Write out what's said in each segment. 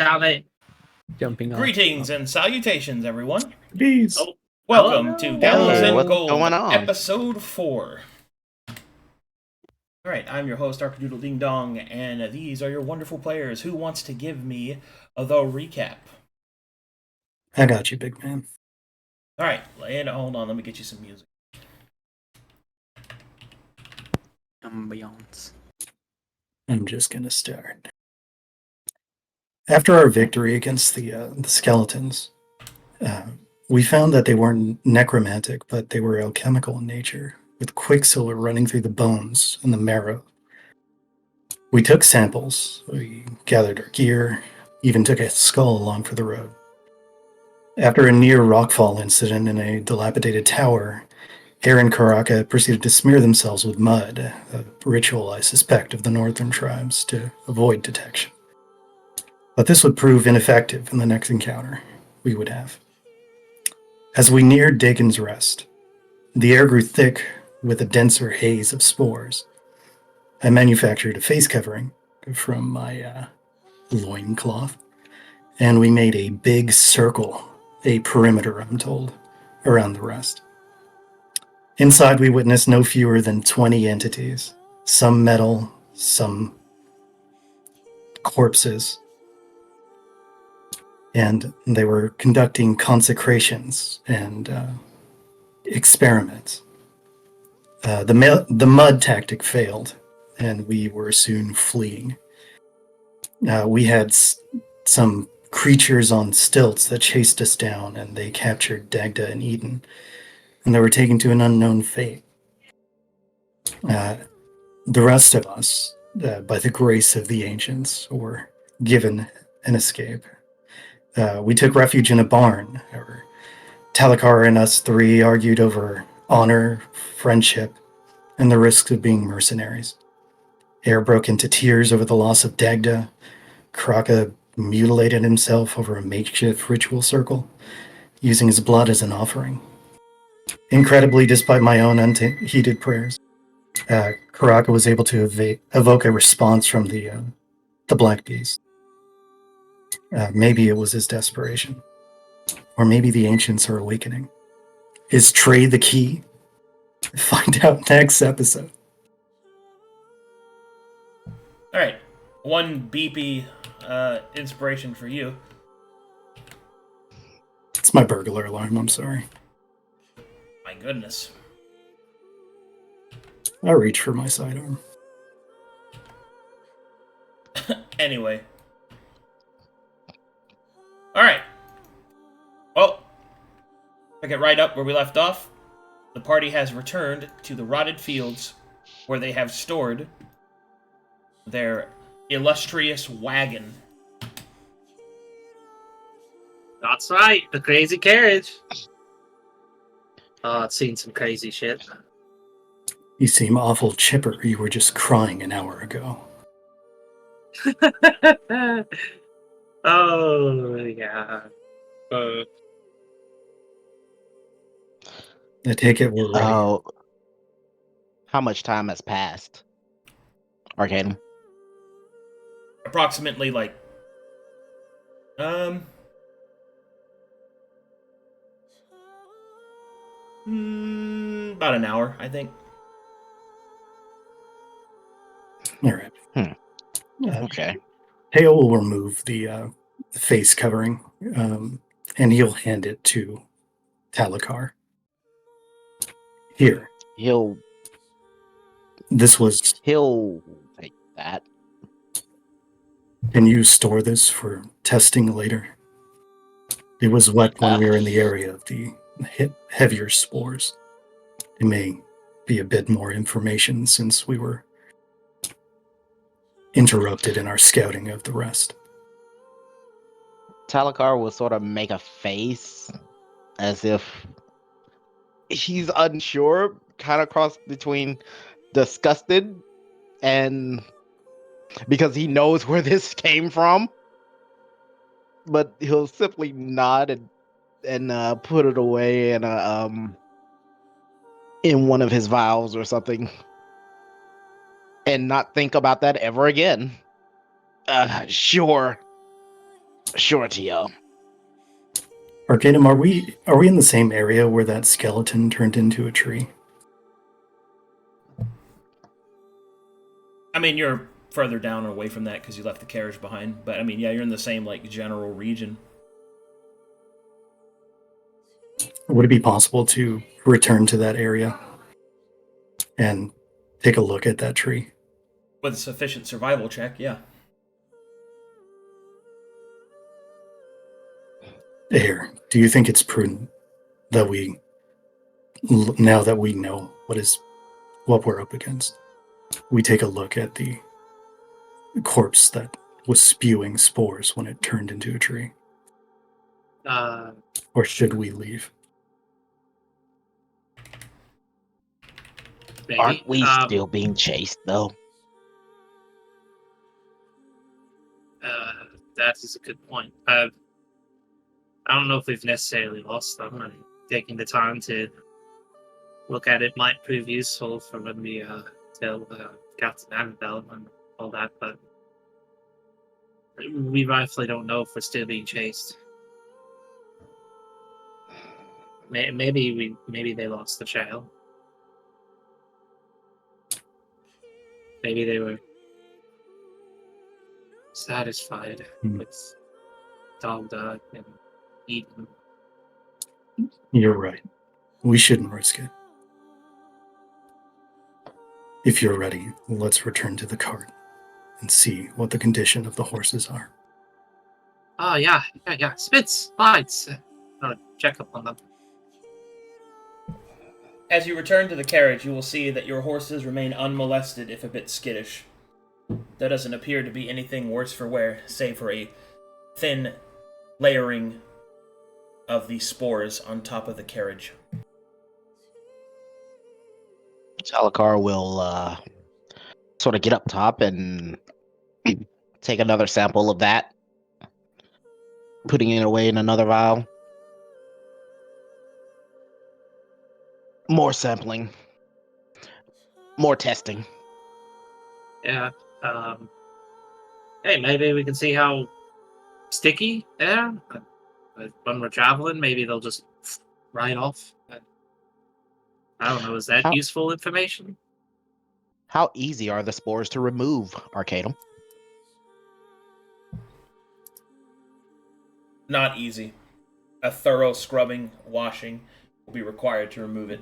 Damn it. Jumping off. Greetings and salutations, everyone. Peace. Oh. Welcome to Gallows Hey, and what's Gold, going on? Episode 4. Alright, I'm your host, Arcadum Ding Dong, and these are your wonderful players. Who wants to give me the recap? I got you, big man. Alright, hold on, let me get you some music. Ambiance. I'm just gonna start. After our victory against the skeletons, we found that they weren't necromantic, but they were alchemical in nature, with quicksilver running through the bones and the marrow. We took samples, we gathered our gear, even took a skull along for the road. After a near rockfall incident in a dilapidated tower, Ayer and Karakaa proceeded to smear themselves with mud, a ritual I suspect of the northern tribes to avoid detection. But this would prove ineffective in the next encounter we would have. As we neared Dagon's Rest, the air grew thick with a denser haze of spores. I manufactured a face covering from my loincloth, and we made a big circle, a perimeter, I'm told, around the rest. Inside, we witnessed no fewer than 20 entities, some metal, some corpses, and they were conducting consecrations and experiments. The mud tactic failed, and we were soon fleeing. We had some creatures on stilts that chased us down, and they captured Dagda and Eden, and they were taken to an unknown fate. The rest of us, by the grace of the ancients, were given an escape. We took refuge in a barn. Talikar and us three argued over honor, friendship, and the risks of being mercenaries. Ayer broke into tears over the loss of Dagda. Karakaa mutilated himself over a makeshift ritual circle, using his blood as an offering. Incredibly, despite my own unheeded prayers, Karakaa was able to evoke a response from the Black Beast. Maybe it was his desperation. Or maybe the ancients are awakening. Is Trey the key? Find out next episode. Alright, one beepy inspiration for you. It's my burglar alarm, I'm sorry. My goodness. I reach for my sidearm. Anyway. Alright. Well, pick it right up where we left off. The party has returned to the rotted fields where they have stored their illustrious wagon. That's right, the crazy carriage. Oh, I've seen some crazy shit. You seem awful chipper. You were just crying an hour ago. Oh, yeah. I take it we're ready. Oh, how much time has passed? Arcadum. Approximately, about an hour, I think. All right. Okay. Hale will remove the face covering, and he'll hand it to Talikar. Here. He'll take that. Can you store this for testing later? It was wet when we were in the area of the heavier spores. It may be a bit more information since we were interrupted in our scouting of the rest. Talikar will sort of make a face as if he's unsure, kind of cross between disgusted and because he knows where this came from. But he'll simply nod and put it away in one of his vials or something, and not think about that ever again. Sure. Sure, Tio. Arcadum, are we in the same area where that skeleton turned into a tree? I mean, you're further down and away from that because you left the carriage behind. But I mean, yeah, you're in the same like general region. Would it be possible to return to that area and take a look at that tree? With a sufficient survival check, yeah. Ayer, do you think it's prudent that now that we know what we're up against, we take a look at the corpse that was spewing spores when it turned into a tree? Or should we leave? Maybe. Aren't we still being chased, though? That is a good point. I don't know if we've necessarily lost them, and taking the time to look at it might prove useful for when we tell Captain Annabelle and all that, but we rightfully don't know if we're still being chased. Maybe they lost the trail. Maybe they were satisfied with Dagda and Eden. You're right. We shouldn't risk it. If you're ready, let's return to the cart and see what the condition of the horses are. Oh, yeah. Spits, lights. Check up on them. As you return to the carriage, you will see that your horses remain unmolested, if a bit skittish. There doesn't appear to be anything worse for wear, save for a thin layering of the spores on top of the carriage. Talikar will sort of get up top and take another sample of that, putting it away in another vial. More sampling. More testing. Yeah. Hey, maybe we can see how sticky they are. When we're traveling, maybe they'll just ride off. I don't know. Is that useful information? How easy are the spores to remove, Arcadum? Not easy. A thorough scrubbing, washing will be required to remove it.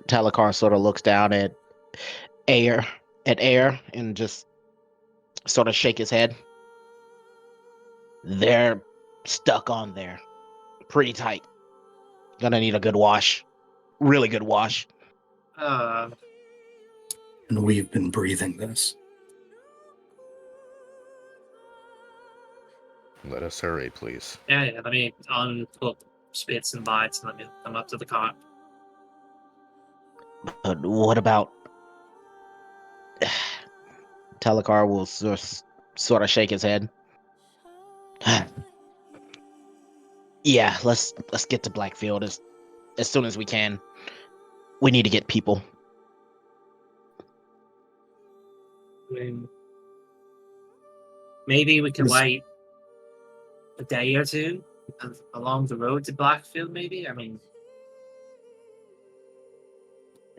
Talikar sort of looks down at Ayer, and just sort of shake his head. They're stuck on there. Pretty tight. Gonna need a good wash. Really good wash. And we've been breathing this. Let us hurry, please. Yeah. Let me unhook Spits and Bites and let me come up to the cart. But what about... Talikar will sort of shake his head. Yeah, let's get to Blackfield as soon as we can. We need to get people. I mean, maybe we can wait a day or two along the road to Blackfield, maybe? I mean...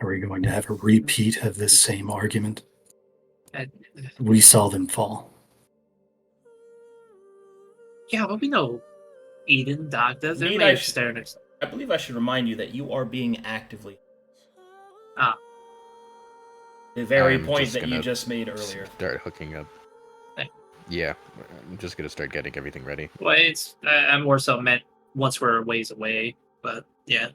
Are we going to have a repeat of this same argument? We saw them fall. Yeah, but we know Eden, Dagda, they're made of sterners. I believe I should remind you that you are being actively... The very point that you just made earlier. Start hooking up. Yeah, I'm just gonna start getting everything ready. Well, it's I more so meant once we're a ways away, but yeah.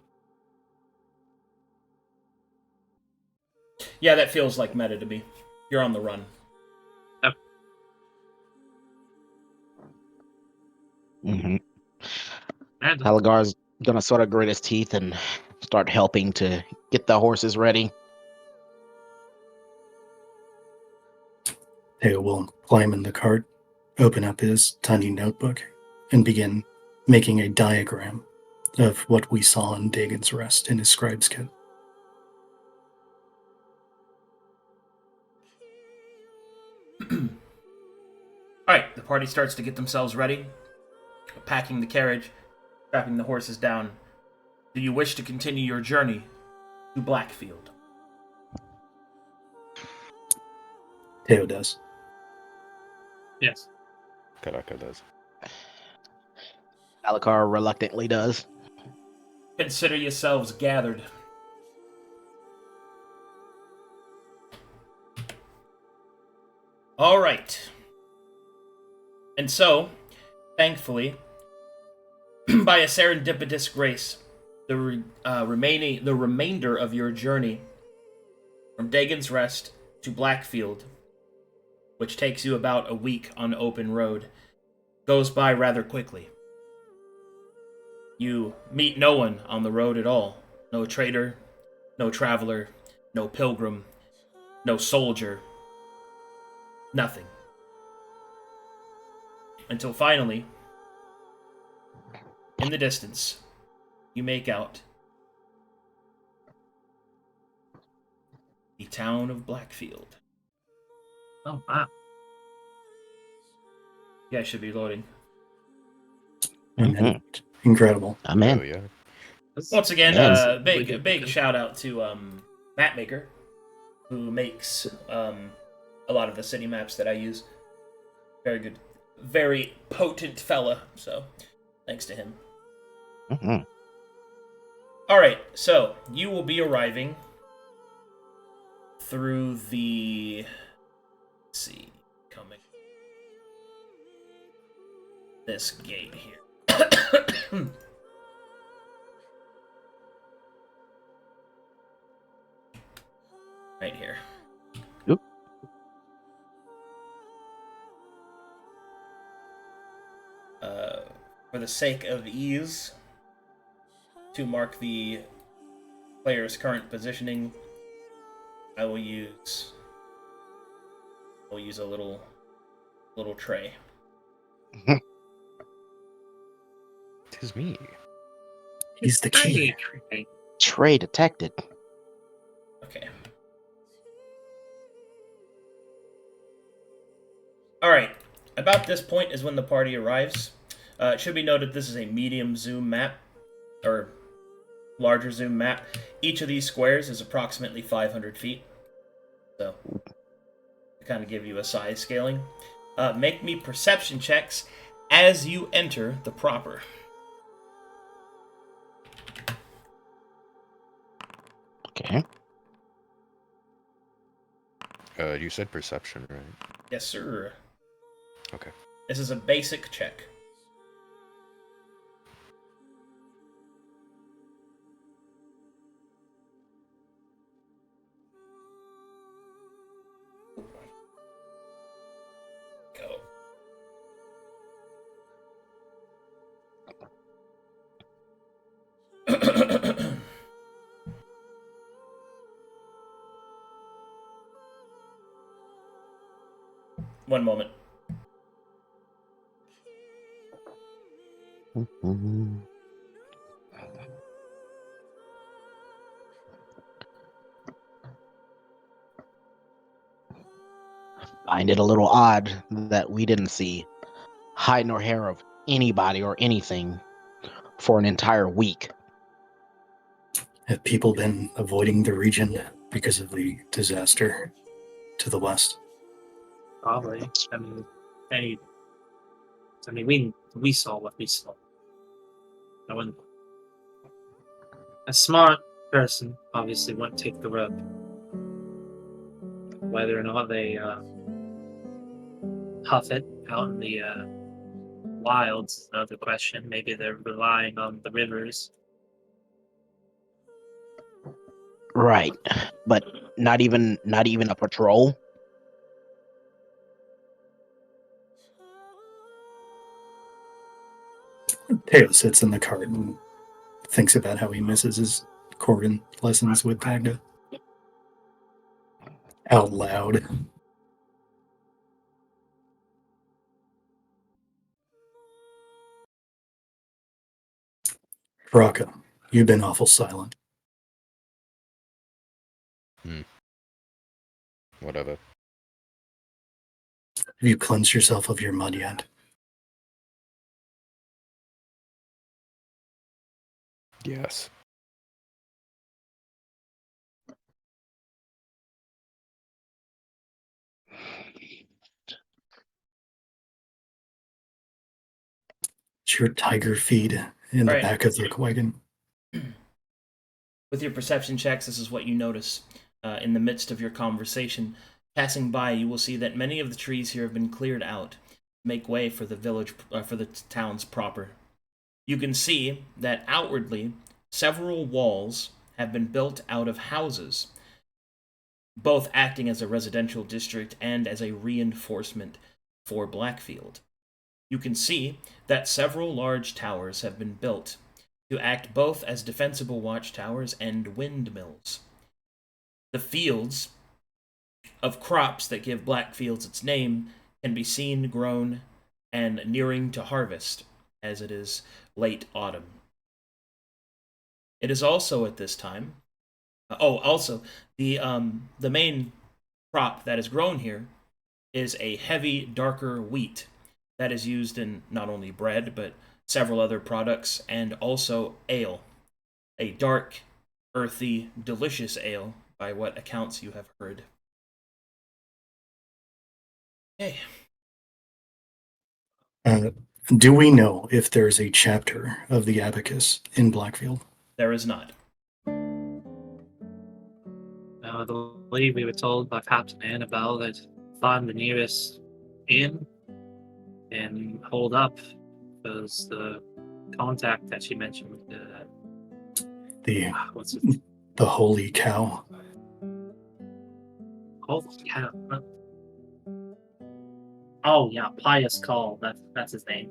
Yeah, that feels like meta to me. You're on the run. Yep. Mm-hmm. Taligar's gonna sort of grit his teeth and start helping to get the horses ready. Teo will climb in the cart, open up his tiny notebook, and begin making a diagram of what we saw in Dagon's Rest in his scribe's kit. Alright, the party starts to get themselves ready, packing the carriage, strapping the horses down. Do you wish to continue your journey to Blackfield? Teo does. Yes. Karakaa does. Talikar reluctantly does. Consider yourselves gathered. Alright. And so, thankfully, by a serendipitous grace, the remainder of your journey from Dagon's Rest to Blackfield, which takes you about a week on open road, goes by rather quickly. You meet no one on the road at all. No trader, no traveler, no pilgrim, no soldier. Nothing. Until finally, in the distance, you make out the town of Blackfield. Oh, wow. You guys should be loading. And incredible. I'm in. Oh, yeah. Once again, Man. big shout out to Mapmaker, who makes a lot of the city maps that I use. Very good, very potent fella. So, thanks to him. Mm-hmm. All right, so you will be arriving through the. Let's see, coming this gate here. Right here. Yep. For the sake of ease, to mark the player's current positioning, I will use a little tray. Tis me. He's the key. Trey detected. Okay. Alright, about this point is when the party arrives. It should be noted this is a medium zoom map, or larger zoom map. Each of these squares is approximately 500 feet. So, to kind of give you a size scaling. Make me perception checks as you enter the proper. Okay. You said perception, right? Yes, sir. Okay. This is a basic check. Go. One moment. Mm-hmm. Find it a little odd that we didn't see hide nor hair of anybody or anything for an entire week. Have people been avoiding the region because of the disaster to the west? Probably. We saw what we saw. No one. A smart person obviously won't take the road. Whether or not they huff it out in the wilds is another question. Maybe they're relying on the rivers. Right. But not even a patrol. Teo sits in the cart and thinks about how he misses his Corgan lessons with Dagda. Out loud. Karakaa, you've been awful silent. Whatever. Have you cleansed yourself of your mud yet? Yes. It's your tiger feed in the Right. back of the wagon. With your perception checks, this is what you notice in the midst of your conversation. Passing by, you will see that many of the trees here have been cleared out to make way for the village, for the towns proper. You can see that outwardly, several walls have been built out of houses, both acting as a residential district and as a reinforcement for Blackfield. You can see that several large towers have been built to act both as defensible watchtowers and windmills. The fields of crops that give Blackfields its name can be seen grown and nearing to harvest, as it is late autumn. It is also at this time. Also the main crop that is grown here is a heavy, darker wheat that is used in not only bread but several other products, and also ale, a dark, earthy, delicious ale by what accounts you have heard. Okay. Do we know if there's a chapter of the Abacus in Blackfield? There is not. I believe we were told by Captain Annabelle that find the nearest inn and hold up, because the contact that she mentioned with what's it? The Holy Cow. Holy cow. Oh yeah, Pious Call. That's his name.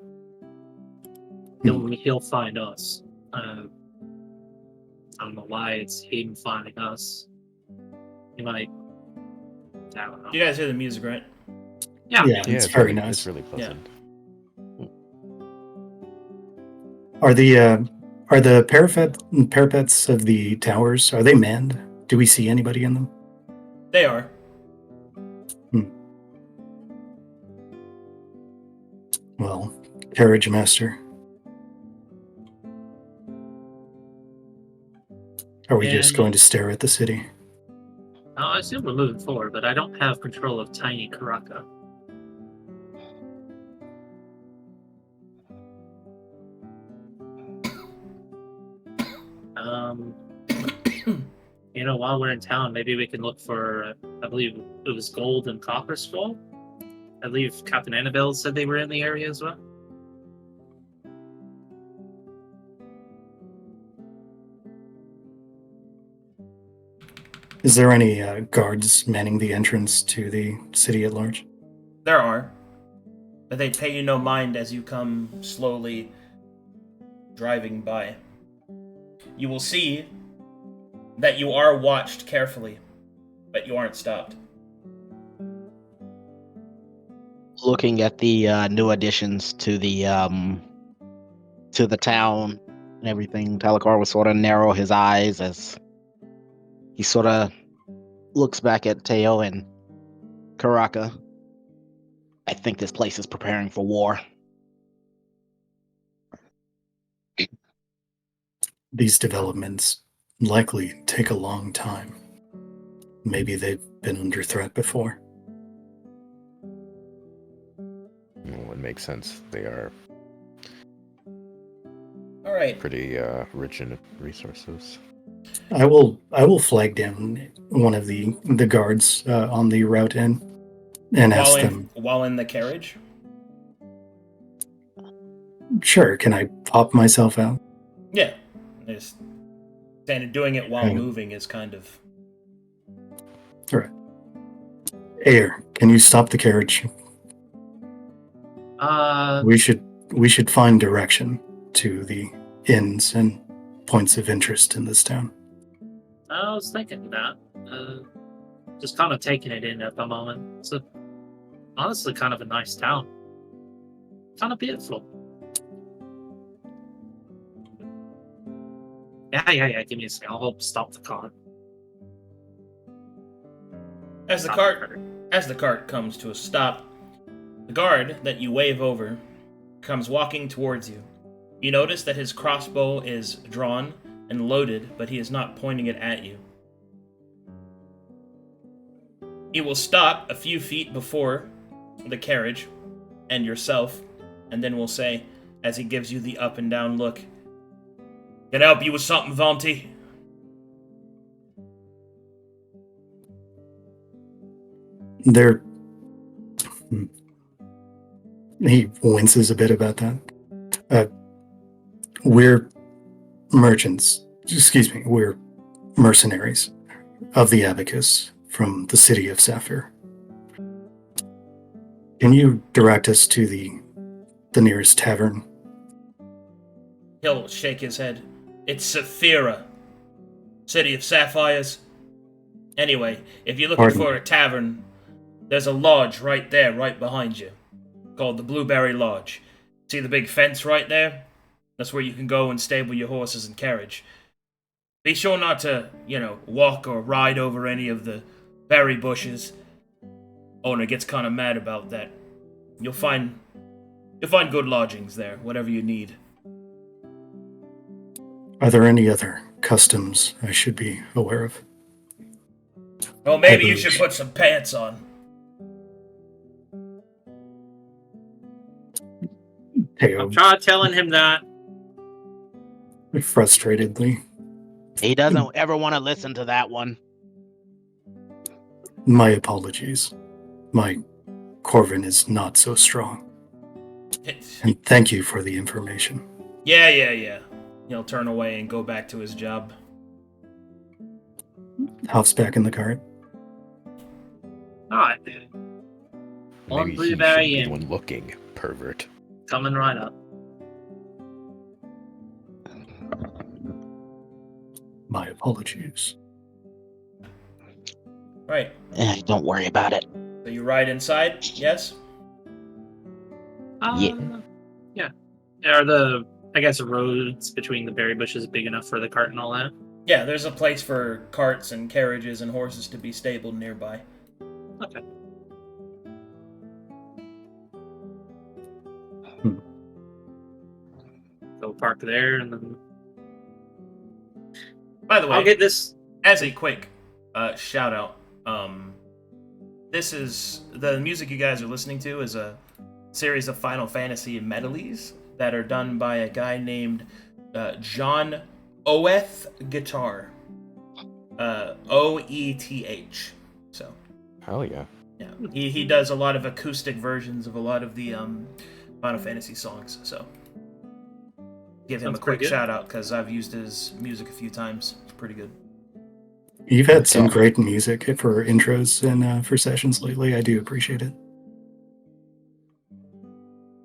He'll find us. I don't know why it's him finding us. He might. I don't know. You guys hear the music, right? Yeah. Yeah, it's very really, nice. It's really pleasant. Are the parapets of the towers, are they manned? Do we see anybody in them? They are. Well, Carriage Master. Are we just going to stare at the city? I assume we're moving forward, but I don't have control of tiny Karakaa. While we're in town, maybe we can look for, I believe it was gold and copper scroll. I believe Captain Annabelle said they were in the area as well. Is there any guards manning the entrance to the city at large? There are. But they pay you no mind as you come slowly driving by. You will see that you are watched carefully, but you aren't stopped. Looking at the new additions to the town and everything, Talikar will sort of narrow his eyes as he sort of looks back at Teo and Karakaa. I think this place is preparing for war. These developments likely take a long time. Maybe they've been under threat before. Well, it makes sense. They are All right. pretty rich in resources. I will flag down one of the guards on the route in and ask them. While in the carriage? Sure, can I pop myself out? Yeah. Just doing it while moving is kind of... All right. Ayer, can you stop the carriage? We should find direction to the inns and points of interest in this town. I was thinking that. Just kind of taking it in at the moment. It's honestly kind of a nice town. Kind of beautiful. Yeah. Give me a second. I'll help stop the car. As the cart comes to a stop, The guard that you wave over comes walking towards you. You notice that his crossbow is drawn and loaded, but he is not pointing it at you. He will stop a few feet before the carriage and yourself, and then will say, as he gives you the up and down look, "Can I help you with something, Vonti?" He winces a bit about that. We're merchants. Excuse me, we're mercenaries of the Abacus from the city of Sapphire. Can you direct us to the nearest tavern? He'll shake his head. "It's Sapphira, city of sapphires. Anyway, if you're looking for a tavern, there's a lodge right there, right behind you, called the Blueberry Lodge. See the big fence right there? That's where you can go and stable your horses and carriage. Be sure not to, walk or ride over any of the berry bushes. Owner gets kind of mad about that. You'll find good lodgings there, whatever you need." Are there any other customs I should be aware of? Well, maybe you should put some pants on. Teo, I'm trying telling him that. frustratedly. He doesn't ever want to listen to that one. My apologies. My Corvin is not so strong. And thank you for the information. Yeah. He'll turn away and go back to his job. Hops back in the cart. Alright, dude. On Maybe he Blueberry should be Inn. the one looking, pervert. Coming right up. My apologies. Right. Don't worry about it. So you ride inside, yes? Yeah. Yeah. Are the roads between the berry bushes big enough for the cart and all that? Yeah, there's a place for carts and carriages and horses to be stabled nearby. Okay. Go park there and then... By the way, I'll get this... as a quick shout out, this is the music you guys are listening to is a series of Final Fantasy medleys that are done by a guy named John Oeth Guitar. Oeth. So. Hell yeah. Yeah, he does a lot of acoustic versions of a lot of the Final Fantasy songs. So. Give him Sounds a quick pretty good. shout out because I've used his music a few times. It's pretty good. You've had some great music for intros and for sessions lately. I do appreciate it.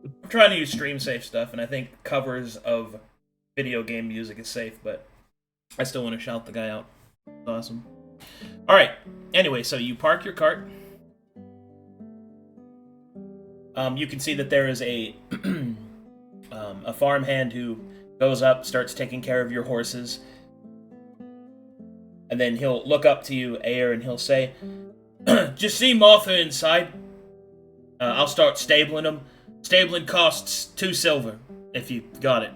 I'm trying to use stream safe stuff, and I think covers of video game music is safe, but I still want to shout the guy out. It's awesome. Alright, anyway, so you park your cart. You can see that there is a farmhand who goes up, starts taking care of your horses, and then he'll look up to you, Ayer, and he'll say, "Just see Martha inside. I'll start stabling them. Stabling costs 2 silver, if you got it."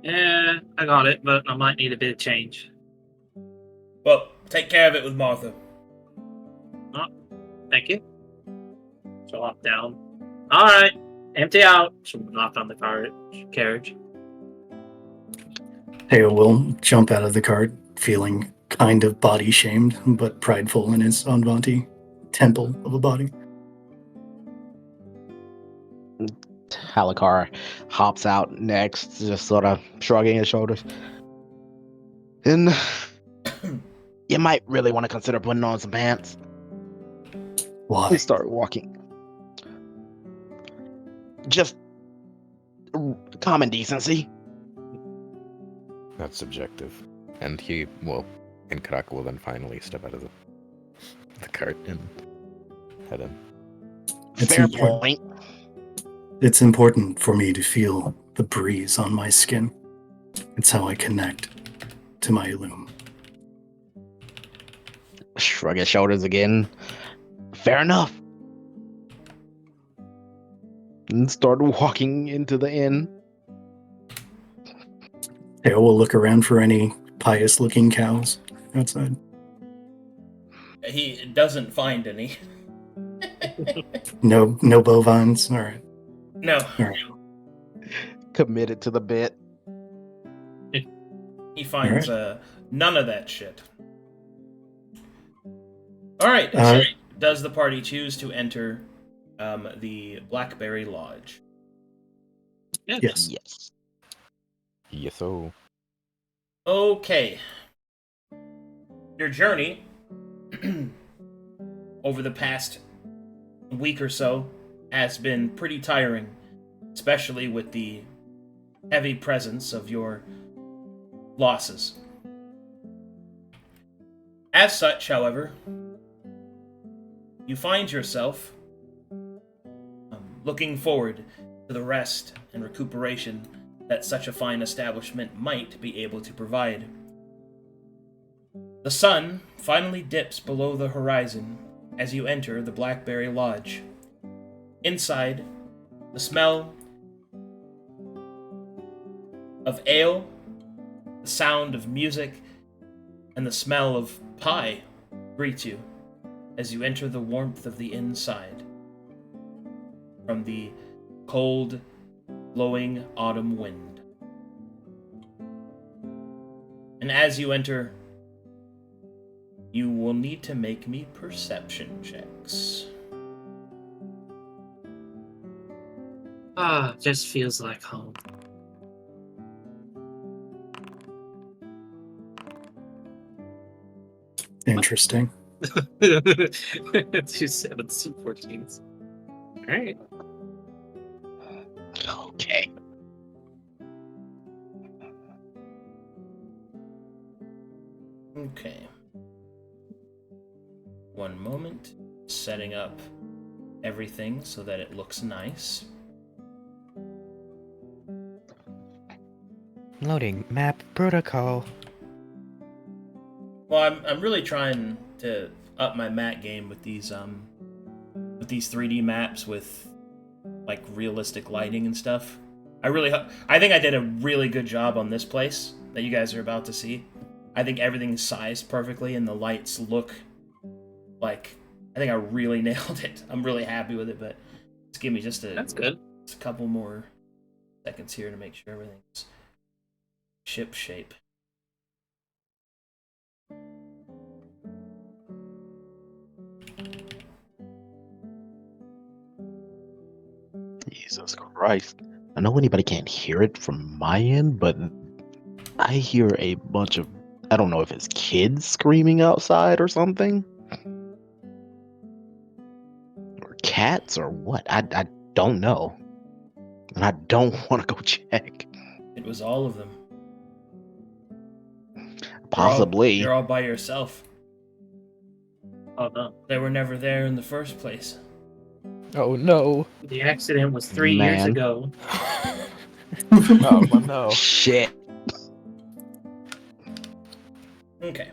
Yeah, I got it, but I might need a bit of change. Well, take care of it with Martha. Oh, thank you. So hop down. Alright, empty out. She'll knock on the carriage. Teo will jump out of the cart, feeling kind of body shamed, but prideful in his Anvanti temple of a body. Talikar hops out next, just sort of shrugging his shoulders. And you might really want to consider putting on some pants. Why? We start walking. Just common decency. That's subjective. And Karakaa will then finally step out of the cart and head in. It's Fair important. point. It's important for me to feel the breeze on my skin. It's how I connect to my Illume. Shrug his shoulders again. Fair enough. and start walking into the inn. Okay, we'll look around for any pious-looking cows outside. He doesn't find any. No bovines. All right. No. All right. Committed to the bit. He finds none of that shit. Alright, so does the party choose to enter the Blackberry Lodge? Yes. Yes. Yes, oh. Okay. Your journey over the past week or so has been pretty tiring, especially with the heavy presence of your losses. As such, however, you find yourself looking forward to the rest and recuperation that such a fine establishment might be able to provide. The sun finally dips below the horizon as you enter the Blackberry Lodge. Inside, the smell of ale, the sound of music, and the smell of pie greet you as you enter the warmth of the inside from the cold, blowing autumn wind. And as you enter, you will need to make me perception checks. Just feels like home. Interesting. 2 7s, 2 14s. Alright. Okay. Okay. One moment. Setting up everything so that it looks nice. Loading map protocol. Well, I'm really trying to up my mat game with these 3D maps with like realistic lighting and stuff. I think I did a really good job on this place that you guys are about to see. I think everything's sized perfectly and the lights look like I think I really nailed it. I'm really happy with it, but just give me That's good. just a couple more seconds here to make sure everything's ship shape. Jesus Christ. I know anybody can't hear it from my end, but I hear a bunch of, I don't know if it's kids screaming outside or something. Or cats or what. I don't know. And I don't want to go check. It was all of them. Possibly. You're all by yourself. Oh no. They were never there in the first place. Oh no. The accident was 3 years Man. ago. Oh no. Shit. Okay.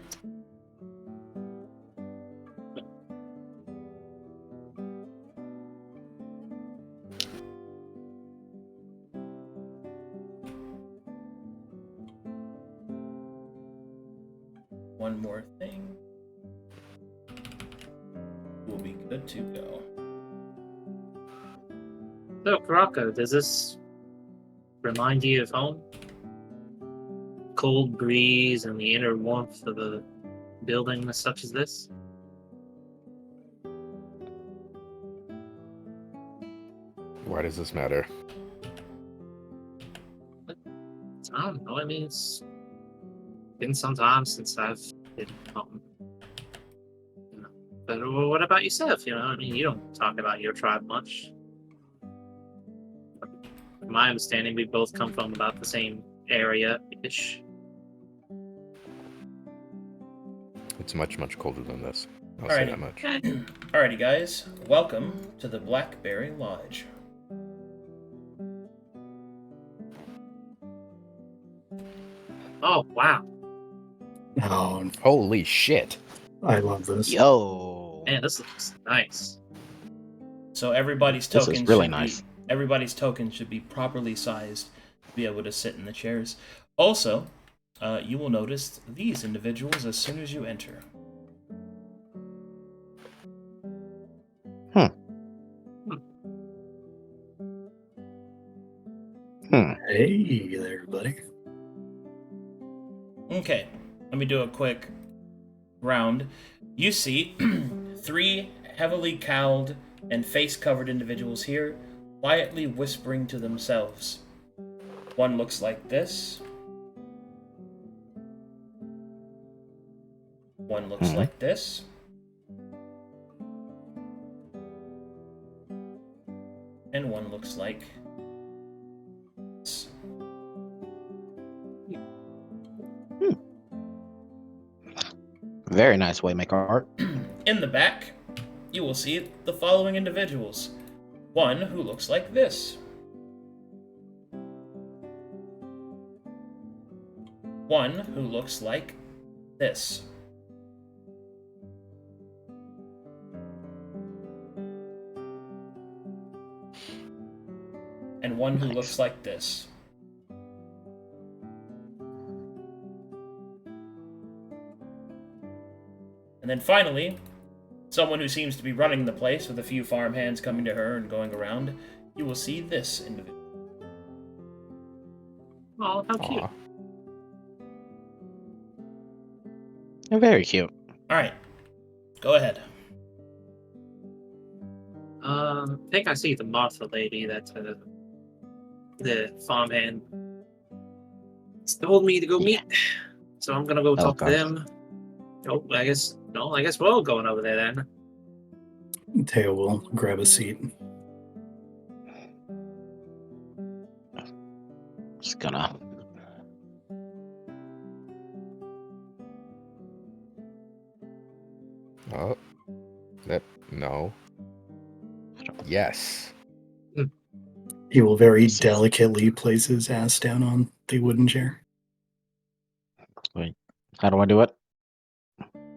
One more thing. We'll be good to go. So, Karakaa, does this remind you of home? Cold breeze and the inner warmth of a building such as this? Why does this matter? I don't know. I mean, it's been some time since I've been home. You know. But what about yourself? You know, I mean, you don't talk about your tribe much. From my understanding, we both come from about the same area-ish. It's much, much colder than this. I'll say that much. Alrighty, guys. Welcome to the Blackberry Lodge. Oh, wow. Oh, Holy shit. I love this. Yo. Man, this looks nice. So everybody's This tokens is really should nice. be everybody's tokens should be properly sized to be able to sit in the chairs. Also, you will notice these individuals as soon as you enter. Hey there, buddy. Okay, let me do a quick round. You see 3 heavily cowled and face-covered individuals here, quietly whispering to themselves. One looks like this. One looks like this. And one looks like this. Very nice Waymaker art. In the back, you will see the following individuals. One who looks like this. One who looks like this. And one who looks like this. And then finally, someone who seems to be running the place with a few farmhands coming to her and going around, you will see this individual. Oh, how cute. They're very cute. Alright, go ahead. I think I see the Martha lady that the farmhand told me to go meet. So I'm gonna go talk to God. them. Oh, I guess we're all going over there then. Teo will grab a seat. Just gonna. Oh, that no. Yes. He will very delicately place his ass down on the wooden chair. Wait, how do I do it?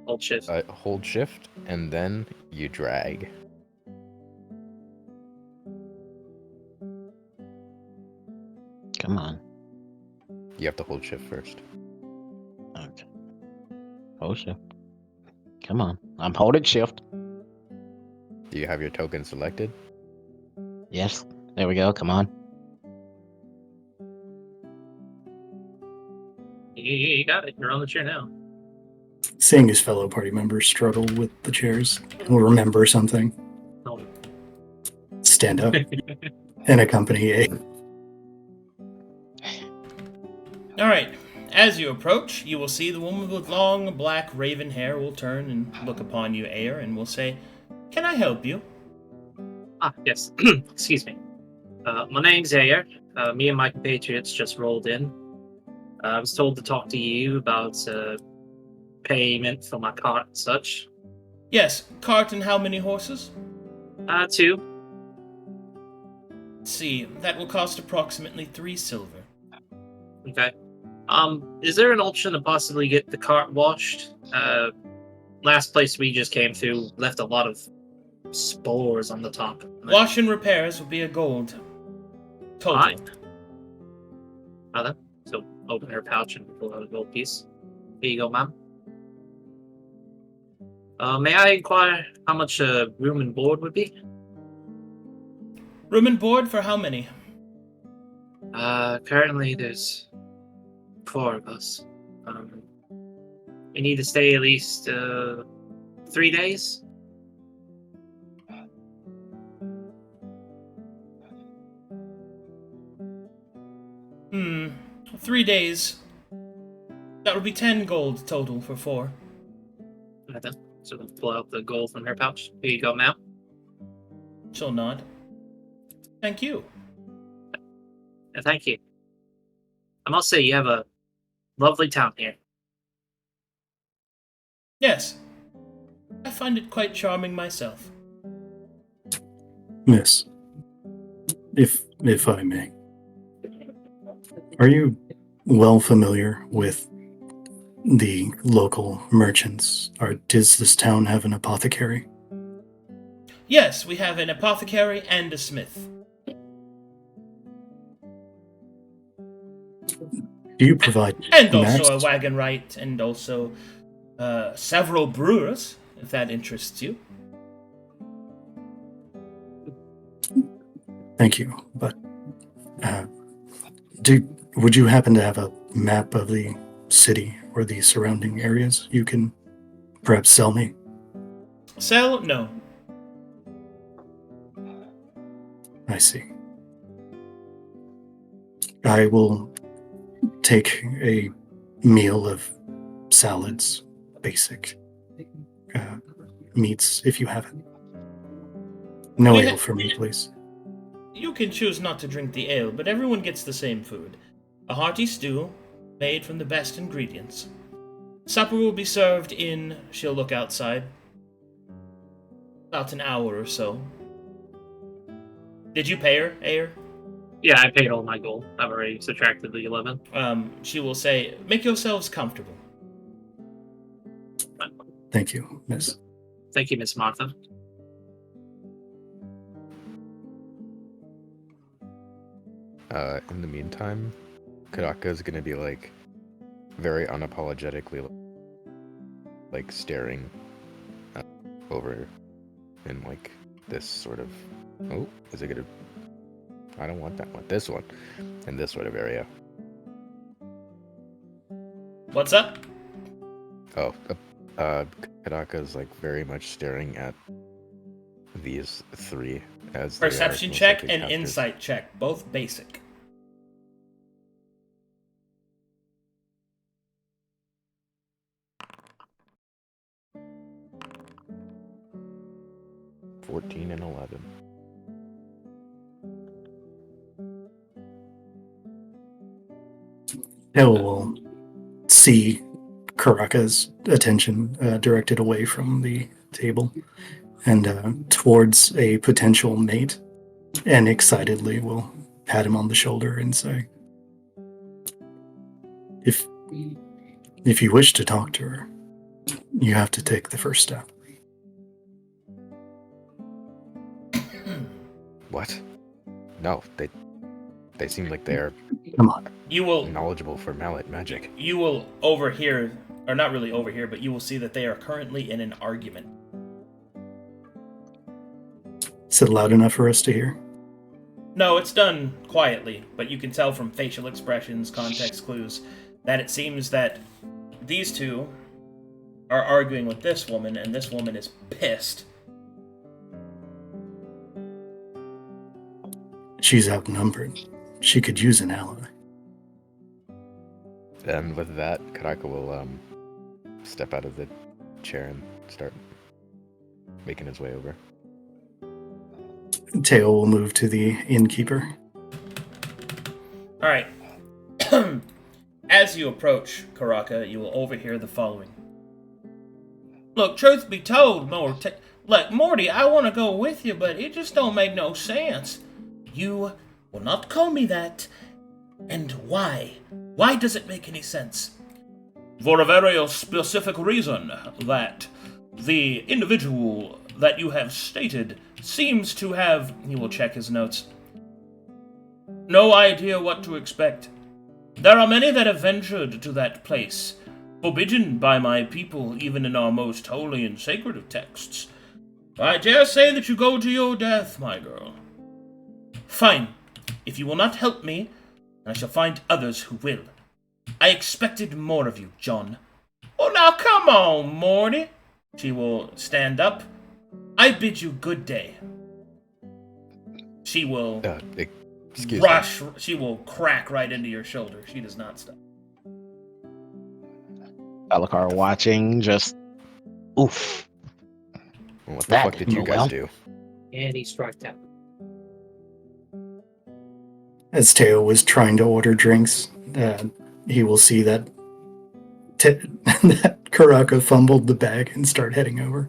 Hold shift. Hold shift and then you drag. Come on. You have to hold shift first. Okay. Oh shit. Come on. I'm holding shift. Do you have your token selected? Yes. There we go. Come on. You got it. You're on the chair now. Seeing his fellow party members struggle with the chairs, he'll remember something. Oh. Stand up and accompany A. Alright, as you approach, you will see the woman with long black raven hair will turn and look upon you, Ayer, and will say, "Can I help you?" Ah, yes. Excuse me. My name's Ayer. Me and my compatriots just rolled in. I was told to talk to you about payment for my cart and such. Yes, cart and how many horses? 2. Let's see, that will cost approximately 3 silver. Okay. Is there an option to possibly get the cart washed? Last place we just came through left a lot of spores on the top. Wash and repairs will be a gold. Total. Fine. Then. So open her pouch and pull out a gold piece. Here you go, ma'am. May I inquire how much room and board would be? Room and board for how many? Currently there's 4 of us. We need to stay at least 3 days. Hmm, 3 days. That would be 10 gold total for 4. Right then. So we'll pull out the gold from her pouch. Here you go, ma'am. She'll nod. Thank you. Thank you. I must say, you have a lovely town here. Yes. I find it quite charming myself. Miss, if I may, are you well familiar with the local merchants? Does this town have an apothecary? Yes, we have an apothecary and a smith. Do you provide And maps? also a wagon right, and also several brewers, if that interests you. Thank you, but would you happen to have a map of the city or the surrounding areas you can perhaps sell me? Sell? No. I see. I will take a meal of salads, basic meats, if you have it. No ale for me, please. You can choose not to drink the ale, but everyone gets the same food. A hearty stew, made from the best ingredients. Supper will be served in, she'll look outside, about an hour or so. Did you pay her, Ayer? Yeah, I paid all my gold. I've already subtracted the 11. She will say, make yourselves comfortable. Thank you, miss. Thank you, Miss Martha. In the meantime, Karakaa is gonna be like very unapologetically like staring over in like this sort of is it gonna I don't want that one. This one in this sort of area. What's up? Karakaa is like very much staring at these three as they are Perception most check likely and captors. insight check, both basic. $14 and 11. Hill will see Karakaa's attention directed away from the table and towards a potential mate, and excitedly will pat him on the shoulder and say, If you wish to talk to her, you have to take the first step. What? No, they seem like they're Come on. You will knowledgeable for mallet magic. You will overhear, or not really overhear, but you will see that they are currently in an argument. Is it loud enough for us to hear? No, it's done quietly, but you can tell from facial expressions, context clues, that it seems that these two are arguing with this woman, and this woman is pissed. She's outnumbered. She could use an ally. And with that, Karakaa will step out of the chair and start making his way over. Teo will move to the innkeeper. Alright. As you approach Karakaa, you will overhear the following. Look, truth be told, look, Morty, I want to go with you, but it just don't make no sense. You will not call me that. And why? Why does it make any sense? For a very specific reason, that the individual that you have stated seems to have, he will check his notes, no idea what to expect. There are many that have ventured to that place, forbidden by my people even in our most holy and sacred of texts. I dare say that you go to your death, my girl. Fine. If you will not help me, I shall find others who will. I expected more of you, John. Oh, now come on, Morty. She will stand up. I bid you good day. She will Excuse me. She will crack right into your shoulder. She does not stop. Talikar watching, just oof. What the That fuck did you didn't go guys well. do? And he struck down. As Teo was trying to order drinks, he will see that that Karakaa fumbled the bag and start heading over.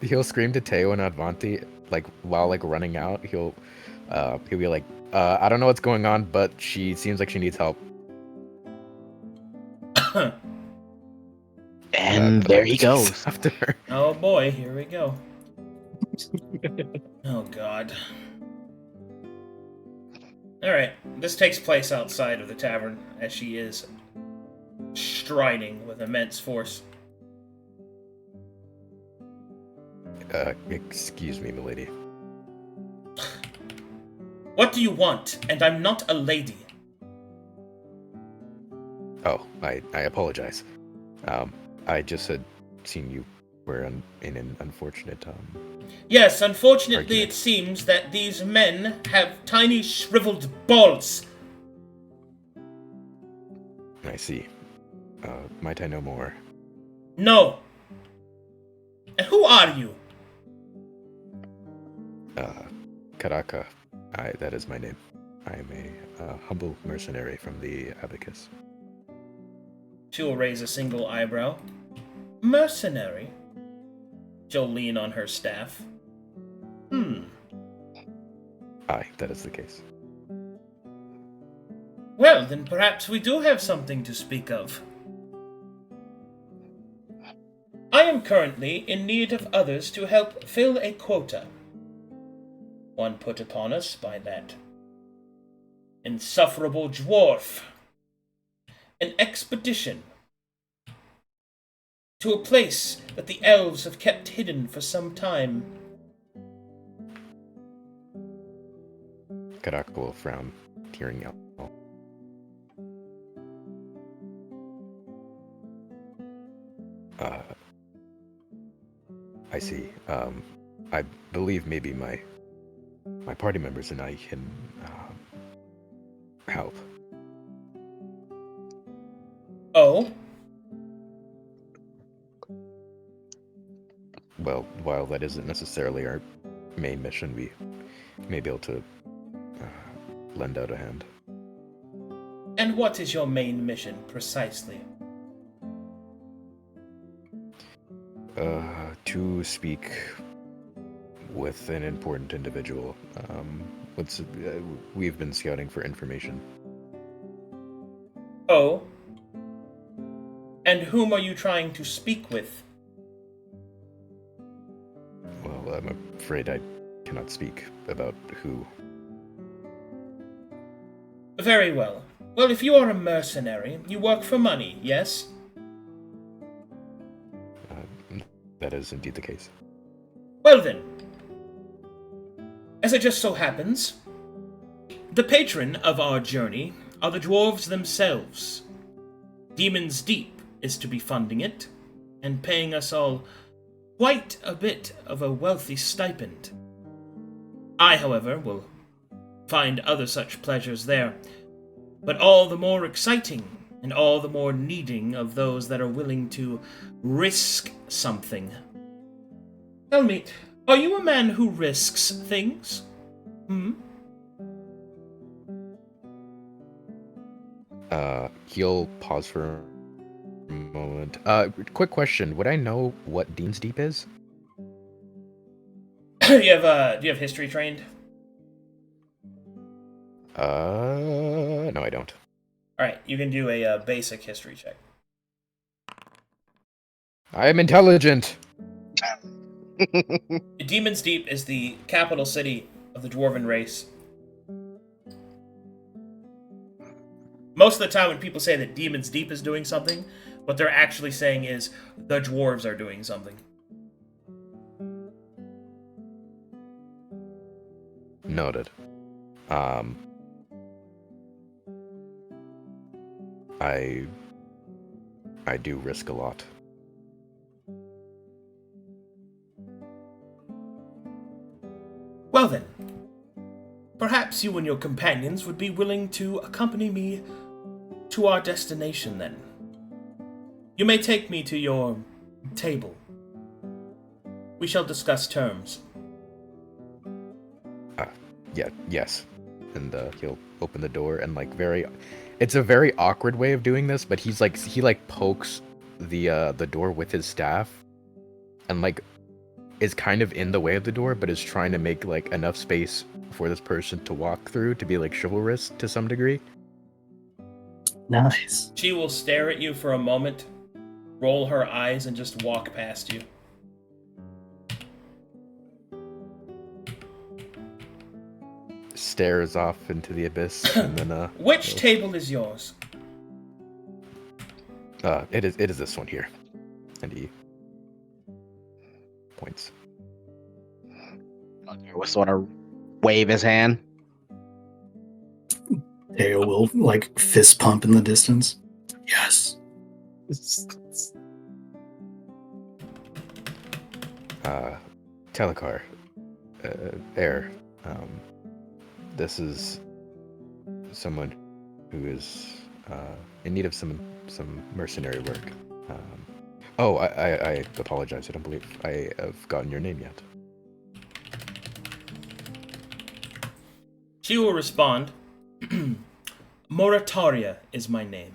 He'll scream to Teo and Advanti, like while like running out. He'll be like, I don't know what's going on, but she seems like she needs help. And there he goes. After her. Oh boy, here we go. Oh god. Alright, this takes place outside of the tavern, as she is striding with immense force. Excuse me, milady. What do you want? And I'm not a lady. Oh, I apologize. I just had seen you were in an unfortunate, Yes, unfortunately argument. it seems that these men have tiny shriveled balls. I see. Might I know more? No. And who are you? Karakaa. That is my name. I am a humble mercenary from the Abacus. She will raise a single eyebrow. Mercenary? She'll lean on her staff. Aye, that is the case. Well, then perhaps we do have something to speak of. I am currently in need of others to help fill a quota. One put upon us by that insufferable dwarf. An expedition to a place that the elves have kept hidden for some time. Karakaa will frown, tearing out. I see. I believe maybe my party members and I can help. Oh? Well, while that isn't necessarily our main mission, we may be able to lend out a hand. And what is your main mission, precisely? To speak with an important individual. We've been scouting for information. Oh? And whom are you trying to speak with? Well, I'm afraid I cannot speak about who. Very well. Well, if you are a mercenary, you work for money, yes? That is indeed the case. Well then, as it just so happens, the patron of our journey are the dwarves themselves. Demon's Deep is to be funding it, and paying us all quite a bit of a wealthy stipend. I, however, will find other such pleasures there, but all the more exciting and all the more needing of those that are willing to risk something. Tell me, are you a man who risks things? He'll pause for a moment. Quick question. Would I know what Dean's Deep is? Do you have history trained? No, I don't. Alright, you can do a basic history check. I am intelligent! Demon's Deep is the capital city of the dwarven race. Most of the time when people say that Demon's Deep is doing something, what they're actually saying is the dwarves are doing something. Noted. I do risk a lot. Well then, perhaps you and your companions would be willing to accompany me to our destination then. You may take me to your table. We shall discuss terms. Yes. And he'll open the door and it's a very awkward way of doing this, but he pokes the door with his staff and is kind of in the way of the door, but is trying to make enough space for this person to walk through to be chivalrous to some degree. Nice. She will stare at you for a moment, roll her eyes, and just walk past you. stares off into the abyss, and then Which table is yours? it is this one here, and he points. Will sort of wave his hand. Teo will like fist pump in the distance. Yes. Talikar, Ayer, this is someone who is in need of some mercenary work. I apologize. I don't believe I have gotten your name yet. She will respond, Morataria is my name.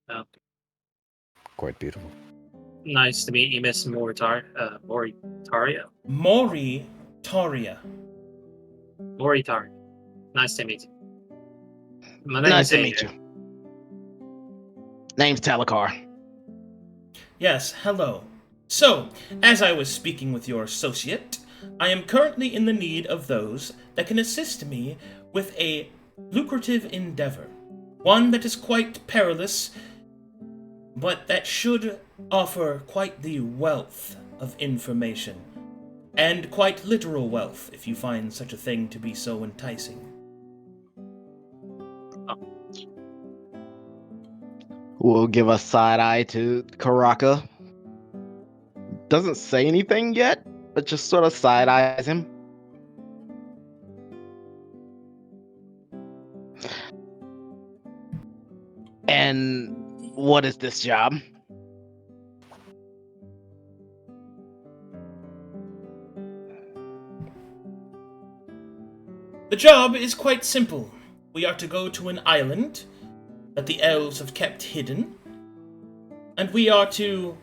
Oh, Quite beautiful. nice to meet you, Miss Moritaria. Moritaria. Moritaria. Nice to meet you. My Nice to Ayer. meet you. Name's Talikar. Yes, hello. So, as I was speaking with your associate, I am currently in the need of those that can assist me with a lucrative endeavor. One that is quite perilous, but that should offer quite the wealth of information. And quite literal wealth, if you find such a thing to be so enticing. We'll give a side eye to Karakaa. Doesn't say anything yet, but just sort of side eyes him. And what is this job? The job is quite simple. We are to go to an island that the elves have kept hidden, and we are to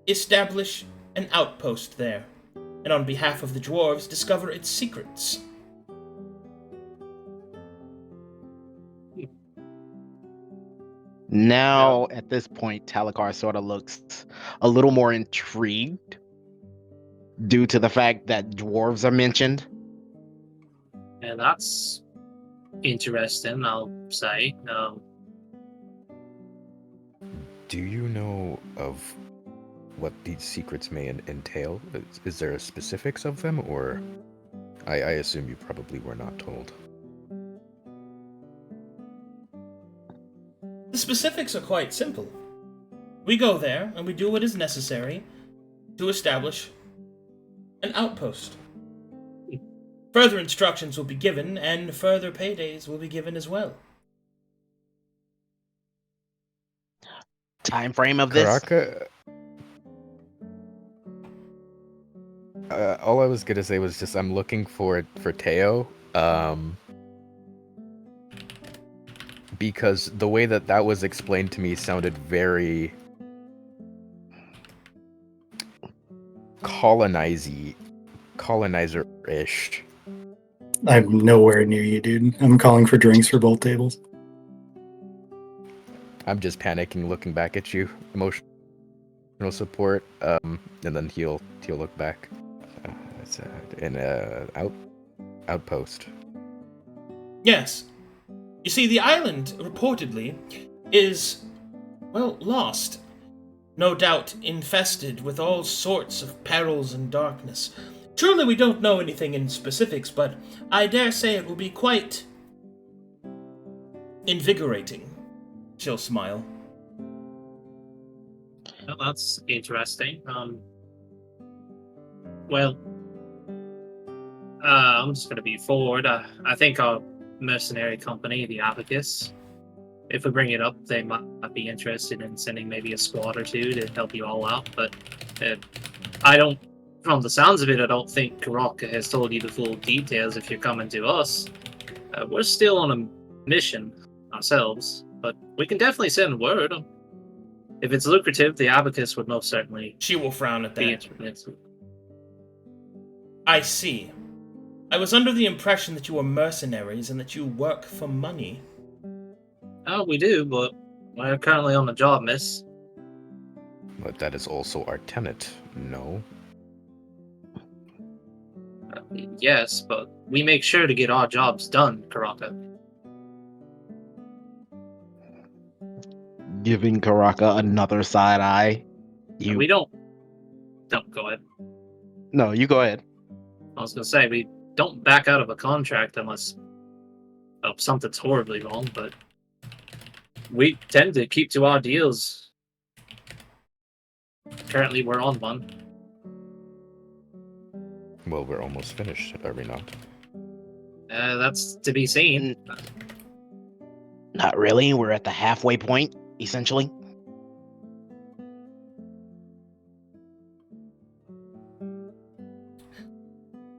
establish an outpost there, and on behalf of the dwarves, discover its secrets. Now, at this point, Talikar sort of looks a little more intrigued due to the fact that dwarves are mentioned. Yeah, that's interesting, I'll say. Do you know of what these secrets may entail? Is there specifics of them, or I assume you probably were not told. The specifics are quite simple. We go there, and we do what is necessary to establish an outpost. Further instructions will be given, and further paydays will be given as well. Time frame of this? Karakaa. All I was gonna say was just I'm looking for Teo, because the way that was explained to me sounded very colonizer-ish. I'm nowhere near you, dude. I'm calling for drinks for both tables. I'm just panicking, looking back at you, emotional support, and then he'll look back. It's in a outpost. Yes. You see, the island, reportedly, is, well, lost. No doubt infested with all sorts of perils and darkness. Truly, we don't know anything in specifics, but I dare say it will be quite invigorating. She'll smile. Well, that's interesting. Well, I'm just going to be forward. I think our mercenary company, the Abacus, if we bring it up, they might be interested in sending maybe a squad or two to help you all out. But I don't, from the sounds of it, I don't think Karakaa has told you the full details if you're coming to us. We're still on a mission ourselves, but we can definitely send word. If it's lucrative, the Abacus would most certainly She will frown at be that. interested. I see. I was under the impression that you were mercenaries and that you work for money. Oh, we do, but we're currently on the job, miss. But that is also our tenet, no? Yes, but we make sure to get our jobs done, Karakaa. Giving Karakaa another side eye. And we don't go ahead. No, you go ahead. I was gonna say we don't back out of a contract unless something's horribly wrong, but we tend to keep to our deals. Currently, we're on one. Well, we're almost finished, are we not? That's to be seen. Not really. We're at the halfway point, essentially.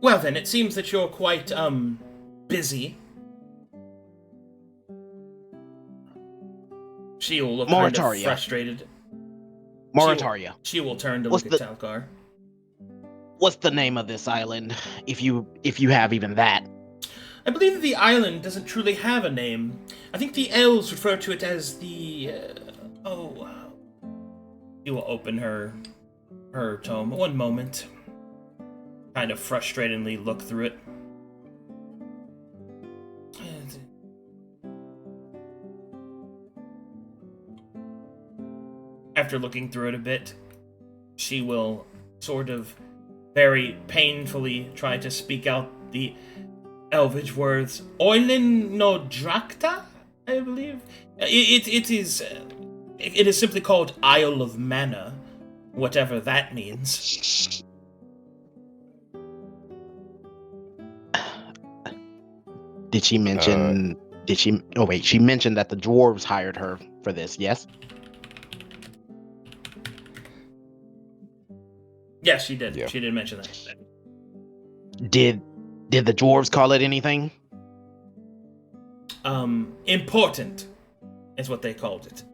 Well then, it seems that you're quite, busy. She will look kind of frustrated. Morataria. She will turn to look at Talikar. What's the name of this island, if you have even that? I believe that the island doesn't truly have a name. I think the elves refer to it as the... She will open her tome. One moment. Kind of frustratingly look through it. After looking through it a bit, she will sort of very painfully try to speak out the Elvish words. Oilin no Drakta, I believe. It is simply called Isle of Mana, whatever that means. Did she mention... she mentioned that the dwarves hired her for this, yes? Yes, she did. Yeah. She did mention that. Did the dwarves call it anything? Important is what they called it.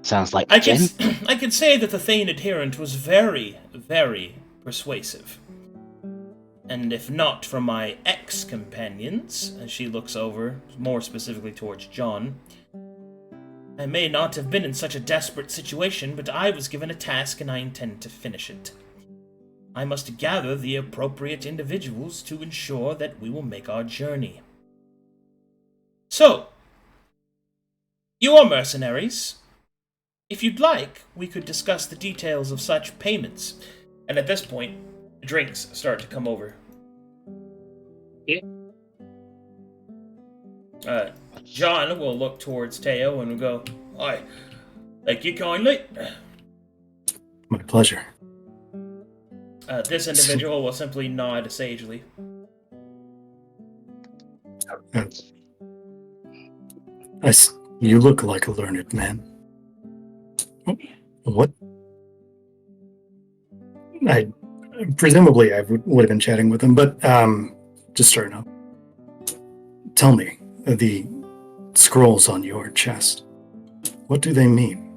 Sounds like I can say that the Thane adherent was very, very persuasive. And if not for my ex-companions, as she looks over, more specifically towards John, I may not have been in such a desperate situation, but I was given a task and I intend to finish it. I must gather the appropriate individuals to ensure that we will make our journey. So, you are mercenaries. If you'd like, we could discuss the details of such payments. And at this point, drinks start to come over. Yeah. John will look towards Teo and will go, "Aye, thank you kindly." My pleasure. This individual will simply nod sagely. You look like a learned man. What? Presumably I would have been chatting with him, but just starting up. Tell me, the scrolls on your chest, what do they mean?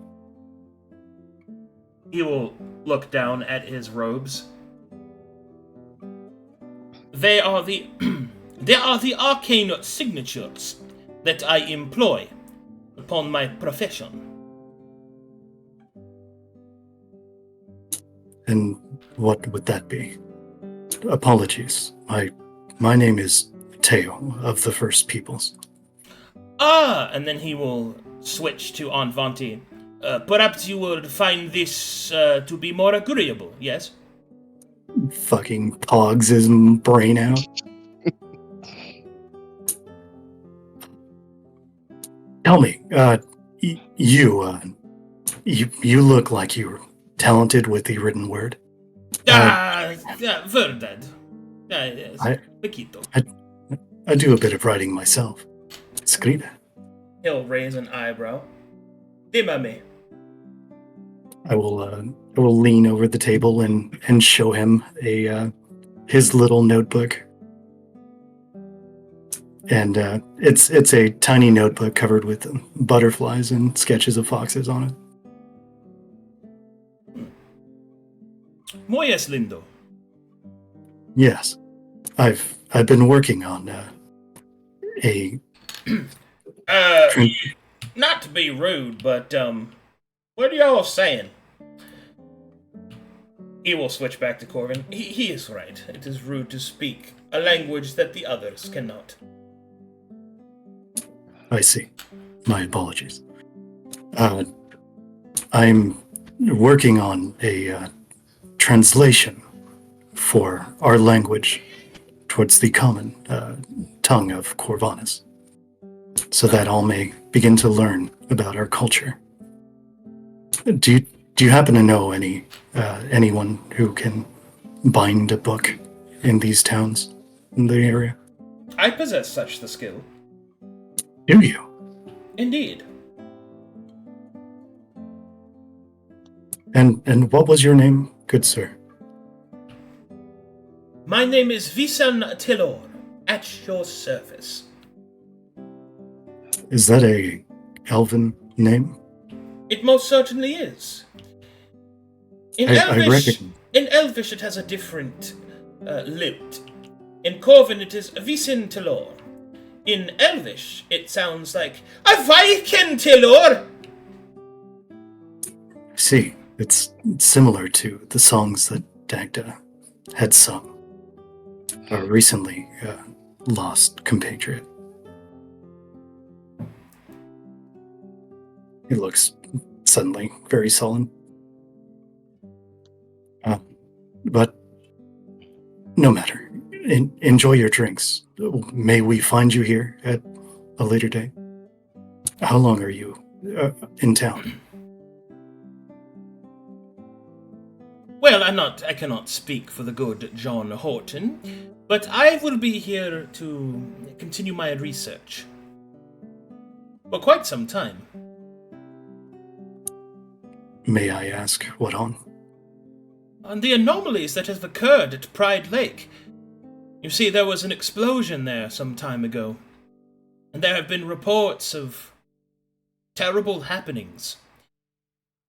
He will look down at his robes. They are the arcane signatures that I employ upon my profession. And what would that be? Apologies. My name is Teotl of the First Peoples. And then he will switch to Anvanti. Perhaps you would find this to be more agreeable, yes? Fucking pogs his brain out. Tell me, you look like you're talented with the written word. Verdad. Yes. Poquito. I do a bit of writing myself. Escribe. He'll raise an eyebrow. Dímame. I will lean over the table and show him his little notebook. And it's a tiny notebook covered with butterflies and sketches of foxes on it. Muy es lindo. Yes, I've been working on a. Not to be rude, but what are y'all saying? He will switch back to Corvin. He is right. It is rude to speak a language that the others cannot. I see. My apologies. I'm working on a translation for our language towards the common tongue of Corvinus, so that all may begin to learn about our culture. Do you happen to know anyone who can bind a book in these towns in the area? I possess such the skill. Do you? Indeed. And what was your name, good sir? My name is Visan Tilor, at your service. Is that a elven name? It most certainly is. In I recognize. In Elvish it has a different lilt. In Corvin it is Visin Tilor. In Elvish it sounds like a Viking Tilor! See, it's similar to the songs that Dagda had sung. Our recently lost compatriot. He looks suddenly very sullen. But no matter. Enjoy your drinks. May we find you here at a later date? How long are you in town? Well, I cannot speak for the good John Horton, but I will be here to continue my research. For quite some time. May I ask what on? On the anomalies that have occurred at Pride Lake. You see, there was an explosion there some time ago, and there have been reports of terrible happenings.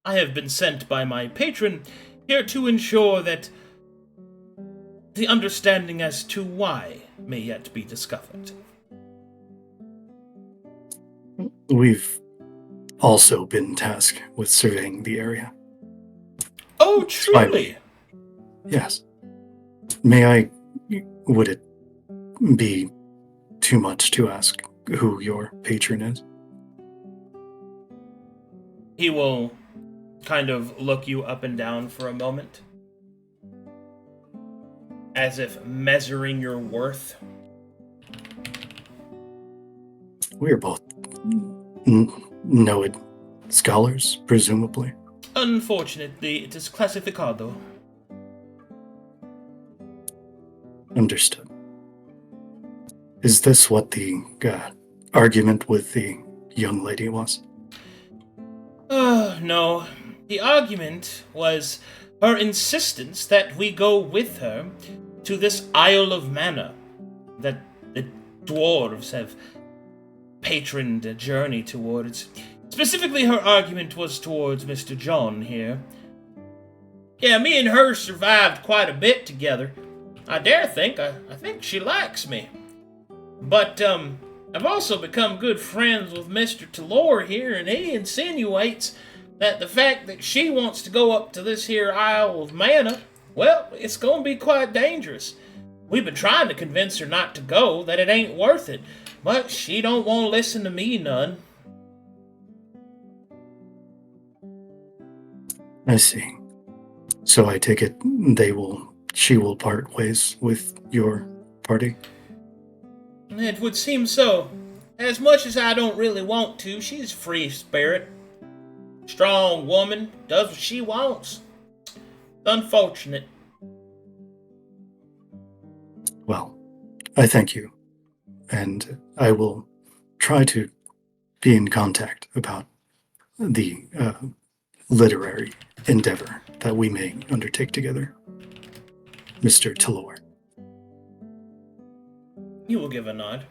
I have been sent by my patron here to ensure that the understanding as to why may yet be discovered. We've also been tasked with surveying the area. Oh, truly? Yes. Would it be too much to ask who your patron is? He will kind of look you up and down for a moment, as if measuring your worth. We are both noted scholars, presumably. Unfortunately, it is classificado. Understood. Is this what the argument with the young lady was? No. The argument was her insistence that we go with her to this Isle of Mana that the dwarves have patroned a journey towards. Specifically, her argument was towards Mr. John here. Yeah, me and her survived quite a bit together. I think she likes me. But, I've also become good friends with Mr. Tilor here, and he insinuates that the fact that she wants to go up to this here Isle of Mana, well, it's gonna be quite dangerous. We've been trying to convince her not to go, that it ain't worth it, but she don't want to listen to me none. I see. So I take it she will part ways with your party? It would seem so. As much as I don't really want to, she's a free spirit. Strong woman, does what she wants. Unfortunate. Well, I thank you. And I will try to be in contact about the literary endeavor that we may undertake together. Mr. Tilor. You will give a nod.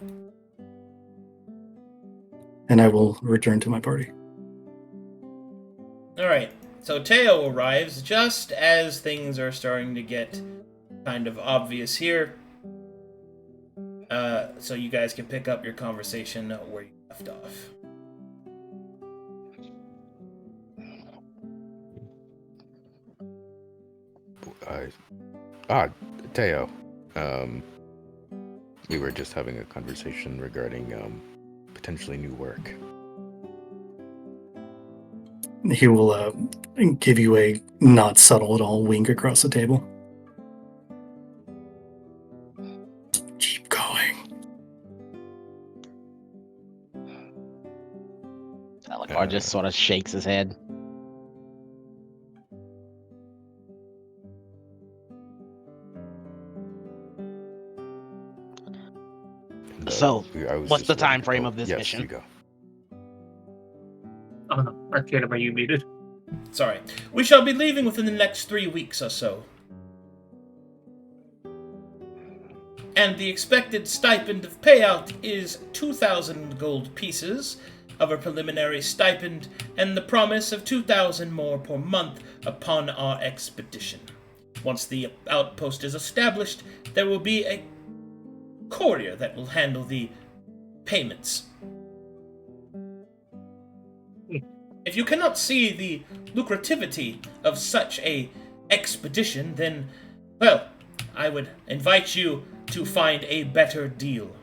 And I will return to my party. Alright, so Teo arrives just as things are starting to get kind of obvious here. So you guys can pick up your conversation where you left off. Teo. We were just having a conversation regarding potentially new work. He will give you a not subtle at all wink across the table. Keep going. Talikar just sort of shakes his head. So, what's the time frame of this mission? You go. Oh no, Arcadum, are you muted? Sorry. We shall be leaving within the next 3 weeks or so. And the expected stipend of payout is 2,000 gold pieces of a preliminary stipend and the promise of 2,000 more per month upon our expedition. Once the outpost is established, there will be a courier that will handle the payments. If you cannot see the lucrativity of such a expedition, then, well, I would invite you to find a better deal.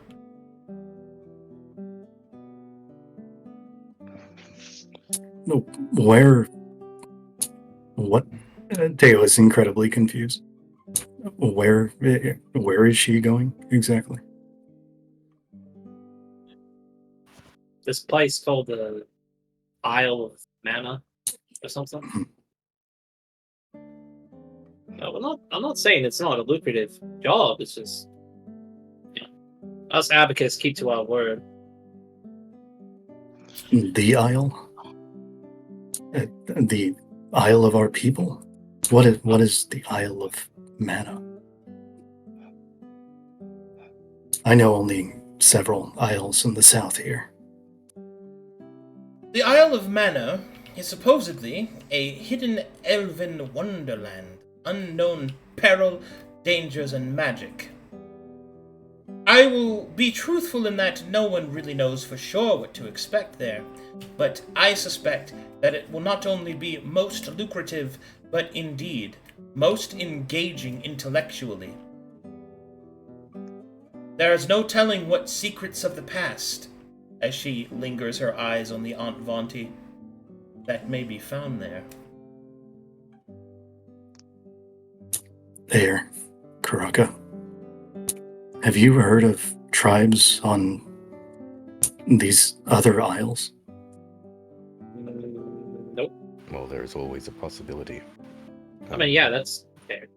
No, where? What? Teo is incredibly confused. Where is she going exactly? This place called the Isle of Mana or something. No, I'm not saying it's not a lucrative job. It's just, us abacus keep to our word. The Isle? The Isle of our people? What is the Isle of Mana? I know only several isles in the south here. The Isle of Mana is supposedly a hidden elven wonderland, unknown peril, dangers, and magic. I will be truthful in that no one really knows for sure what to expect there, but I suspect that it will not only be most lucrative, but indeed most engaging intellectually. There is no telling what secrets of the past, as she lingers her eyes on the Aunt Vonti, that may be found there. There, Karakaa. Have you heard of tribes on these other isles? Nope. Well, there's always a possibility. I mean, yeah, that's fair.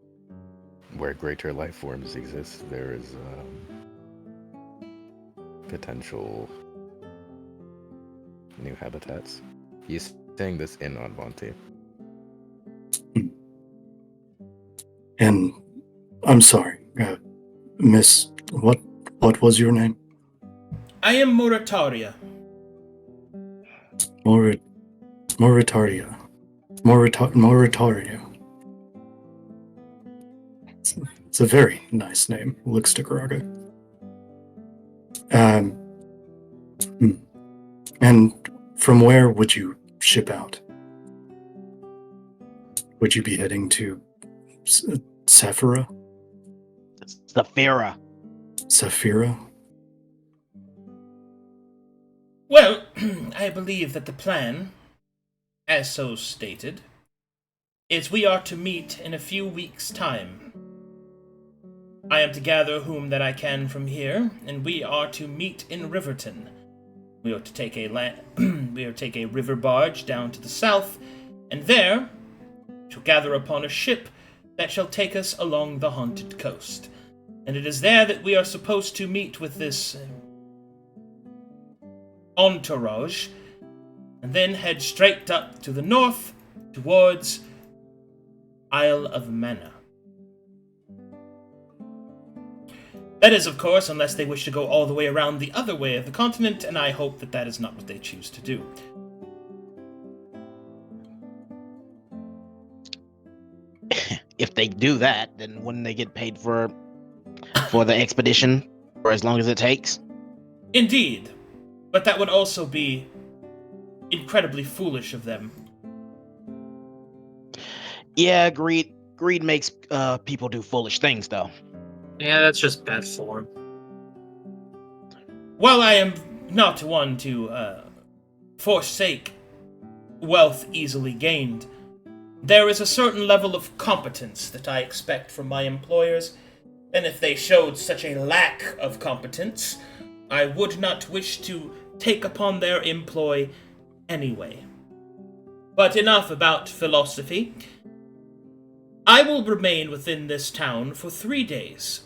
Where greater life forms exist, there is potential new habitats. He's saying this in Advante. And I'm sorry, Miss, what was your name? I am Morataria. Morataria. It's a very nice name. Looks to Karakaa. And from where would you ship out? Would you be heading to Saphira? Saphira? Well, I believe that the plan, as so stated, is we are to meet in a few weeks' time. I am to gather whom that I can from here, and we are to meet in Riverton. We are to take a river barge down to the south, and there shall gather upon a ship that shall take us along the haunted coast. And it is there that we are supposed to meet with this entourage, and then head straight up to the north towards Isle of Mana. That is, of course, unless they wish to go all the way around the other way of the continent, and I hope that that is not what they choose to do. If they do that, then wouldn't they get paid for the expedition for as long as it takes? Indeed, but that would also be incredibly foolish of them. Yeah, agreed. Greed makes people do foolish things, though. Yeah, that's just bad form. While I am not one to forsake wealth easily gained, there is a certain level of competence that I expect from my employers, and if they showed such a lack of competence, I would not wish to take upon their employ anyway. But enough about philosophy. I will remain within this town for 3 days.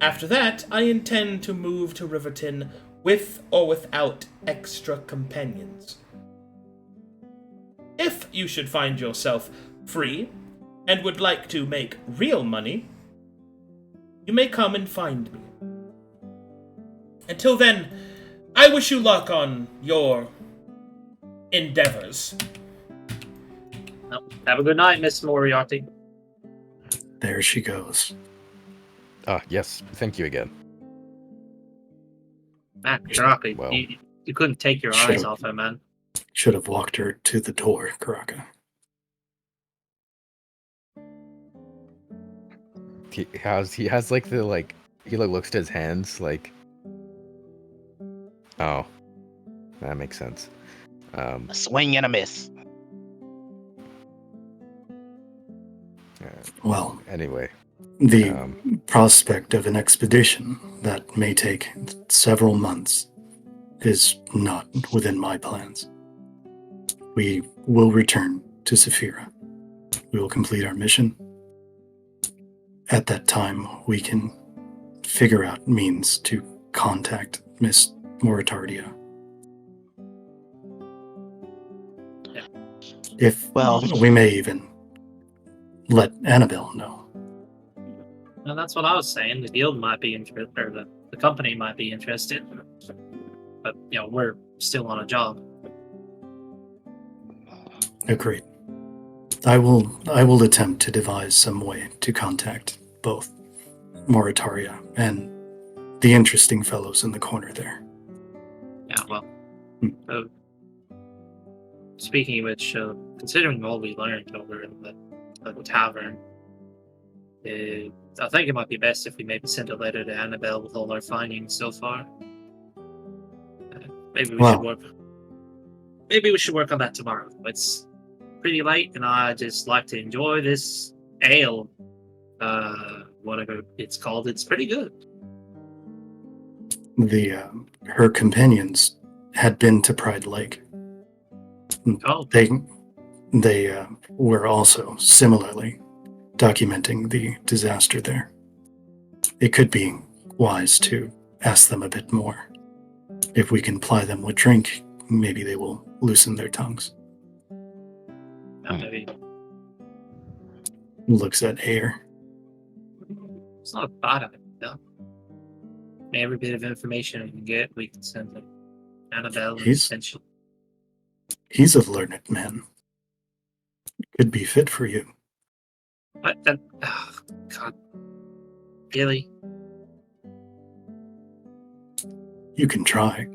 After that, I intend to move to Riverton with or without extra companions. If you should find yourself free and would like to make real money, you may come and find me. Until then, I wish you luck on your endeavors. Well, have a good night, Miss Moriarty. There she goes. Ah, yes. Thank you again. Man, Karakaa, Well, you couldn't take your should've- eyes off her, man. Should have walked her to the door, Karakaa. He has like the like he like looks at his hands like, oh, that makes sense. A swing and a miss. Well, Anyway, the um, prospect of an expedition that may take several months is not within my plans. We will return to Saphira. We will complete our mission. At that time, we can figure out means to contact Miss Moritardia. If we may even let Annabelle know. And that's what I was saying. The guild might be interested, or the company might be interested. But, we're still on a job. Agreed. I will attempt to devise some way to contact both Moritaria and the interesting fellows in the corner there. Yeah, well. Speaking of which, considering all we learned over in the tavern, I think it might be best if we maybe send a letter to Annabelle with all our findings so far. Maybe we should work on that tomorrow. It's pretty late, and I just like to enjoy this ale. Whatever it's called, it's pretty good. Her companions had been to Pride Lake. Oh, They were also similarly documenting the disaster there. It could be wise to ask them a bit more. If we can ply them with drink, maybe they will loosen their tongues. maybe Looks at Ayer. it's not a bad idea. Every bit of information we can get, we can send to Annabelle. Essentially, He's a learned man. Could be fit for you. But God, really? You can try.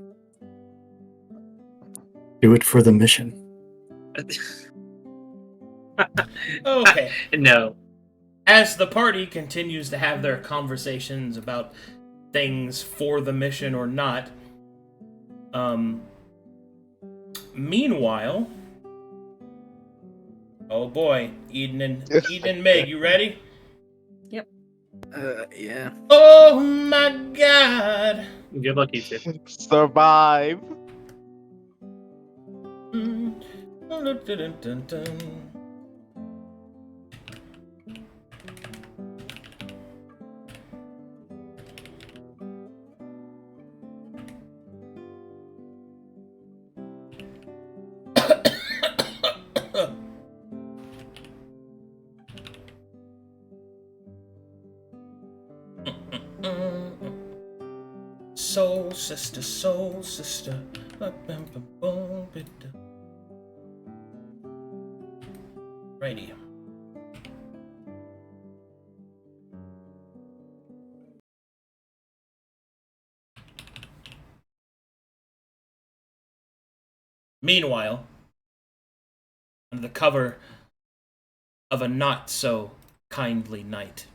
Do it for the mission. Okay. No. As the party continues to have their conversations about things for the mission or not, meanwhile, oh boy, Eden and Meg, you ready? yeah. Oh my god! Good luck, you two. Survive. Soul sister, soul sister. Radio. Meanwhile, under the cover of a not so kindly night.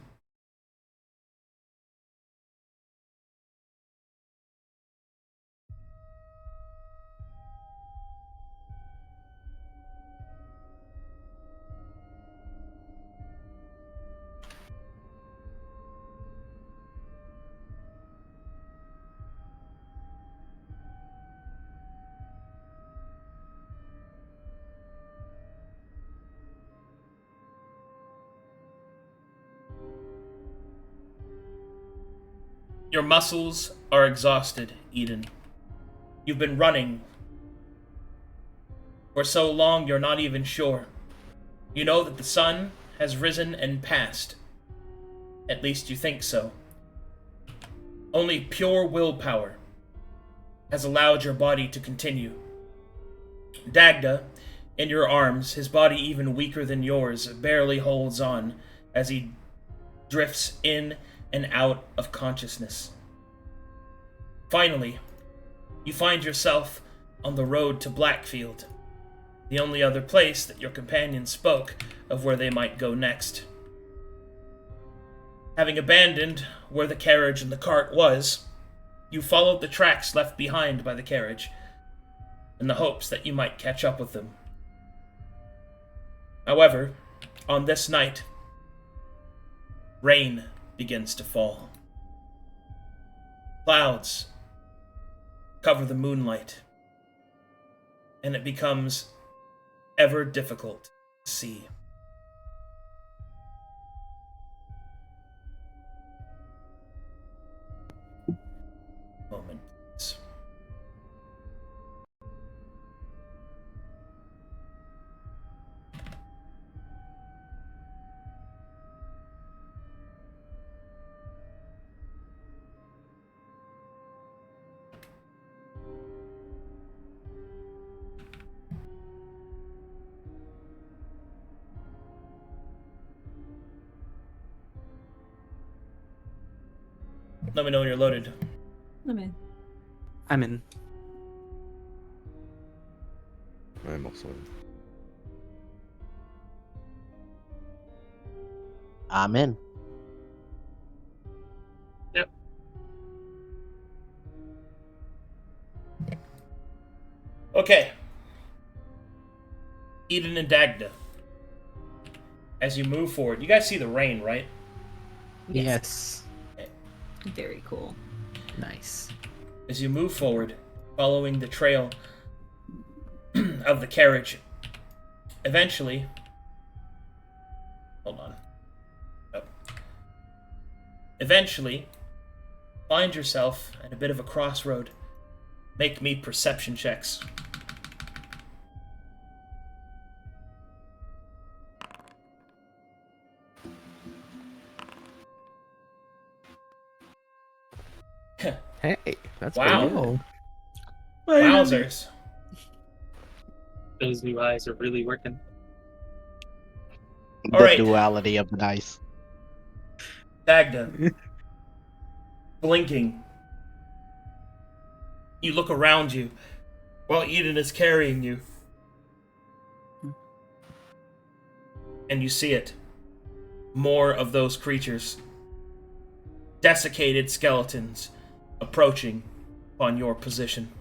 Your muscles are exhausted, Eden. You've been running for so long you're not even sure. You know that the sun has risen and passed. At least you think so. Only pure willpower has allowed your body to continue. Dagda, in your arms, his body even weaker than yours, barely holds on as he drifts in and out of consciousness. Finally, you find yourself on the road to Blackfield, the only other place that your companions spoke of where they might go next. Having abandoned where the carriage and the cart was, you followed the tracks left behind by the carriage, in the hopes that you might catch up with them. However, on this night, rain begins to fall. Clouds cover the moonlight, and it becomes ever difficult to see. Moment. Let me know when you're loaded. I'm in. I'm in. I'm also in. I'm in. Yep. Okay. Eden and Dagda. As you move forward, you guys see the rain, right? Yes. Very cool. Nice. As you move forward, following the trail of the carriage, eventually... Hold on. Oh. Eventually, find yourself at a bit of a crossroad. Make me perception checks. Hey, that's Wow. pretty good. Wowzers. Those new eyes are really working. All The right. duality of the dice. Dagda. Blinking. You look around you while Eden is carrying you. And you see it. More of those creatures. Desiccated skeletons approaching on your position.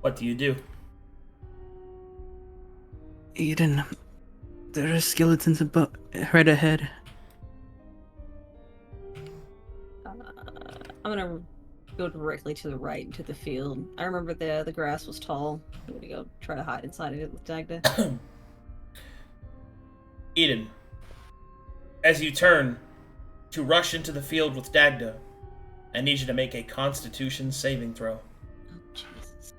What do you do? Eden, there are skeletons right ahead. I'm gonna go directly to the right into the field. I remember the grass was tall. I'm gonna go try to hide inside of it with Dagda. Eden, as you turn to rush into the field with Dagda, I need you to make a Constitution saving throw. Oh, Jesus.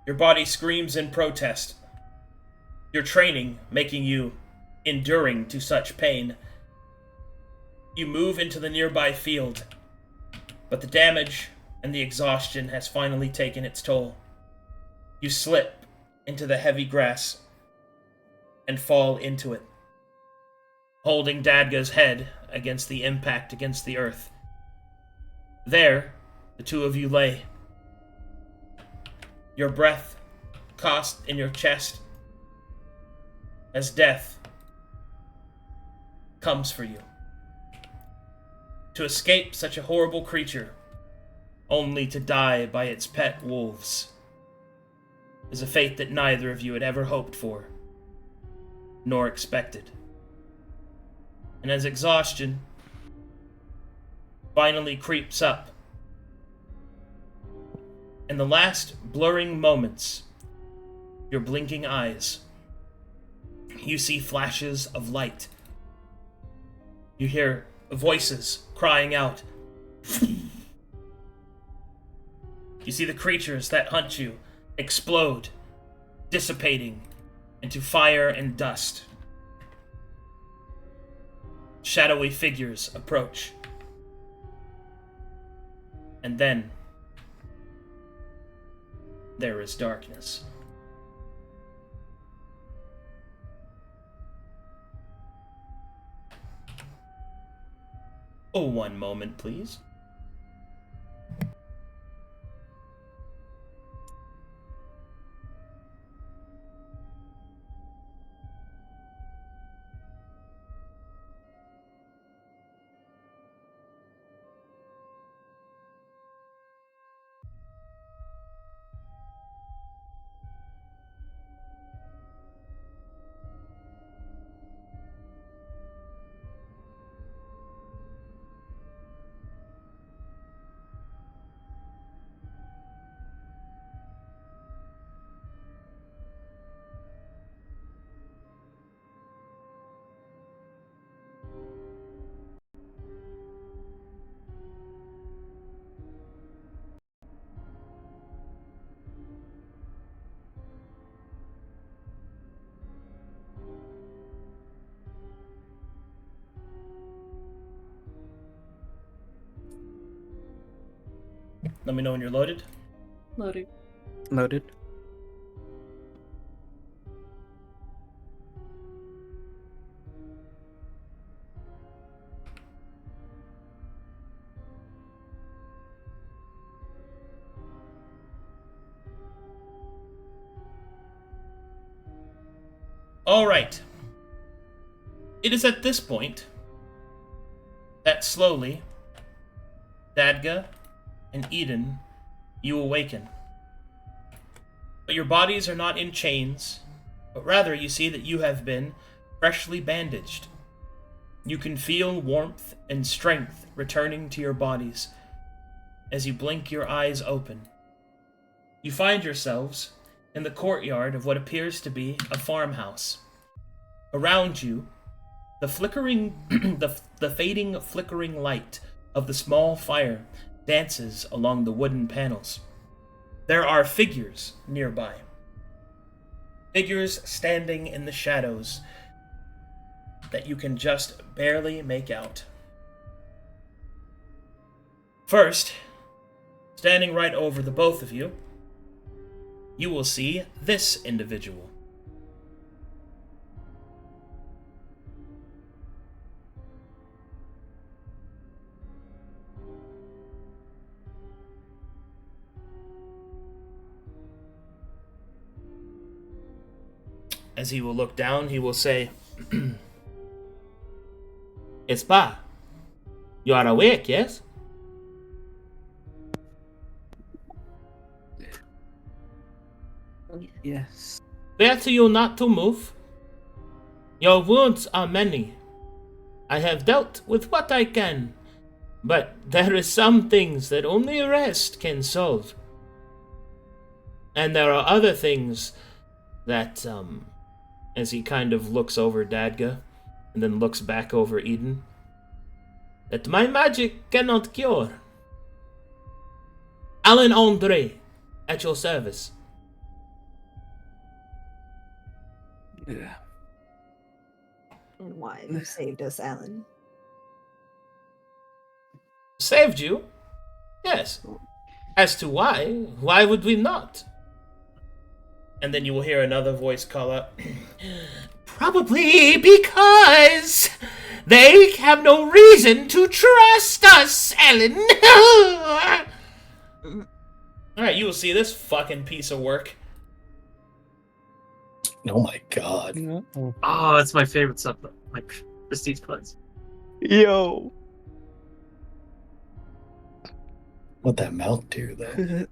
Your body screams in protest. Your training making you enduring to such pain. You move into the nearby field, but the damage and the exhaustion has finally taken its toll. You slip into the heavy grass and fall into it, holding Dadga's head against the impact against the earth. There, The two of you lay. Your breath caught in your chest as death comes for you. To escape such a horrible creature, only to die by its pet wolves, is a fate that neither of you had ever hoped for, nor expected. And as exhaustion finally creeps up, in the last blurring moments, your blinking eyes, you see flashes of light. You hear voices crying out. You see the creatures that hunt you explode, dissipating into fire and dust. Shadowy figures approach. And then there is darkness. Oh, one moment, please. Let me know when you're loaded. Loaded. Loaded. All right. It is at this point that slowly, Dagda and Eden, you awaken. But your bodies are not in chains, but rather you see that you have been freshly bandaged. You can feel warmth and strength returning to your bodies as you blink your eyes open. You find yourselves in the courtyard of what appears to be a farmhouse. Around you, the flickering, the fading flickering light of the small fire dances along the wooden panels. There are figures nearby. Figures standing in the shadows that you can just barely make out. First, standing right over the both of you, you will see this individual. As he will look down, he will say, Espa, you are awake, yes? Yes. Better you not to move. Your wounds are many. I have dealt with what I can, but there is some things that only rest can solve. And there are other things that, as he kind of looks over Dagda, and then looks back over Eden, that my magic cannot cure. Alan Andre, at your service. Yeah. And why you saved us, Alan? Saved you? Yes. As to why would we not? And then you will hear another voice call out, Probably because they have no reason to trust us, Ellen. Alright, you will see this fucking piece of work. Oh my god. Oh, it's my favorite stuff. Like prestige clothes. Yo. What that mouth do, though?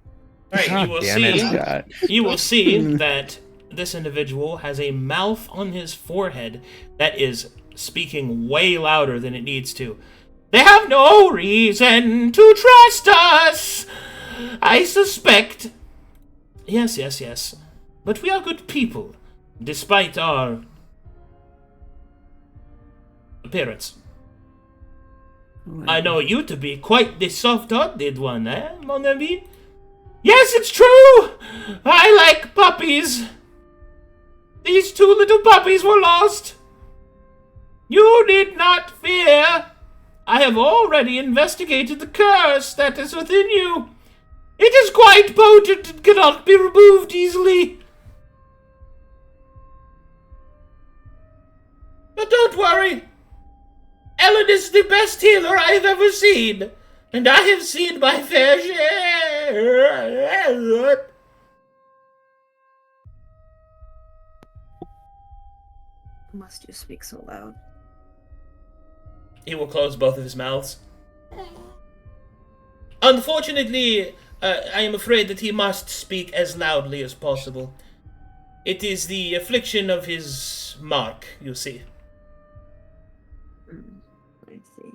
Alright, you will Damn it, see. chat. You will see that this individual has a mouth on his forehead that is speaking way louder than it needs to. They have no reason to trust us! I suspect. Yes. But we are good people, despite our appearance. I know you to be quite the soft-hearted one, eh, mon ami? Yes, it's true! I like puppies! These 2 little puppies were lost! You need not fear! I have already investigated the curse that is within you. It is quite potent and cannot be removed easily. But don't worry. Ellen is the best healer I have ever seen. And I have seen my fair share. Must you speak so loud? He will close both of his mouths. Unfortunately, I am afraid that he must speak as loudly as possible. It is the affliction of his mark, you see. I see.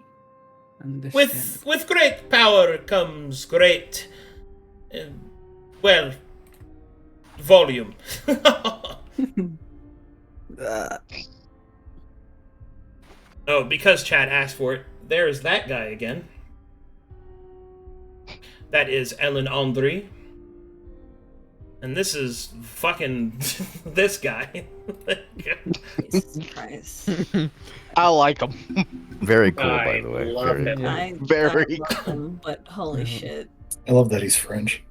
With great power comes great, volume. Oh, because Chad asked for it, there's that guy again. That is Ellen Andri. And this is fucking this guy. Jesus Christ. I like him. Very cool, by I the way. love Very him. cool. I Very love him, but holy shit. I love that he's French.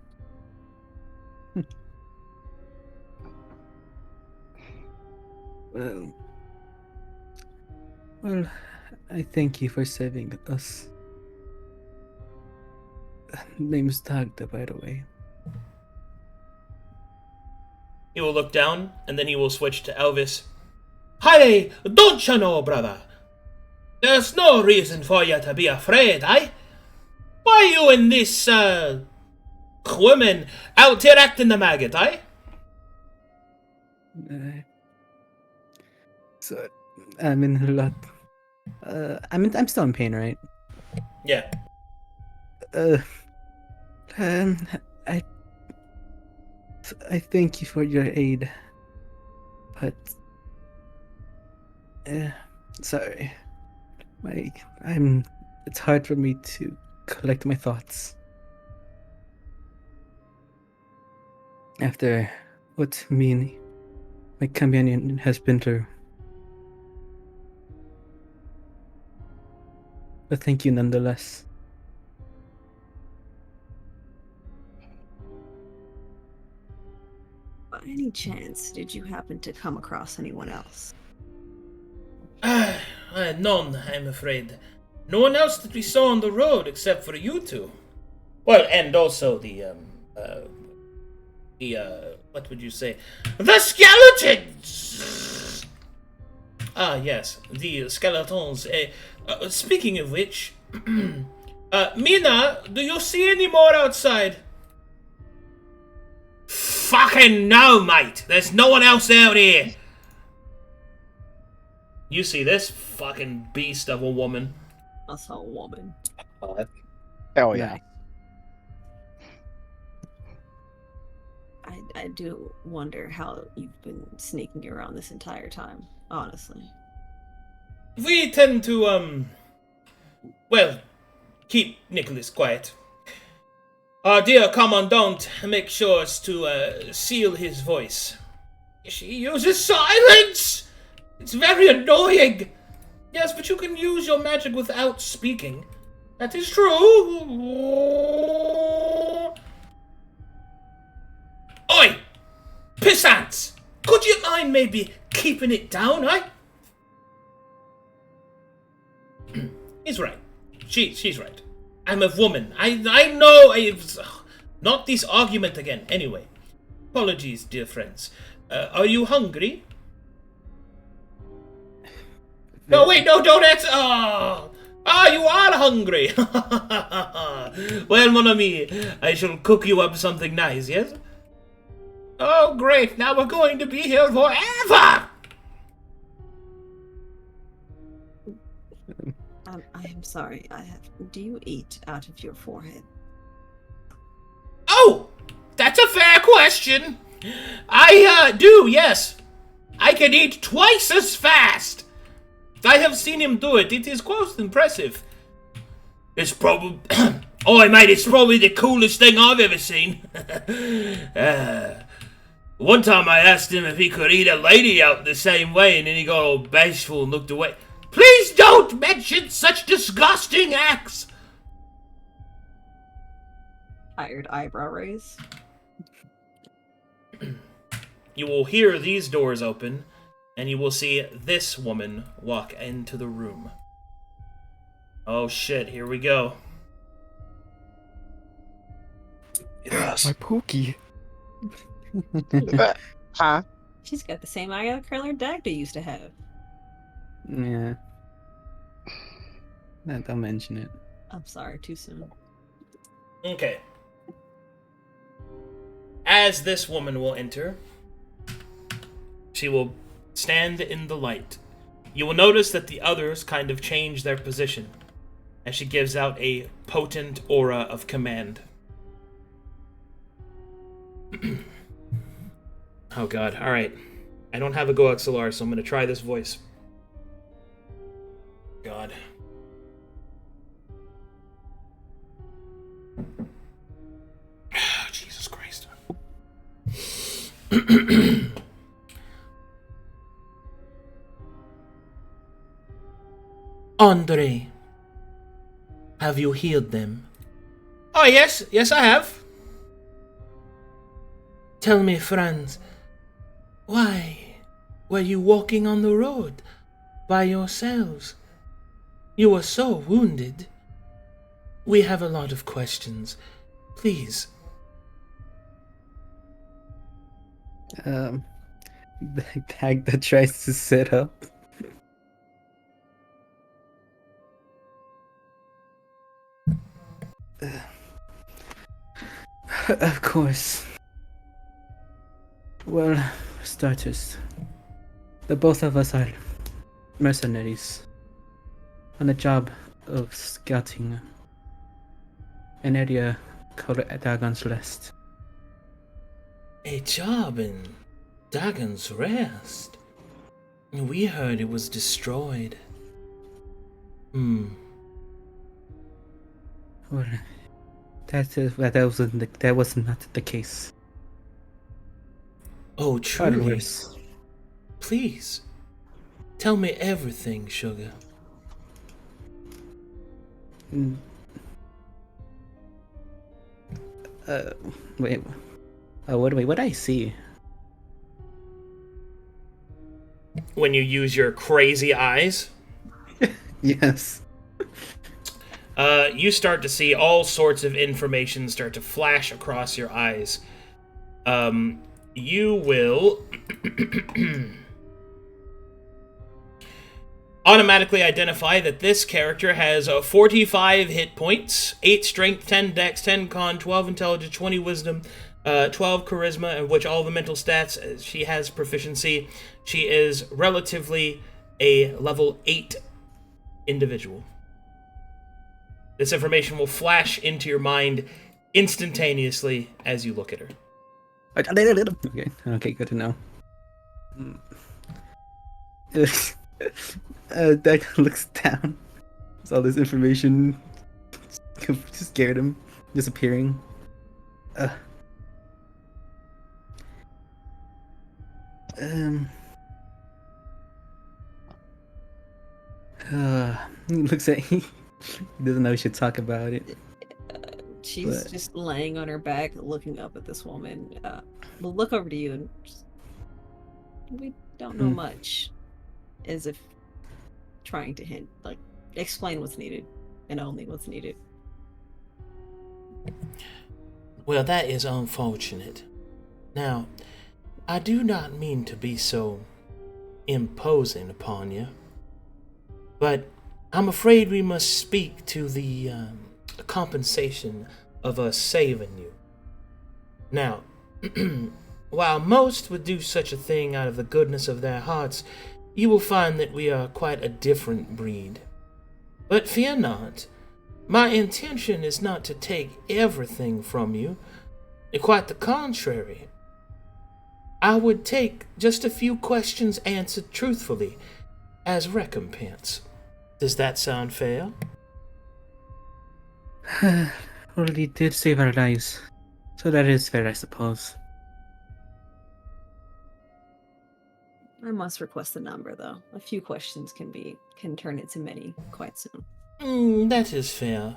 Well, I thank you for saving us. Name's Dagda, by the way. He will look down, and then he will switch to Elvis. Hey, don't you know, brother? There's no reason for you to be afraid, eh? Why you and this, woman out here acting the maggot, eh? So, I'm in a lot. I'm still in pain, right? Yeah. I thank you for your aid, but sorry, it's hard for me to collect my thoughts after what me and my companion has been through. But thank you nonetheless. By any chance, did you happen to come across anyone else? None, I'm afraid. No one else that we saw on the road except for you two. Well, and also what would you say? The skeletons! Ah, yes, the skeletons. Speaking of which, Mina, do you see any more outside? Fucking no, mate! There's no one else out here! You see this fucking beast of a woman. I saw a woman. Hell yeah. I do wonder how you've been sneaking around this entire time, honestly. We tend to, keep Nicholas quiet. Our dear Commandant makes sure to seal his voice. She uses silence! It's very annoying! Yes, but you can use your magic without speaking. That is true! Oi! Pissants! Could you mind maybe keeping it down, eh? He's right. She's right. I'm a woman. I know Not this argument again. Anyway, apologies, dear friends. Are you hungry? No, wait, no, don't answer. Oh, you are hungry. Well, mon ami, I shall cook you up something nice, yes? Oh, great. Now we're going to be here forever. I am sorry. Do you eat out of your forehead? Oh, that's a fair question. I do, yes. I can eat twice as fast. I have seen him do it. It is quite impressive. It's probably... oh, mate, it's probably the coolest thing I've ever seen. One time I asked him if he could eat a lady out the same way, and then he got all bashful and looked away. Please don't mention such disgusting acts! Tired eyebrow raise. You will hear these doors open, and you will see this woman walk into the room. Oh shit, here we go. Yes. My Pookie. Huh? She's got the same eye color Dagda used to have. Yeah. Don't mention it. I'm sorry, too soon. Okay. As this woman will enter, she will stand in the light. You will notice that the others kind of change their position as she gives out a potent aura of command. Oh god, alright. I don't have a Go XLR, so I'm going to try this voice. God. Jesus Christ. Andre, have you healed them? Oh, yes. Yes, I have. Tell me, friends, why were you walking on the road by yourselves? You were so wounded. We have a lot of questions. Please. Dagda tries to sit up. Of course. Well, for starters, the both of us are mercenaries on a job of scouting an area called Dagon's Rest. A job in Dagon's Rest? We heard it was destroyed. Well, that was not the case. Oh, truly? Worse. Please, tell me everything, sugar. Wait. What I see? When you use your crazy eyes, Yes. you start to see all sorts of information start to flash across your eyes. You will automatically identify that this character has 45 hit points, 8 strength, 10 dex, 10 con, 12 intelligence, 20 wisdom, 12 charisma, in which all the mental stats she has proficiency. She is relatively a level 8 individual. This information will flash into your mind instantaneously as you look at her. Okay, good to know. Dagda looks down. There's all this information just scared him, disappearing. He looks at he doesn't know he should talk about it. She's But- just laying on her back, looking up at this woman. We'll look over to you and just, we don't know much, as if trying to hint, like, explain what's needed, and only what's needed. Well, that is unfortunate. Now, I do not mean to be so imposing upon you, but I'm afraid we must speak to the compensation of us saving you. Now, while most would do such a thing out of the goodness of their hearts, you will find that we are quite a different breed. But fear not, my intention is not to take everything from you. Quite the contrary. I would take just a few questions answered truthfully as recompense. Does that sound fair? Well, he did save our lives, so that is fair, I suppose. I must request a number, though. A few questions can turn into many quite soon. That is fair.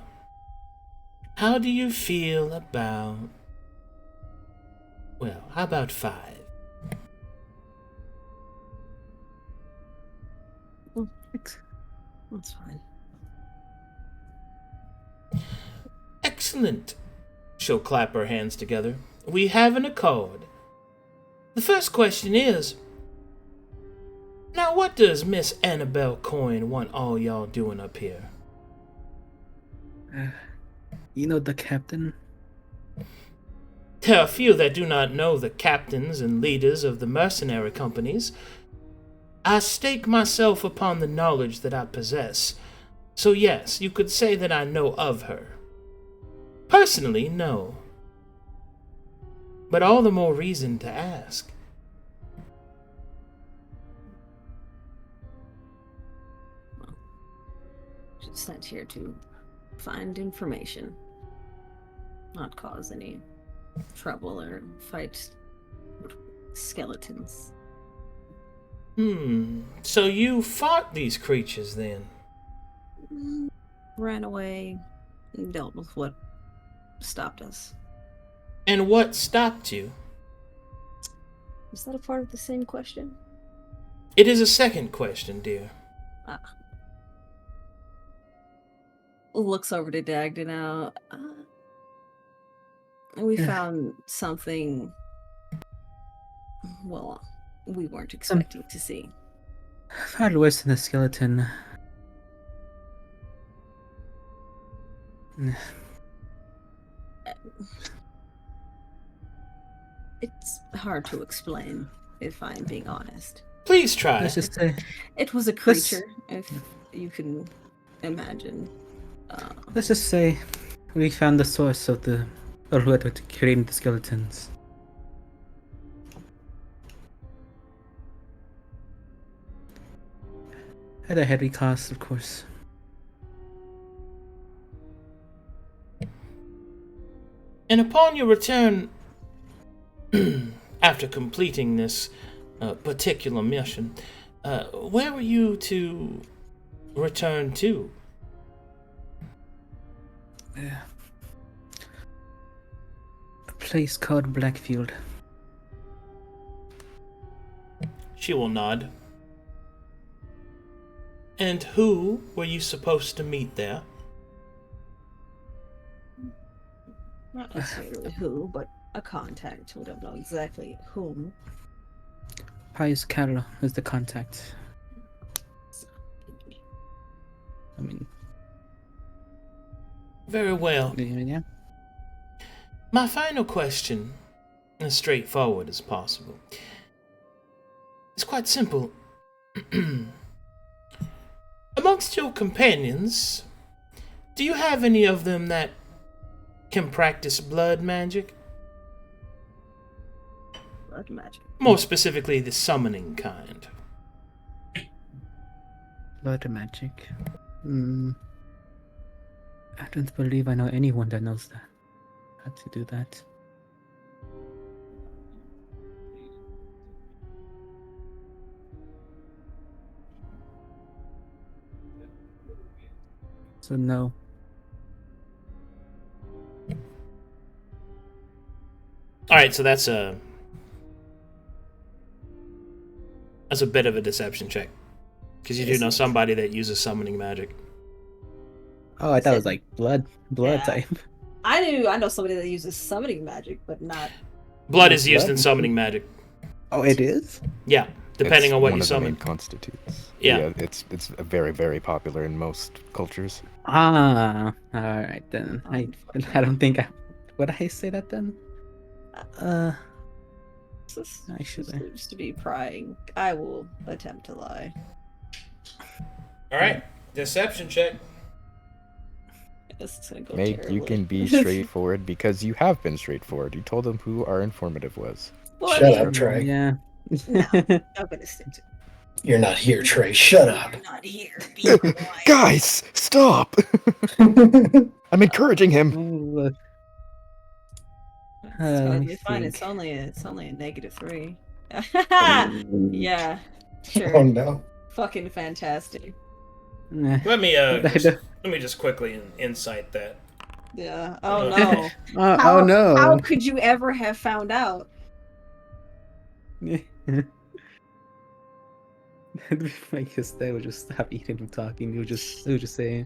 How do you feel about... Well, how about 5? Well, that's fine. Excellent. She'll clap her hands together. We have an accord. The first question is... Now, what does Miss Annabelle Coyne want all y'all doing up here? You know the captain? There are few that do not know the captains and leaders of the mercenary companies. I stake myself upon the knowledge that I possess. So yes, you could say that I know of her. Personally, no. But all the more reason to ask. Just sent here to find information, not cause any trouble or fight skeletons. So you fought these creatures then? Ran away and dealt with what stopped us. And what stopped you? Is that a part of the same question? It is a second question, dear. Looks over to Dagda now. We found something, well, we weren't expecting to see. Far worse than a skeleton. It's hard to explain, if I'm being honest. Please try. Let's just say... It was a creature, if you can imagine. Let's just say we found the source of or who had created the skeletons. At a heavy cost, of course. And upon your return, after completing this particular mission, where were you to return to? A place called Blackfield. She will nod. And who were you supposed to meet there? Not necessarily who, but a contact. We don't know exactly whom. Pius Carol is the contact. I mean... Very well. Yeah. My final question, as straightforward as possible, is quite simple. Amongst your companions, do you have any of them that can practice blood magic? Blood magic? More specifically, the summoning kind. Blood magic. I don't believe I know anyone that knows that. How to do that. So no. Alright, so that's a bit of a deception check. Because you do know somebody that uses summoning magic. Oh, I thought it was like blood Yeah. type. I know somebody that uses summoning magic, but not. Blood is used Blood? in summoning magic. Oh, it is? Yeah, depending It's on what one you of the main summon. constitutes. Yeah. It's very, very popular in most cultures. Ah, alright then. I don't think I... Would I say that then? This Actually. seems to be prying. I will attempt to lie. All right, deception check. This is gonna go Meg, terribly. you can be straightforward because you have been straightforward. You told them who our informative was. Well, I Shut mean, up, Trey. Yeah. No, I'm gonna stick to. You're not here, Trey. Shut up. You're not here. Be quiet. Guys, stop! I'm encouraging him. Oh, It's let gonna me be fine. think. It's only a -3. Mm. Yeah, Oh sure. no. Fucking fantastic. Nah. Let me I don't- just quickly insight that. Yeah. Oh no. Oh no. How could you ever have found out? I guess they would just stop eating and talking. They would just say,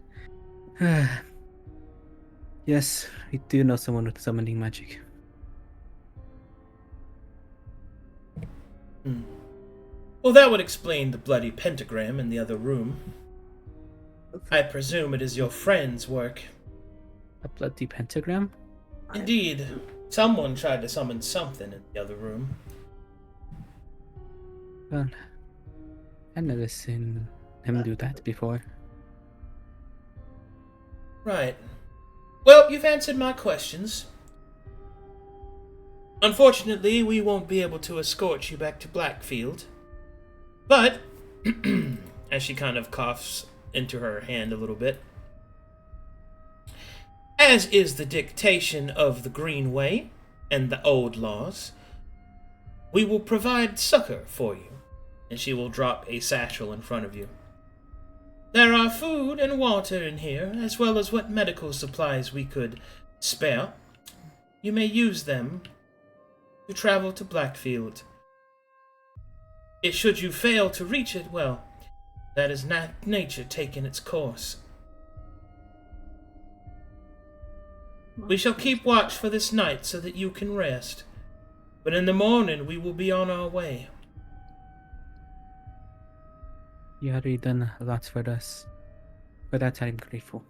"Yes, we do know someone with summoning magic." Well, that would explain the bloody pentagram in the other room. I presume it is your friend's work. A bloody pentagram? Indeed, someone tried to summon something in the other room. Well, I've never seen him do that before. Right. Well, you've answered my questions. Unfortunately, we won't be able to escort you back to Blackfield. But, as she kind of coughs into her hand a little bit, as is the dictation of the Greenway and the old laws, we will provide succor for you. And she will drop a satchel in front of you. There are food and water in here, as well as what medical supplies we could spare. You may use them to travel to Blackfield. Should you fail to reach it, well, that is nature taking its course. We shall keep watch for this night so that you can rest. But in the morning we will be on our way. You already done a lot for us. For that I'm grateful.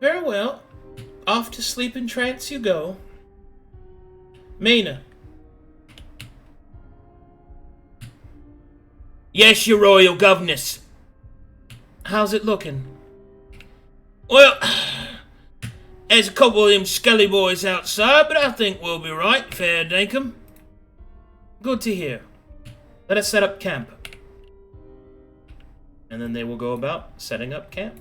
Very well. Off to sleep in trance you go. Mina. Yes, your royal governess. How's it looking? Well, there's a couple of them skelly boys outside, but I think we'll be right, fair dinkum. Good to hear. Let us set up camp. And then they will go about setting up camp.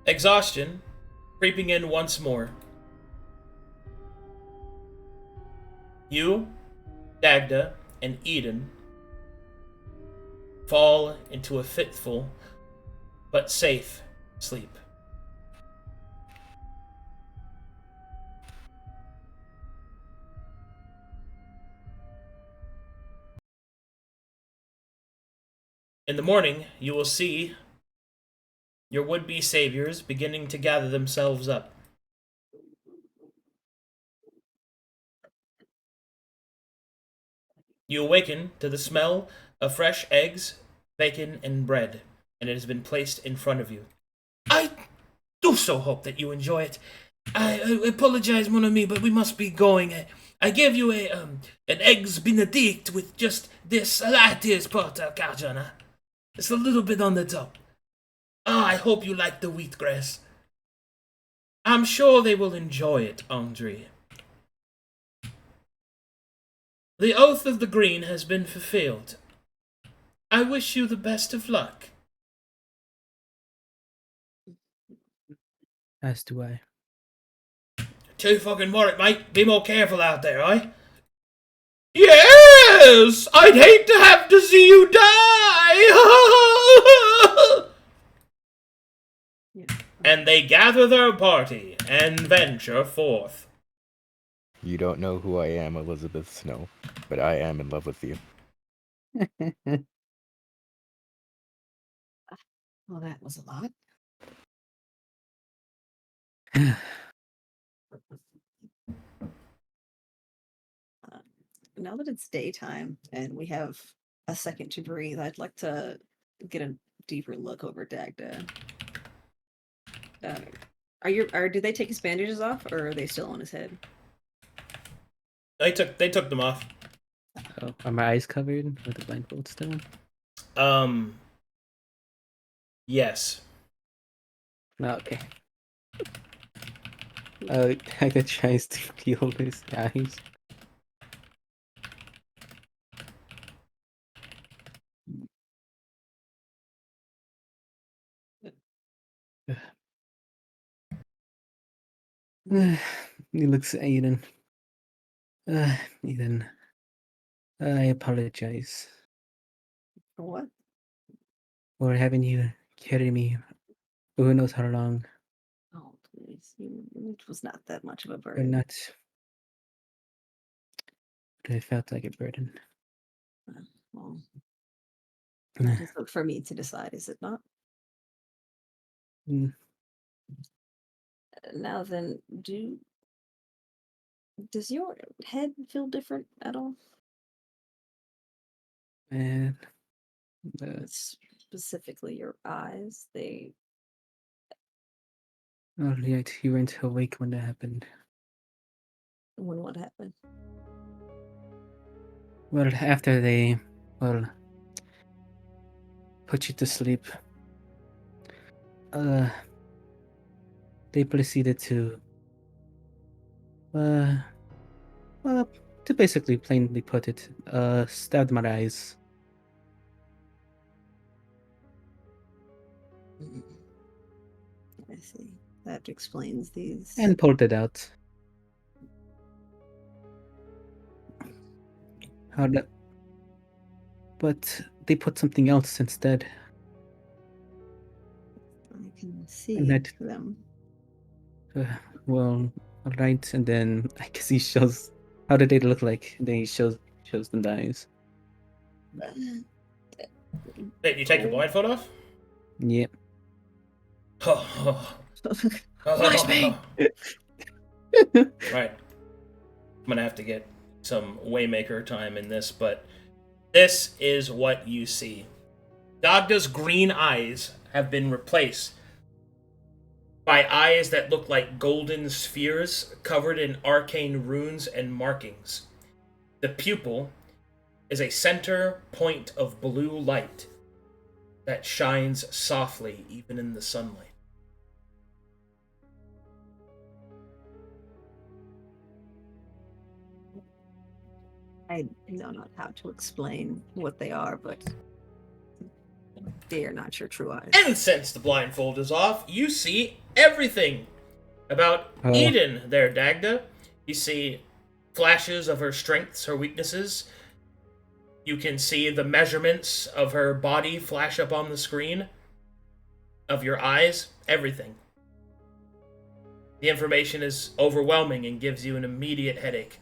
Exhaustion creeping in once more. You, Dagda, and Eden fall into a fitful but safe sleep. In the morning, you will see your would-be saviors beginning to gather themselves up. You awaken to the smell of fresh eggs, bacon, and bread, and it has been placed in front of you. I do so hope that you enjoy it. I apologize, mon ami, but we must be going. I gave you an eggs benedict with just this lattice porter cajana. It's a little bit on the top. I hope you like the wheatgrass. I'm sure they will enjoy it, Andre. The oath of the green has been fulfilled. I wish you the best of luck. As do I. Too fucking worried, mate. Be more careful out there, eh? Yes! I'd hate to have to see you die! Yeah. And they gather their party and venture forth. You don't know who I am, Elizabeth Snow, but I am in love with you. Well, that was a lot. Now that it's daytime and we have a second to breathe, I'd like to get a deeper look over Dagda. Did they take his bandages off, or are they still on his head? They took them off. Oh, are my eyes covered with the blindfold still? Yes. No, okay. Dagda tries to feel his eyes. He looks at Aiden. Aiden, I apologize For what? for having you carry me for who knows how long. Oh, please. It was not that much of a You're burden. not. But it felt like a burden. Well, that is for me to decide, is it not? Mm. Now then, does your head feel different at all? And Specifically your eyes, they... oh, yet you weren't awake when that happened. When what happened? Well, after they, put you to sleep, they proceeded to, to basically plainly put it, stabbed my eyes. I see. That explains these. And pulled it out. But they put something else instead. I can see And that, them. well, alright, and then I guess he shows, how did they look like? Then he shows them the eyes. Wait, you take your blindfold off? Yep. Punish me! Right. I'm gonna have to get some Waymaker time in this, but this is what you see. Dagda's green eyes have been replaced by eyes that look like golden spheres covered in arcane runes and markings. The pupil is a center point of blue light that shines softly even in the sunlight. I know not how to explain what they are, but they are not your true eyes. And since the blindfold is off, you see everything about Oh. Eden there, Dagda. You see flashes of her strengths, her weaknesses. You can see the measurements of her body flash up on the screen. Of your eyes, everything. The information is overwhelming and gives you an immediate headache.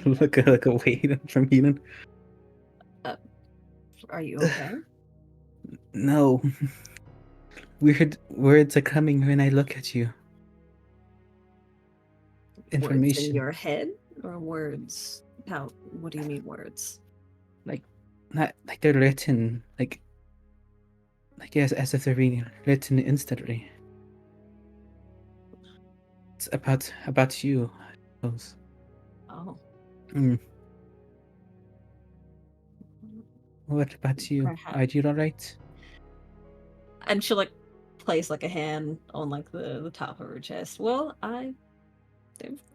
Look away from Eden. Are you okay? No. Weird words are coming when I look at you. Words Information. in your head or words? What do you mean words? Not like they're written, like yes, as if they're being written instantly. It's about you, I suppose. Oh. Mm. What about you? Perhaps. Are you alright? And she'll place a hand on the top of her chest. Well,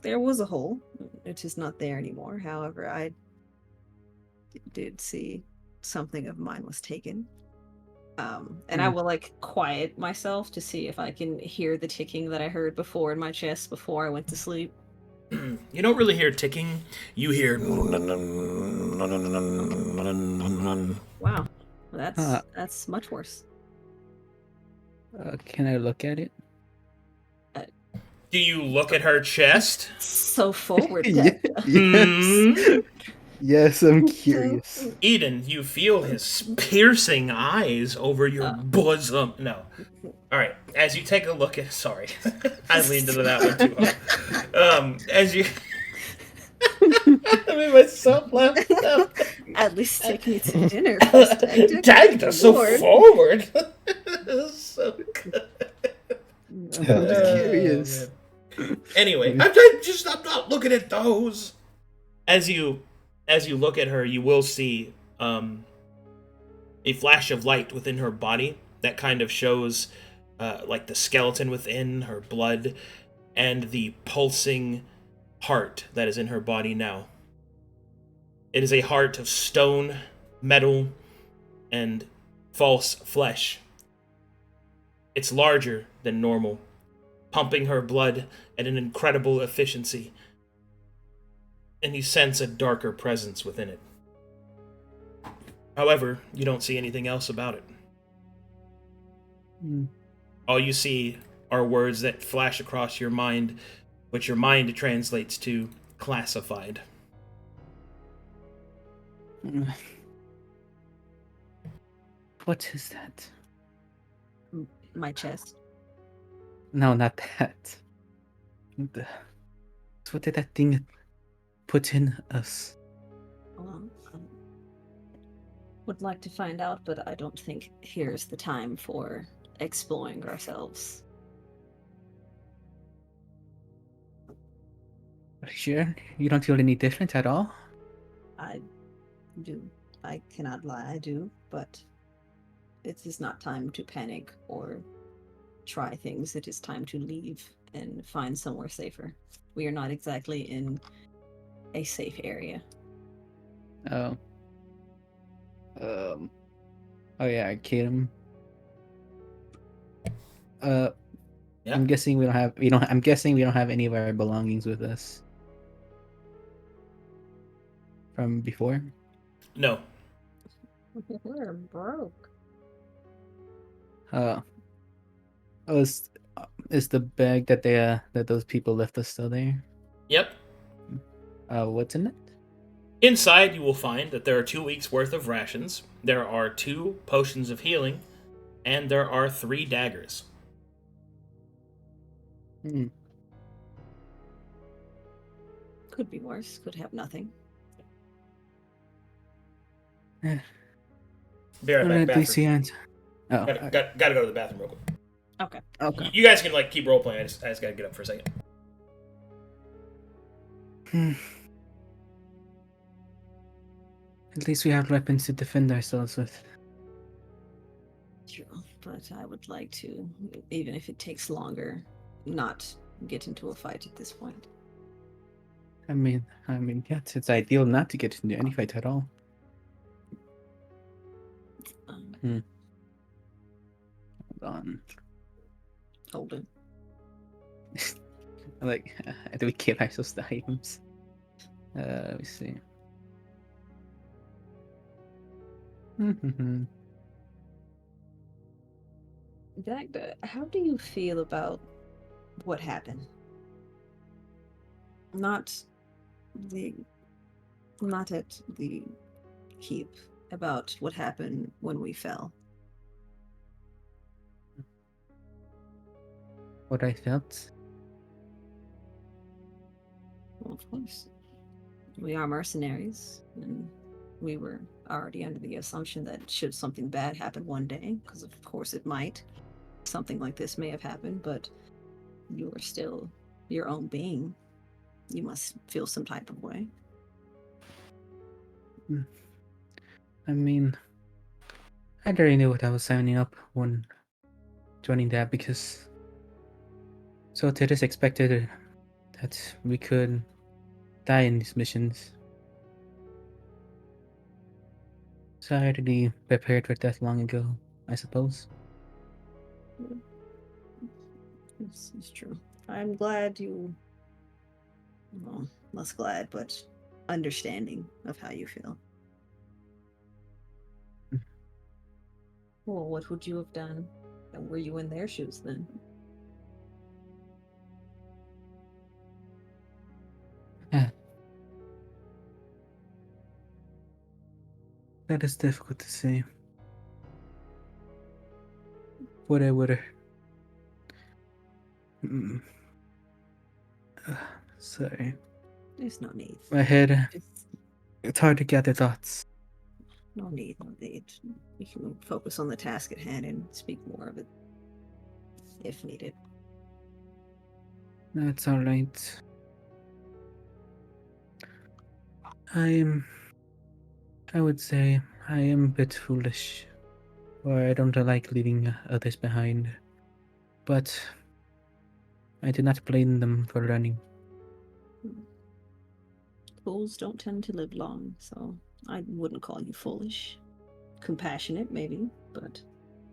there was a hole. It is not there anymore. However, I did see something of mine was taken. And I will quiet myself to see if I can hear the ticking that I heard before in my chest before I went to sleep. You don't really hear ticking. You hear. Wow, that's much worse. Can I look at it? Do you look at her chest? So forward, Yes. Hmm? Yes, I'm curious. Eden, you feel his piercing eyes over your bosom. No. Alright, as you take a look at. Sorry. I leaned into that one too hard. As you. I made myself laugh. At least take me to dinner first, Dagda. Dagda, so Lord. forward. So good. I'm Yeah. just curious. Man. Anyway, I'm not looking at those. As you look at her, you will see a flash of light within her body that kind of shows like the skeleton within her blood and the pulsing heart that is in her body now. It is a heart of stone, metal, and false flesh. It's larger than normal, pumping her blood at an incredible efficiency, and you sense a darker presence within it. However, you don't see anything else about it. All you see are words that flash across your mind, which your mind translates to classified. What is that? My chest. No, not that. What did that thing put in us? Would like to find out, but I don't think here's the time for exploring ourselves. Are you sure? You don't feel any different at all? I do. I cannot lie, I do, but it is not time to panic or try things. It is time to leave and find somewhere safer. We are not exactly in a safe area. Oh. Oh yeah, Arcadum. Yeah. I'm guessing we don't have any of our belongings with us from before. No. We're broke. Oh, is the bag that that those people left us still there? Yep. What's in it? Inside, you will find that there are 2 weeks' worth of rations, there are 2 potions of healing, and there are 3 daggers. Could be worse. Could have nothing. Be right back. Bathroom. Oh, Gotta go to the bathroom real quick. Okay. okay. You guys can keep role playing. I just gotta get up for a second. At least we have weapons to defend ourselves with. True, but I would like to, even if it takes longer, not get into a fight at this point. I mean, yes, it's ideal not to get into any fight at all. Hold on. Hold it. Do we give ourselves the items? Let me see. Dagda, how do you feel about what happened? Not at the keep, about what happened when we fell. What I felt? Well, of course. We are mercenaries, and we were already under the assumption that should something bad happen one day, because of course it might, something like this may have happened, but you are still your own being. You must feel some type of way. I mean, I already knew what I was signing up when joining that, because so it is expected that we could die in these missions. So I already prepared for death long ago, I suppose. This is true. I'm glad you, well, less glad, but understanding of how you feel. Well, what would you have done? And were you in their shoes then? That is difficult to say. What I would. Mm. Sorry. There's no need. My head. Just It's hard to gather thoughts. no need. You can focus on the task at hand and speak more of it if needed. That's alright. I would say I am a bit foolish, or I don't like leaving others behind. But I do not blame them for running. Fools don't tend to live long, so I wouldn't call you foolish. Compassionate, maybe, but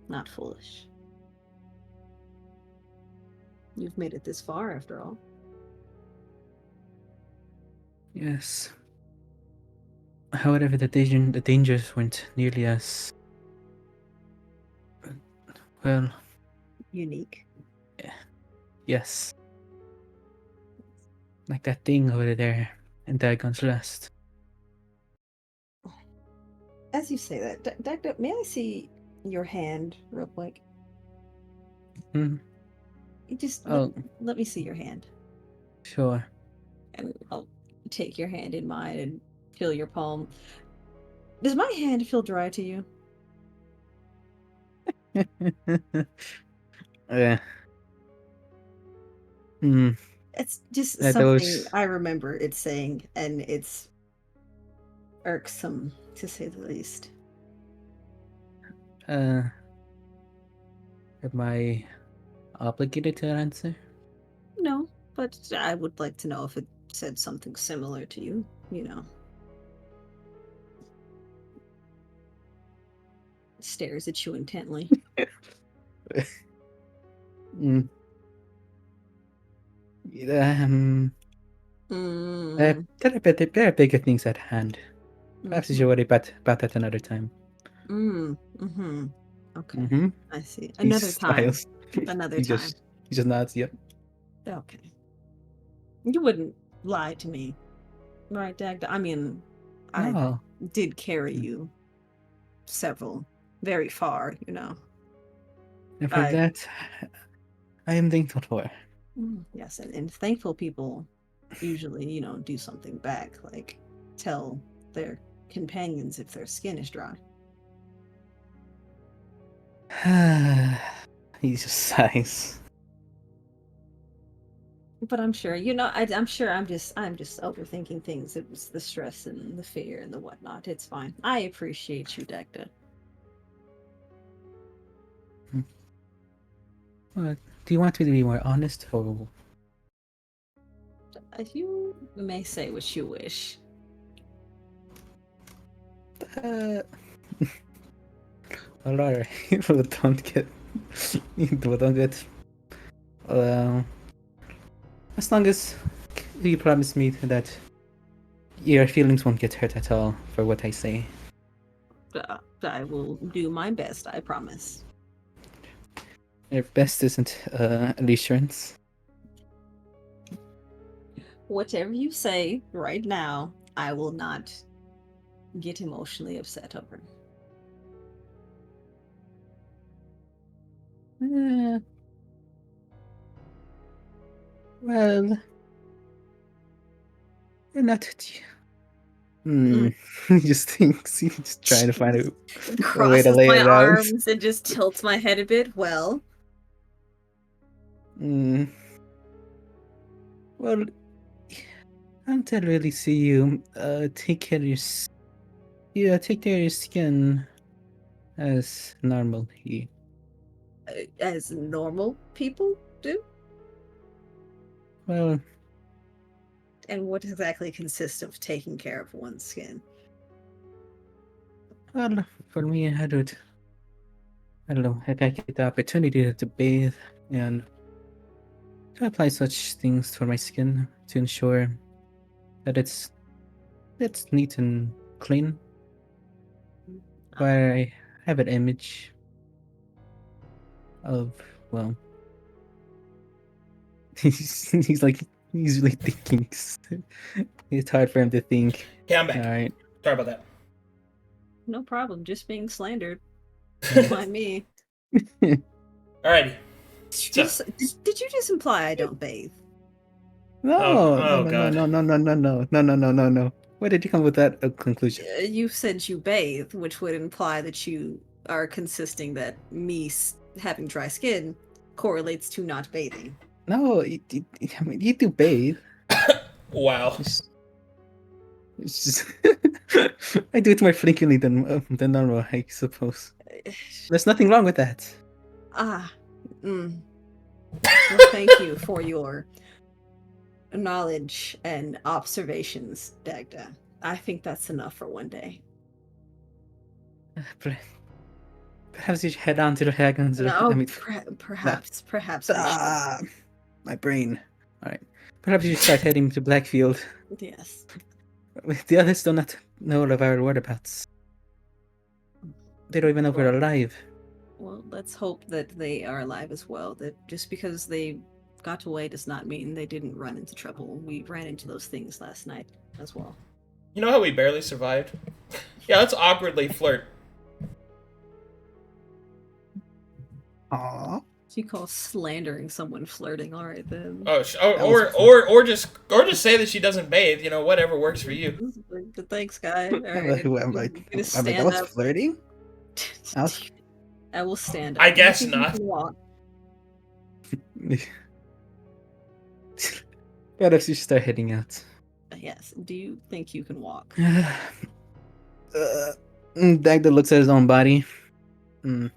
not foolish. You've made it this far, after all. Yes. However, the dangers weren't nearly as well. Unique. Yes. Like that thing over there in Dagon's Rest. As you say that, Dagda, may I see your hand real quick? Hmm. You just Oh, let me see your hand. sure. And I'll take your hand in mine and feel your palm. Does my hand feel dry to you? Yeah. Hmm. It's just That something was I remember it saying, and it's irksome, to say the least. am I obligated to answer? No, but I would like to know if it said something similar to you, you know. Stares at you intently. Mm. Mm, There are bigger things at hand. Perhaps we should worry about that another time. mm-hmm. Okay, Mm-hmm. I see. He Another time. smiles. Another he time. just nods. Yep. Okay. You wouldn't lie to me, right, Dagda? I mean, I No. did carry you very far, you know. And for that, I am thankful for. Yes, and thankful people usually, you know, do something back, like tell their companions if their skin is dry. He just sighs. But I'm sure, you know, I'm sure I'm just overthinking things. It was the stress and the fear and the whatnot. It's fine. I appreciate you, Dagda. What? Do you want me to be more honest, or You may say what you wish. a lot of people don't get as long as you promise me that your feelings won't get hurt at all for what I say. I will do my best, I promise. Your best isn't an assurance. Whatever you say right now, I will not get emotionally upset over. Well, you're not. He just thinks he's just trying to find a way to Crosses lay my it out. arms and just tilts my head a bit. Well, Well, I don't really see you take care of take care of your skin as normally. as normal people do. Well, And what exactly consists of taking care of one's skin? well, for me, I don't know, if I get the opportunity to bathe and to apply such things for my skin to ensure that it's neat and clean, where I have an image of, well, he's really thinking. It's hard for him to think. Okay, I'm back. All right. Sorry about that. no problem. Just being slandered. Don't mind me. Alrighty. Did you just imply I don't bathe? No, Oh, no, God. no. Where did you come with that conclusion? You said you bathe, which would imply that you are consisting that having dry skin correlates to not bathing. No, I mean, you do bathe. Wow. It's just I do it more frequently than normal, I suppose. There's nothing wrong with that. Well, thank you for your knowledge and observations, Dagda. I think that's enough for one day. Perhaps you should head on to the Hagans. No, I mean, perhaps we should. my brain. All right. Perhaps you should start heading to Blackfield. Yes. The others do not know of our whereabouts. They don't even know we're alive. Well, let's hope that they are alive as well. That just because they got away does not mean they didn't run into trouble. We ran into those things last night as well. You know how we barely survived? Yeah, let's awkwardly flirt. Aww. So you call slandering someone flirting? All right then. Oh, or just say that she doesn't bathe. You know, whatever works for you. Thanks, guy. All right. I was flirting. I will stand up. I guess You not. can walk. Perhaps you should start heading out. Yes. Do you think you can walk? Dagda looks at his own body. Can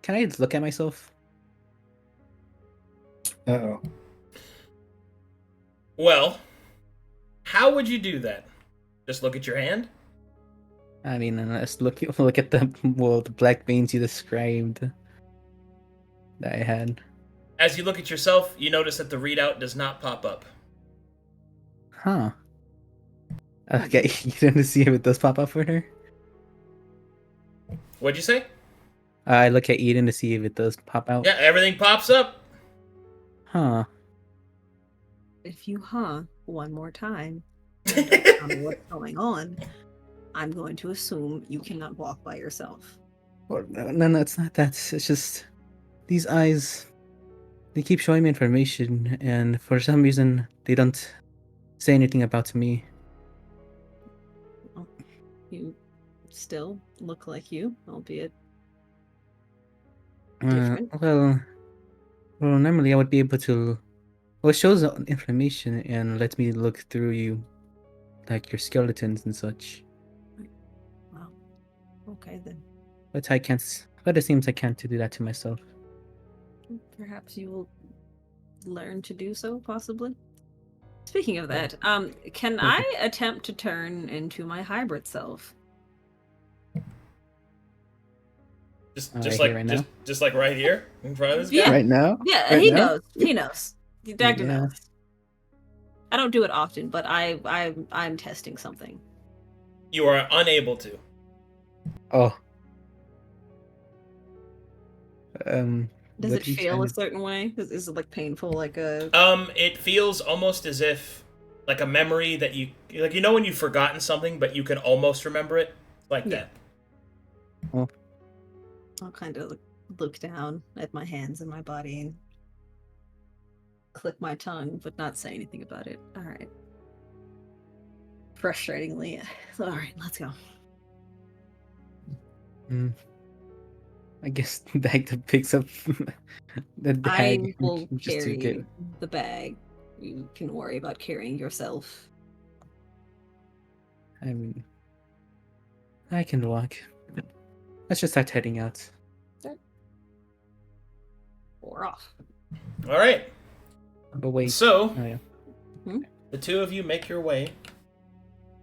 I look at myself? Uh-oh. Well, how would you do that? Just look at your hand? I mean, let's look at the black veins you described that I had. As you look at yourself, you notice that the readout does not pop up. Huh. Okay, you didn't see if it does pop up for her? What'd you say? I look at Eden to see if it does pop out. Yeah, everything pops up. Huh. If you one more time, and don't tell me what's going on, I'm going to assume you cannot walk by yourself. Well, no, it's not that. It's just these eyes. They keep showing me information, and for some reason, they don't say anything about me. Well, you still look like you, albeit different. Well, normally I would be able to. Well, it shows the information and lets me look through you, like your skeletons and such. Wow. Okay then. But I can't. But it seems I can't do that to myself. Perhaps you will learn to do so, possibly. Speaking of that, can I attempt to turn into my hybrid self? Just like right here in front of this guy. Yeah. Right now? Yeah, Right he now? knows. He knows. Dagda Yeah. knows. I don't do it often, but I'm testing something. You are unable to. Oh. Does what it are you feel trying a to- certain way? Is it like painful, like a? It feels almost as if like a memory that you like. You know when you've forgotten something, but you can almost remember it, like that. I'll kind of look down at my hands and my body and click my tongue, but not say anything about it. All right. Frustratingly, all right, let's go. I guess Dagda picks up the I bag will just to carry get. the bag. You can worry about carrying yourself. I mean, I can walk. Let's just start heading out. We're off. All right. But wait. So Oh, yeah. the two of you make your way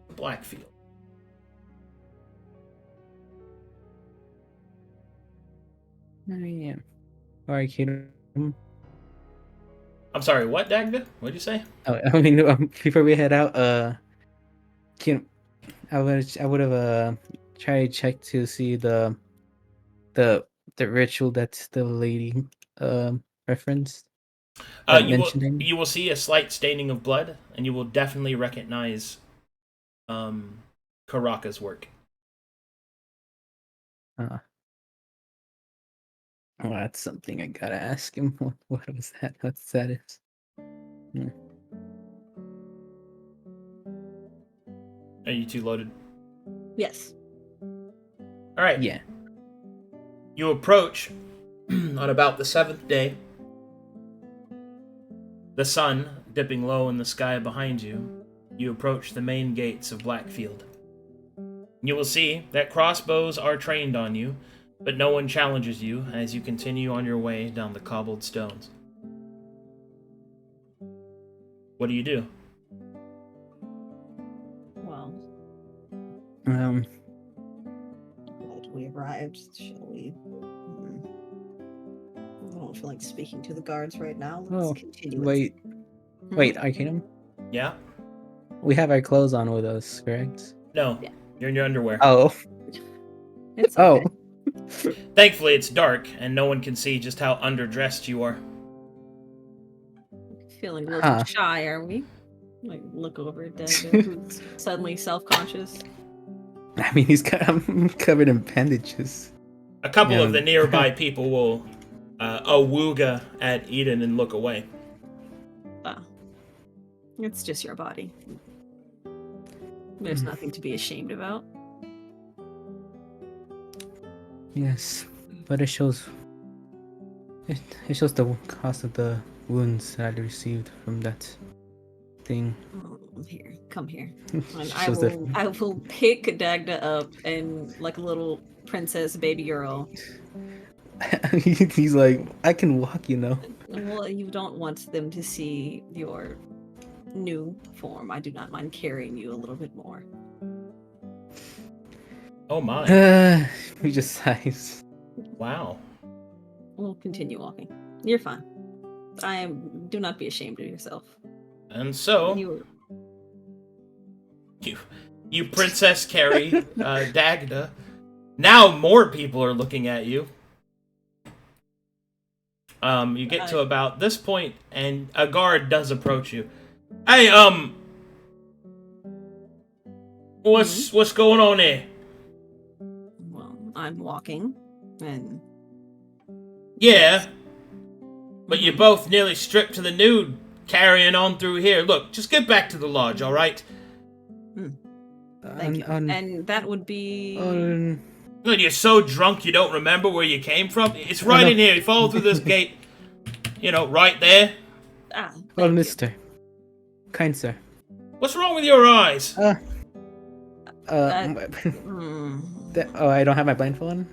to Blackfield. Yeah. Arcadum. I'm sorry. What, Dagda? What'd you say? Oh, I mean, before we head out, I would have tried to check to see the ritual that the lady referenced. You will see a slight staining of blood, and you will definitely recognize Karakaa's work. Well, that's something I gotta ask him. What was that? What that is? Are you two loaded? Yes. All right. Yeah. You approach on about the 7th day. The sun dipping low in the sky behind you. You approach the main gates of Blackfield. You will see that crossbows are trained on you, but no one challenges you as you continue on your way down the cobbled stones. What do you do? Well, Um. glad we arrived. Shall we? I don't feel like speaking to the guards right now. Let's Oh, continue. wait. Hmm? Wait, Arcadum? Yeah? We have our clothes on with us, correct? No. Yeah. You're in your underwear. Oh. It's Oh. okay. Thankfully, it's dark, and no one can see just how underdressed you are. Feeling a little shy, are we? Like, look over at Dagda, who's suddenly self-conscious. I mean, I'm covered in bandages. A couple Yeah. of the nearby people will awooga at Eden and look away. It's just your body. There's nothing to be ashamed about. Yes, but it shows. It shows the cost of the wounds that I received from that thing. Oh, here, come here. And Shows I will pick Dagda up and like a little princess baby girl. He's like, I can walk, you know. Well, you don't want them to see your new form. I do not mind carrying you a little bit more. Oh my. He just sighs. Wow. We'll continue walking. You're fine. Do not be ashamed of yourself. And so, You you princess carry Dagda. Now more people are looking at you. You get to about this point, and a guard does approach you. Hey, what's going on here? Well, I'm walking, and Yeah, but you're both nearly stripped to the nude, carrying on through here. Look, just get back to the lodge, all right? thank you. And that would be. Good, you're so drunk you don't remember where you came from. It's right in here. You follow through this gate. You know, right there. Oh, mister. Kind sir. What's wrong with your eyes? Oh, Hmm. I don't have my blindfold on?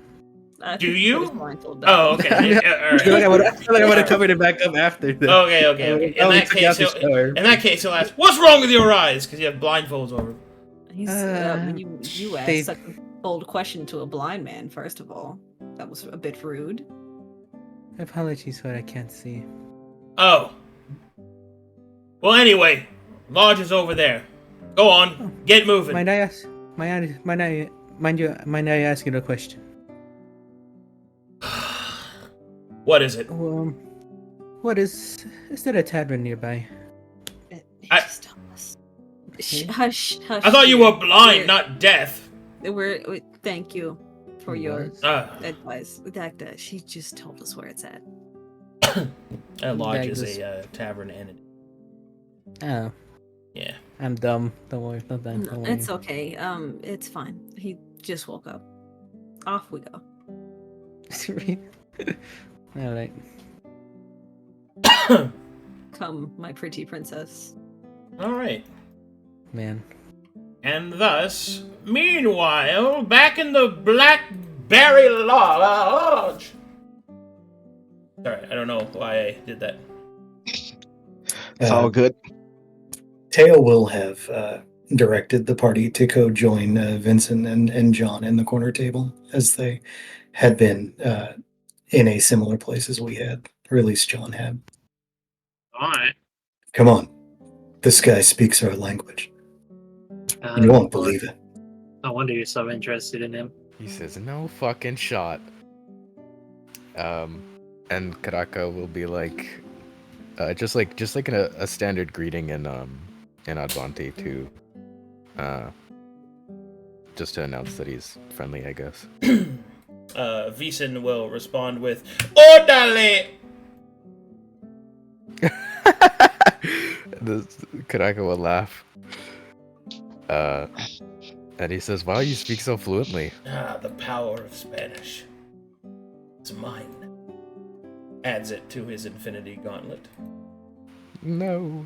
I Do think you? put his blindfold Oh, back. okay. I feel like I would have covered it back up after. Though. Okay. In that case, he'll ask, "What's wrong with your eyes?" Because you have blindfolds over. He's, you asked they- such a bold question to a blind man. First of all, that was a bit rude. Apologies, but I can't see. Oh. Well, anyway, lodge is over there. Go on, get moving. Mind I ask you a question? What is it? What is there a tavern nearby? Just tell us. Hush. I thought you were blind, We're- not deaf. Thank you for your Ah. advice. Dagda, she just told us where it's at. That lodge is Dagda's- a tavern entity. Oh, Yeah. I'm dumb. Don't worry. Don't worry. It's okay. It's fine. He just woke up. Off we go. All right. Come, my pretty princess. All right. Man. And thus, meanwhile, back in the Blackberry Lodge. Sorry, I don't know why I did that. It's all good. Teo will have directed the party to go join Vincent and John in the corner table, as they had been in a similar place as we had, or at least John had. Alright. Come on. This guy speaks our language. You won't believe it. No wonder you're so interested in him. He says, "No fucking shot." And Karakaa will be like, just like a standard greeting in Advanti to, just to announce that he's friendly, I guess. Vison will respond with "Orderly." Karakaa will laugh. And he says, "Wow, you speak so fluently." Ah, the power of Spanish. It's mine. Adds it to his infinity gauntlet. No.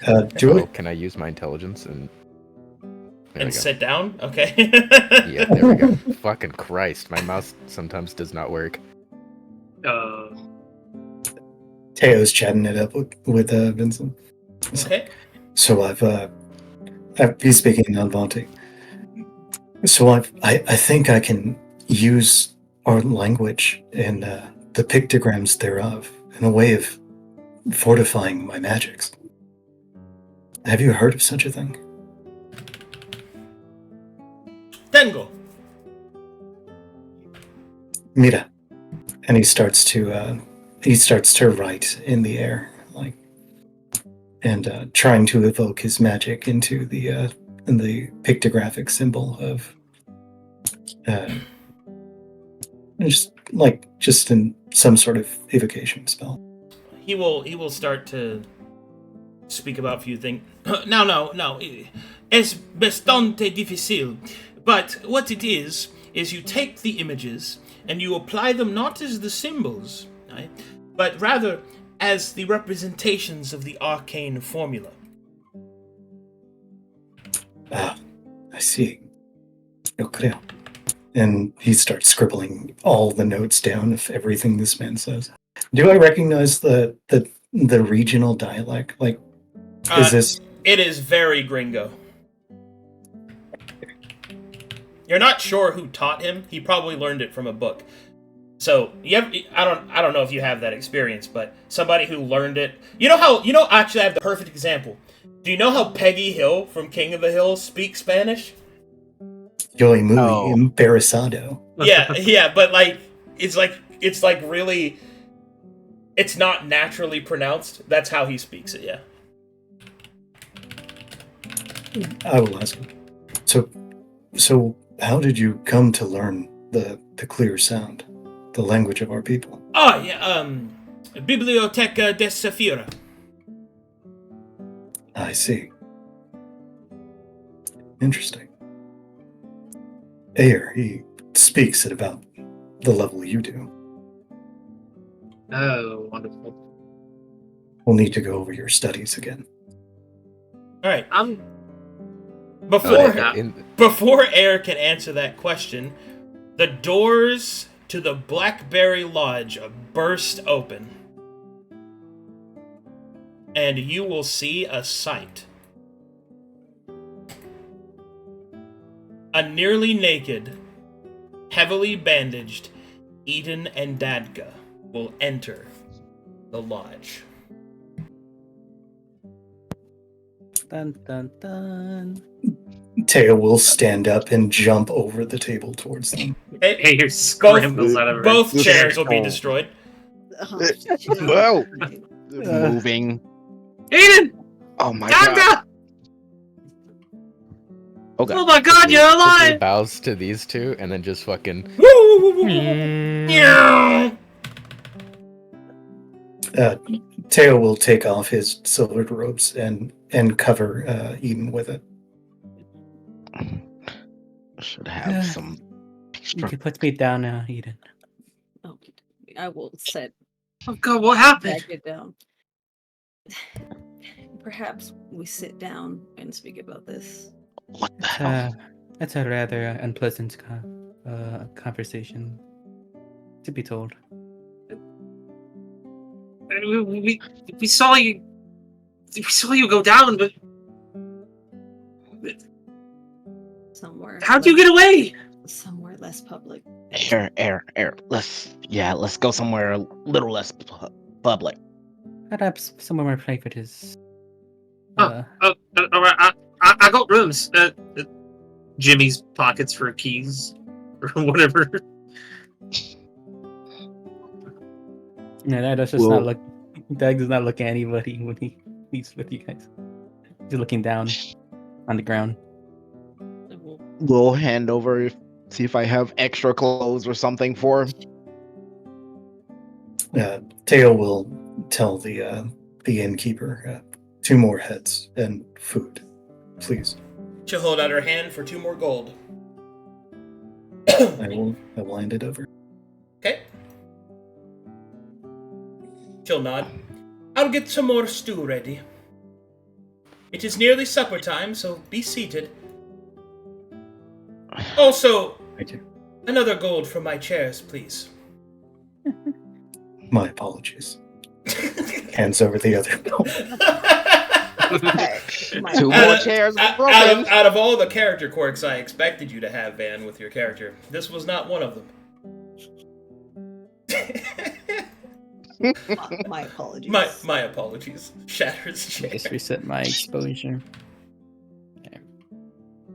Can I use my intelligence and there we go. Sit down? Okay. Yeah, there we go. Fucking Christ, my mouse sometimes does not work. Teo's chatting it up with Vincent. Okay. So he's speaking non-vaunting. So I think I can use our language and the pictograms thereof in a way of fortifying my magics. Have you heard of such a thing? Tengo. Mira. And he starts to write in the air, like, and trying to evoke his magic into the pictographic symbol of just in some sort of evocation spell. He will start to speak about a few things. No. Es bastante difícil. But what it is you take the images and you apply them not as the symbols, right, but rather as the representations of the arcane formula. Ah, I see. Yo creo. And he starts scribbling all the notes down of everything this man says. Do I recognize the regional dialect? Like, is this? It is very gringo. You're not sure who taught him. He probably learned it from a book. So I don't know if you have that experience, but somebody who learned it. Actually, I have the perfect example. Do you know how Peggy Hill from King of the Hill speaks Spanish? Yo muy embarazado. Yeah, but it's really, it's not naturally pronounced. That's how he speaks it. Yeah. I will ask him. So how did you come to learn the clear sound, the language of our people? Oh yeah, Biblioteca de Safira. I see. Interesting. Ayer, he speaks at about the level you do. Oh, wonderful. We'll need to go over your studies again. All right. In Before Ayer can answer that question, the doors to the Blackberry Lodge burst open. And you will see a sight. A nearly naked, heavily bandaged Eden and Dagda will enter the lodge. Dun dun dun. Teo will stand up and jump over the table towards them. Ayer scrambles out of her. Both chairs will be destroyed. Whoa! Moving. Eden! Oh my god. Dagda! Okay. Oh my god, you're quickly alive! bows to these two and then just fucking. Teo will take off his silvered robes and cover Eden with it. Should have some You extra. can put me down now, Eden. Oh, I will set Oh god, what happened? Dagda down. Perhaps we sit down and speak about this. What the hell? That's a rather unpleasant conversation, to be told. We saw you. We saw you go down, but Somewhere. how'd you get away? Somewhere less public. Air. Let's go somewhere a little less public. Perhaps somewhere more private is. All right. I got rooms. Jimmy's pockets for keys or whatever. No, that does just not look. Doug does not look at anybody when he's with you guys. He's looking down on the ground. We'll hand over See if I have extra clothes or something for him. Teo will tell the innkeeper 2 more heads and food, please. She'll hold out her hand for 2 more gold. I will hand it over. Okay. She'll nod. I'll get some more stew ready. It is nearly supper time, so be seated. Also, Thank you. another gold for my chairs, please. My apologies. Hands over the other. My 2 more chairs Out broken. of all the character quirks I expected you to have, Van, with your character, this was not one of them. my apologies. My apologies. Shatters chair. Just reset my exposure.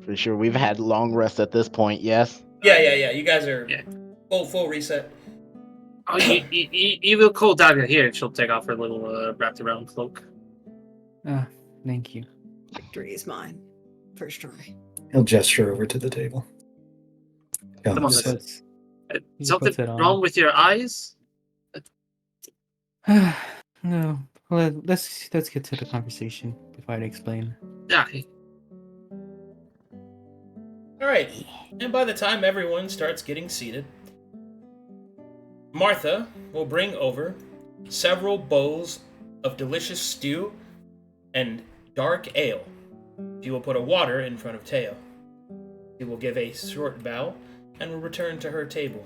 Pretty sure we've had long rest at this point, yes? Yeah. You guys are Yeah. full reset. Oh, you will call Dagda here. She'll take off her little wrapped around cloak. Ah, thank you. Victory is mine. First try. He'll gesture over to the table. Come on, Comes. let's- He Something puts it on. wrong with your eyes? No. Well, let's get to the conversation before I explain. Yeah. Alright, and by the time everyone starts getting seated, Martha will bring over several bowls of delicious stew and dark ale. She will put a water in front of Teo. She will give a short bow and will return to her table.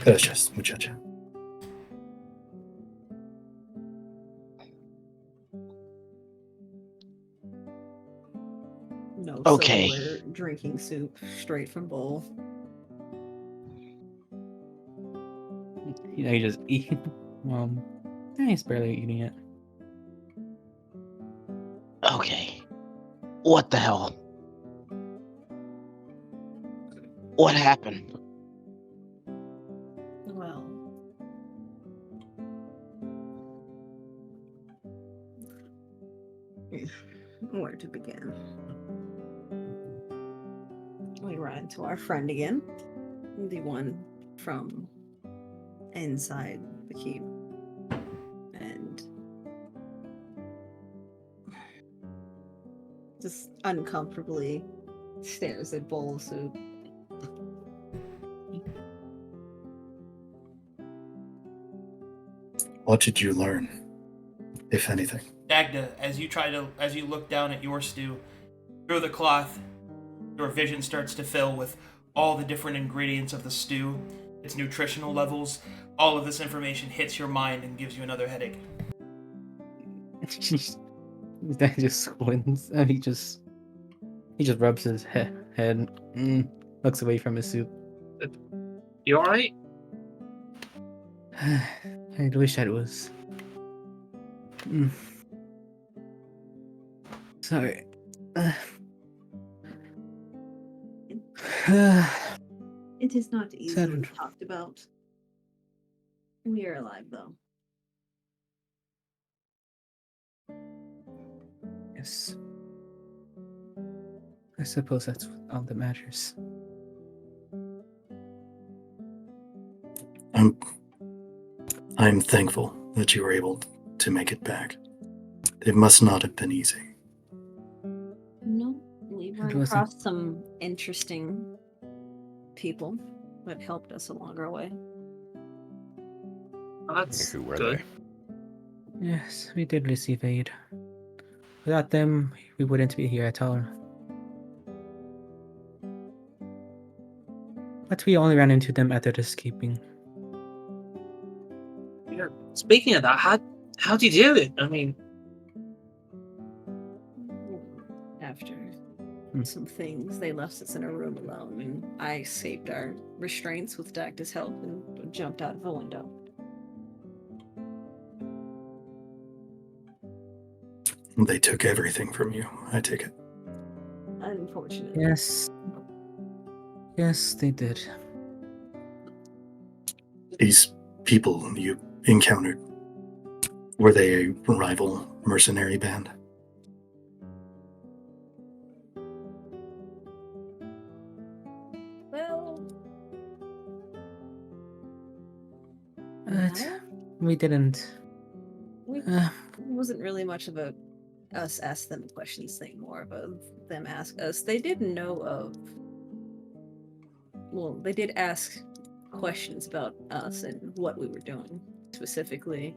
Gracias, muchacha. No Okay. silverware, drinking soup straight from bowl. You know, you just eat. He's barely eating it. Okay. What the hell? What happened? Well, where to begin? We run into our friend again, the one from inside the keep, and just uncomfortably stares at bowl of soup. What did you learn, if anything? Dagda, as you look down at your stew, through the cloth, your vision starts to fill with all the different ingredients of the stew, its nutritional levels. All of this information hits your mind and gives you another headache. That just squints. And he just rubs his head, looks away from his soup. You alright? I wish that was. Sorry. It is not easily Settled. talked about. We are alive, though. Yes. I suppose that's all that matters. I'm thankful that you were able to make it back. It must not have been easy. No, we run wasn't. across some interesting people that helped us along our way. Oh, that's Who were good. they? Yes, we did receive aid. Without them, we wouldn't be here at all. But we only ran into them after escaping. Yeah. Speaking of that, how'd you do it? I mean, After some things, they left us in a room alone, and I escaped our restraints with Dagda's help and jumped out of a window. They took everything from you, I take it. Unfortunately. Yes. Yes, they did. These people you encountered, were they a rival mercenary band? We didn't. We Uh, it wasn't really much of a us ask them questions thing, more of a them ask us. They did know of. Well, they did ask questions about us and what we were doing, specifically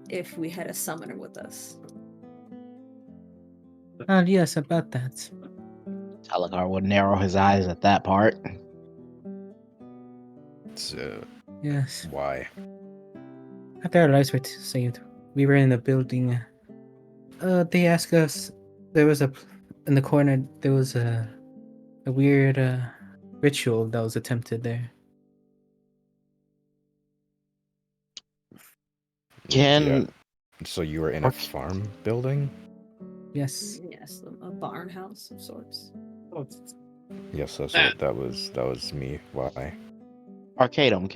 if we had a summoner with us. yes, about that. Talikar would narrow his eyes at that part. So, Yes. why? After our lives were saved, we were in the building. They asked us. There was in the corner. There was a weird ritual that was attempted there. Can So you were in a farm building? Yes. Yes, a barn house of sorts. Yes, that was me. Why? Arcadum,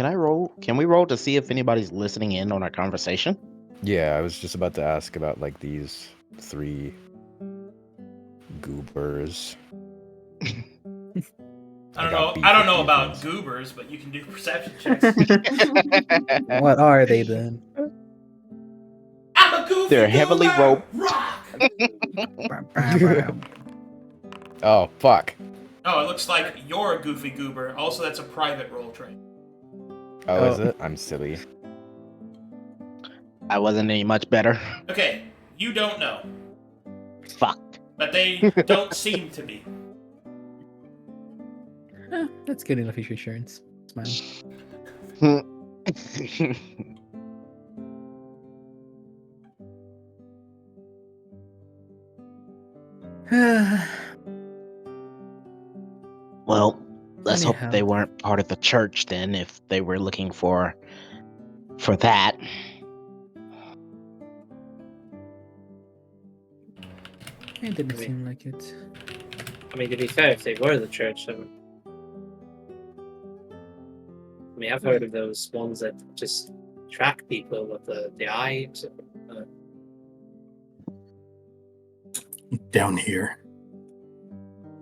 can we roll to see if anybody's listening in on our conversation? Yeah, I was just about to ask about like these 3 goobers. I got don't beef know. I don't with know you about things. goobers, but you can do perception checks. What are they then? I'm a goofy They're heavily goober! roped. Rock! Oh, fuck. Oh, it looks like you're a goofy goober. Also, that's a private roll, Trey. Oh, is it? I'm silly. I wasn't any much better. Okay, you don't know, Fuck. but they don't seem to be. That's good enough insurance. Smile. Well, let's hope Anyhow. they weren't part of the church then, if they were looking for that. It didn't seem like it. I mean, to be fair, if they were the church, I mean, I've heard of those ones that just track people with the eyes. Down here.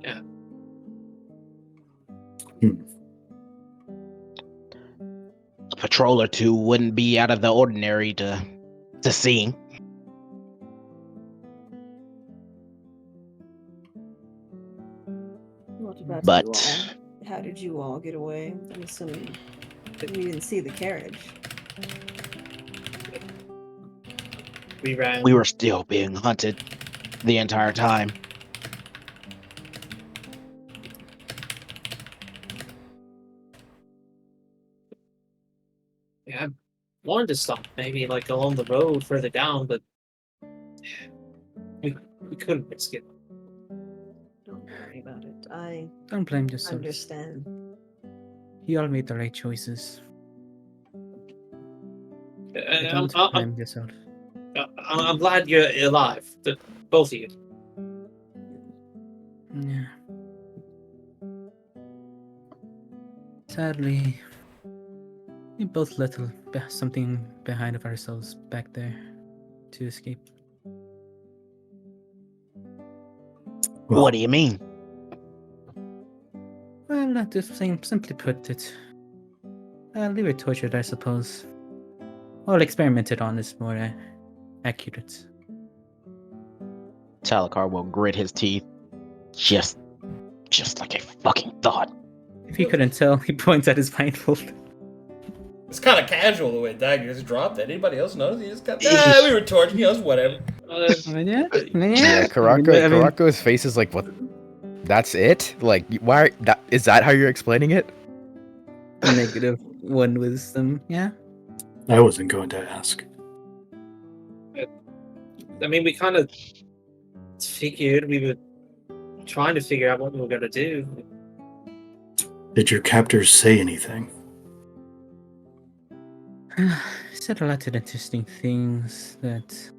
Yeah. A patrol or two wouldn't be out of the ordinary to see. What about But you all? How did you all get away? I'm assuming that we didn't see the carriage. We ran. we were still being hunted the entire time. Yeah, I wanted to stop, maybe like along the road further down, but we couldn't risk it. Don't worry about it. I Don't blame yourself. understand. You all made the right choices. I'm, Don't blame yourself. I'm glad you're alive, both of you. Yeah. Sadly, we both left something behind of ourselves back there to escape. Well, What do you mean? Well, not just simply put it. We were tortured, I suppose. Well, experimented on is more accurate. Talikar will grit his teeth. Just like I fucking thought. If you couldn't tell, he points at his blindfold. It's kind of casual the way Dagda just dropped that. Anybody else knows? He just got, we were tortured, it's whatever. Yeah, Karako's face is like, what? That's it? Like, why? Is that how you're explaining it? -1 wisdom, yeah? I wasn't going to ask. I mean, we kind of figured we were trying to figure out what we were going to do. Did your captors say anything? Said a lot of interesting things that...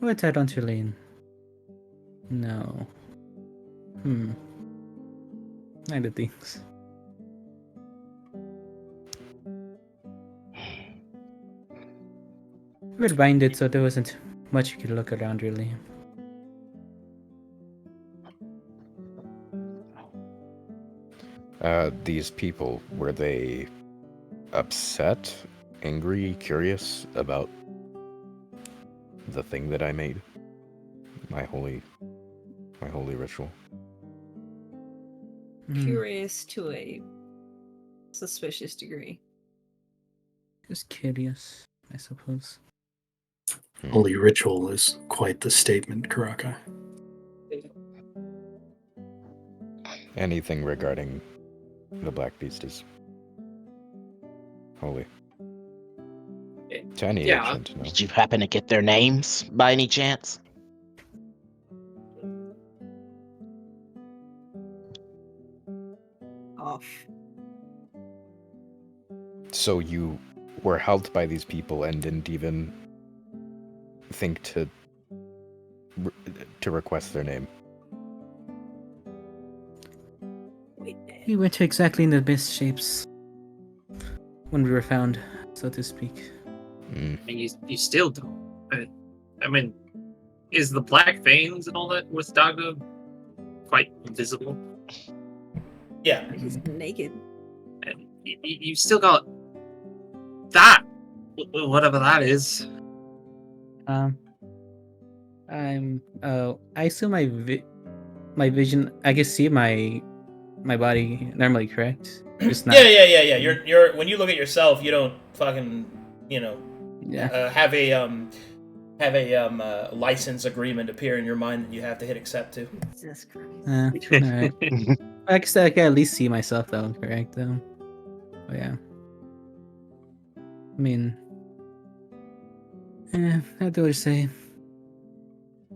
What I don't really know. Kind of things. We were blinded, so there wasn't much you could look around, really. These people, were they upset angry, curious about the thing that I made. My holy ritual. Curious to a suspicious degree. Just curious, I suppose. Holy ritual is quite the statement, Karakaa. Anything regarding the Black Beast is holy. To any Yeah. ancient, no. Did you happen to get their names by any chance? Off. So you were helped by these people and didn't even think to request their name. We went exactly in the best shapes when we were found, so to speak. Mm. And you still don't. I mean, is the black veins and all that with Dagda quite visible? Yeah. He's naked. And you still got that, whatever that is. I assume my vision. I can see my body normally, correct? Just not. Yeah. You're when you look at yourself, you don't fucking, Yeah. have a license agreement appear in your mind that you have to hit accept to. Jesus Christ. All right. I guess I can at least see myself, though. Correct, though. Oh yeah. I mean, I do say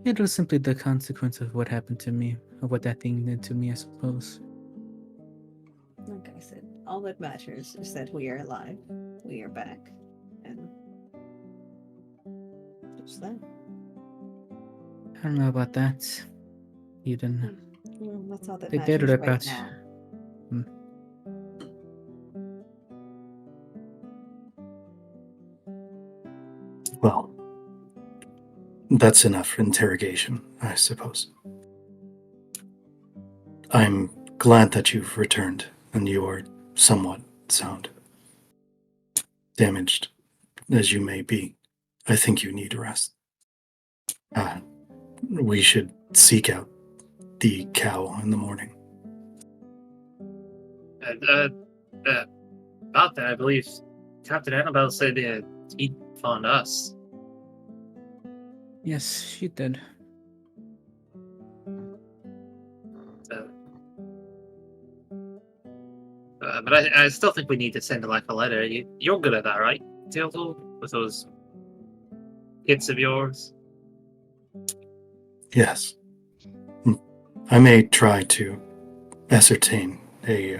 it was simply the consequence of what happened to me, of what that thing did to me, I suppose. Like I said, all that matters is that we are alive. We are back. And just that. I don't know about that. Eden. Well, that's all that They did matters rip right out. now. Well, that's enough for interrogation, I suppose. I'm glad that you've returned, and you are somewhat sound. Damaged as you may be, I think you need rest. We should seek out the cow in the morning. About that, I believe Captain Annabelle said he'd found us. Yes, she did. But I still think we need to send like a letter. You're good at that, right, Teotl? With those hits of yours? Yes. I may try to ascertain a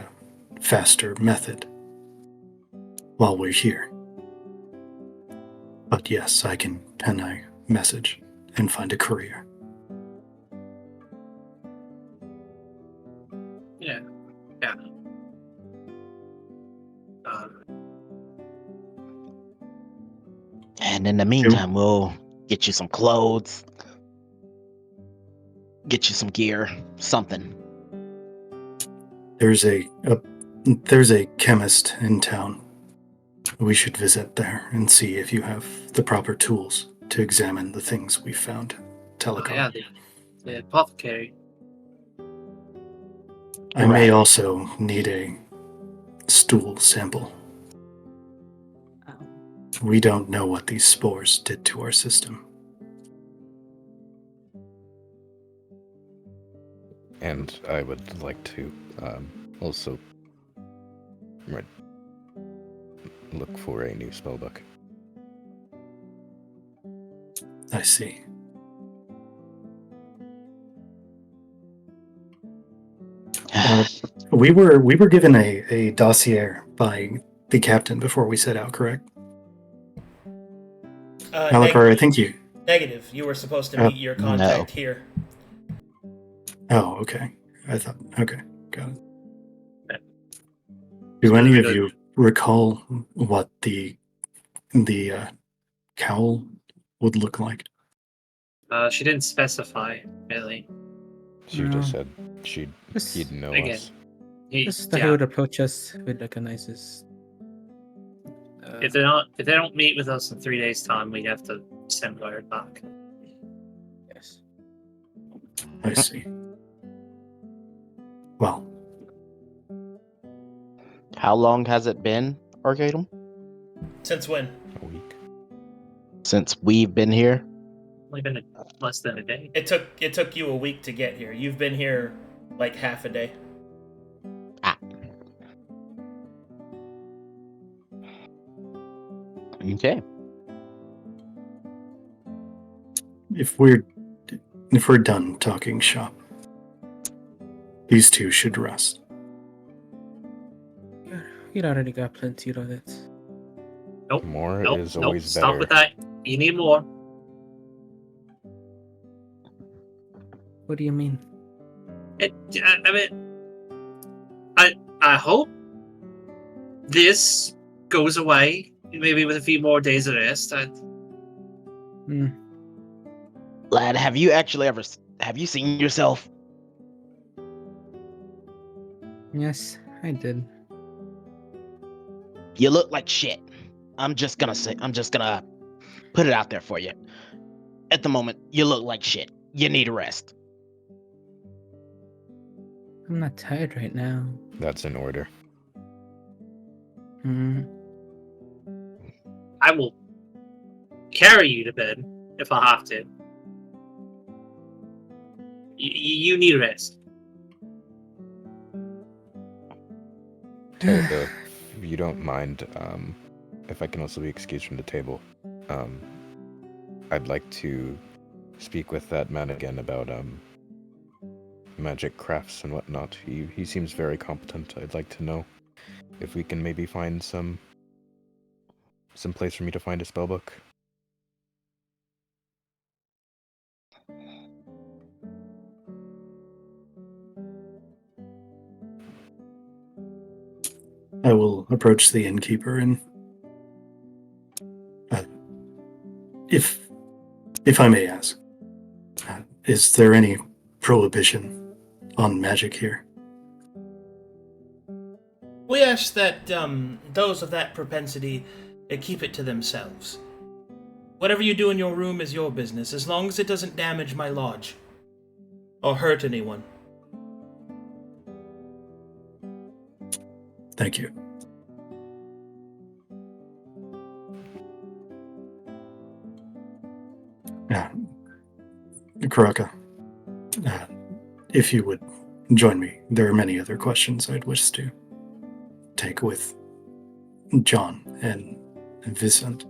faster method while we're here. But yes, I can pen a message and find a courier. Yeah. And in the meantime, we'll get you some clothes, get you some gear, something. There's a chemist in town. We should visit there and see if you have the proper tools to examine the things we found. Talikar. Oh, yeah, the apothecary. I may also need a stool sample. Oh. We don't know what these spores did to our system. And I would like to also look for a new spellbook. I see. We were given a dossier by the captain before we set out, correct? Talikar, I think you... Negative. You were supposed to meet your contact here. Oh, okay. I thought... Okay, got it. Yeah. Do any of you recall what the cowl would look like? She didn't specify, really. She just said he'd know Again, us. Just that he would approach us with like a nicest If they don't meet with us in 3 days' time, we have to send word back. Yes. I see. Well, How long has it been, Arcadum? Since when? A week. Since we've been here? Only been less than a day. It took you a week to get here. You've been here like half a day. Ah. Okay. if we're done talking shop, these two should rest. You already got plenty of it. Nope. More Nope. is Nope. always Stop better. with that. You need more. What do you mean? I hope this goes away. Maybe with a few more days of rest. Lad, have you seen yourself? Yes, I did. You look like shit. I'm just gonna put it out there for you. At the moment, you look like shit. You need a rest. I'm not tired right now. That's in order. I will carry you to bed if I have to. You need rest. If you don't mind, if I can also be excused from the table, I'd like to speak with that man again about magic crafts and whatnot. He seems very competent. I'd like to know if we can maybe find some place for me to find a spellbook. I will approach the innkeeper and, if I may ask, is there any prohibition on magic here? We ask that those of that propensity keep it to themselves. Whatever you do in your room is your business, as long as it doesn't damage my lodge or hurt anyone. Thank you. Karakaa, if you would join me, there are many other questions I'd wish to take with John and Vicent.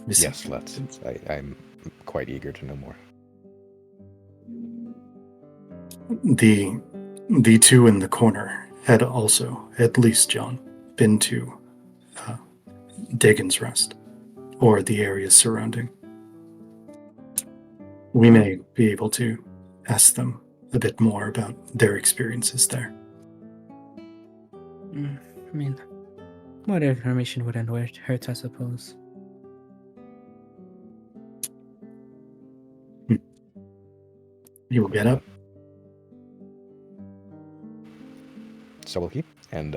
Yes, let's. I'm quite eager to know more. The two in the corner had also, at least John, been to Dagon's Rest, or the areas surrounding. We may be able to ask them a bit more about their experiences there. I mean, more information wouldn't hurt, I suppose. You will get up. So will he, and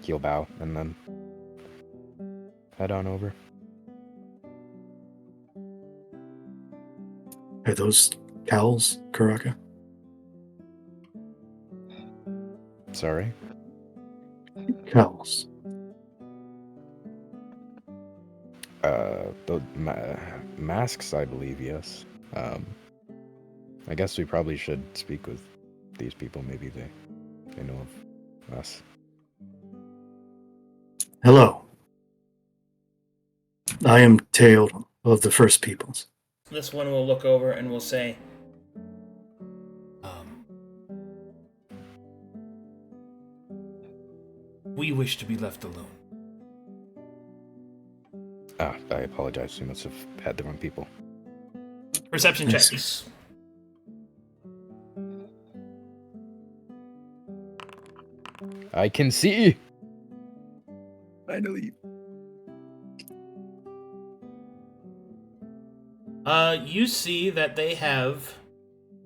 he'll bow and then head on over. Are those cowls, Karakaa? Sorry? Cowls. The masks, I believe, yes. I guess we probably should speak with these people. Maybe they know of us. Hello. I am Teotl of the First Peoples. This one will look over and will say, we wish to be left alone. Ah, I apologize. We must have had the wrong people. perception Yes. checks. I can see! Finally. You see that they have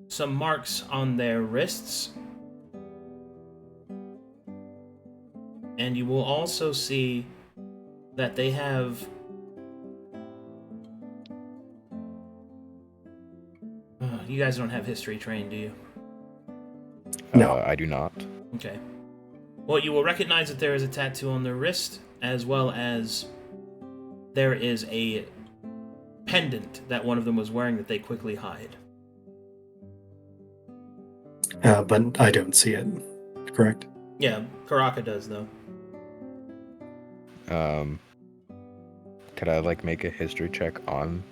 some marks on their wrists. And you will also see that they have you guys don't have history trained, do you? No. I do not. Okay. Well, you will recognize that there is a tattoo on their wrist, as well as there is a pendant that one of them was wearing that they quickly hide. But I don't see it. Correct? Yeah, Karakaa does, though. Could I like make a history check on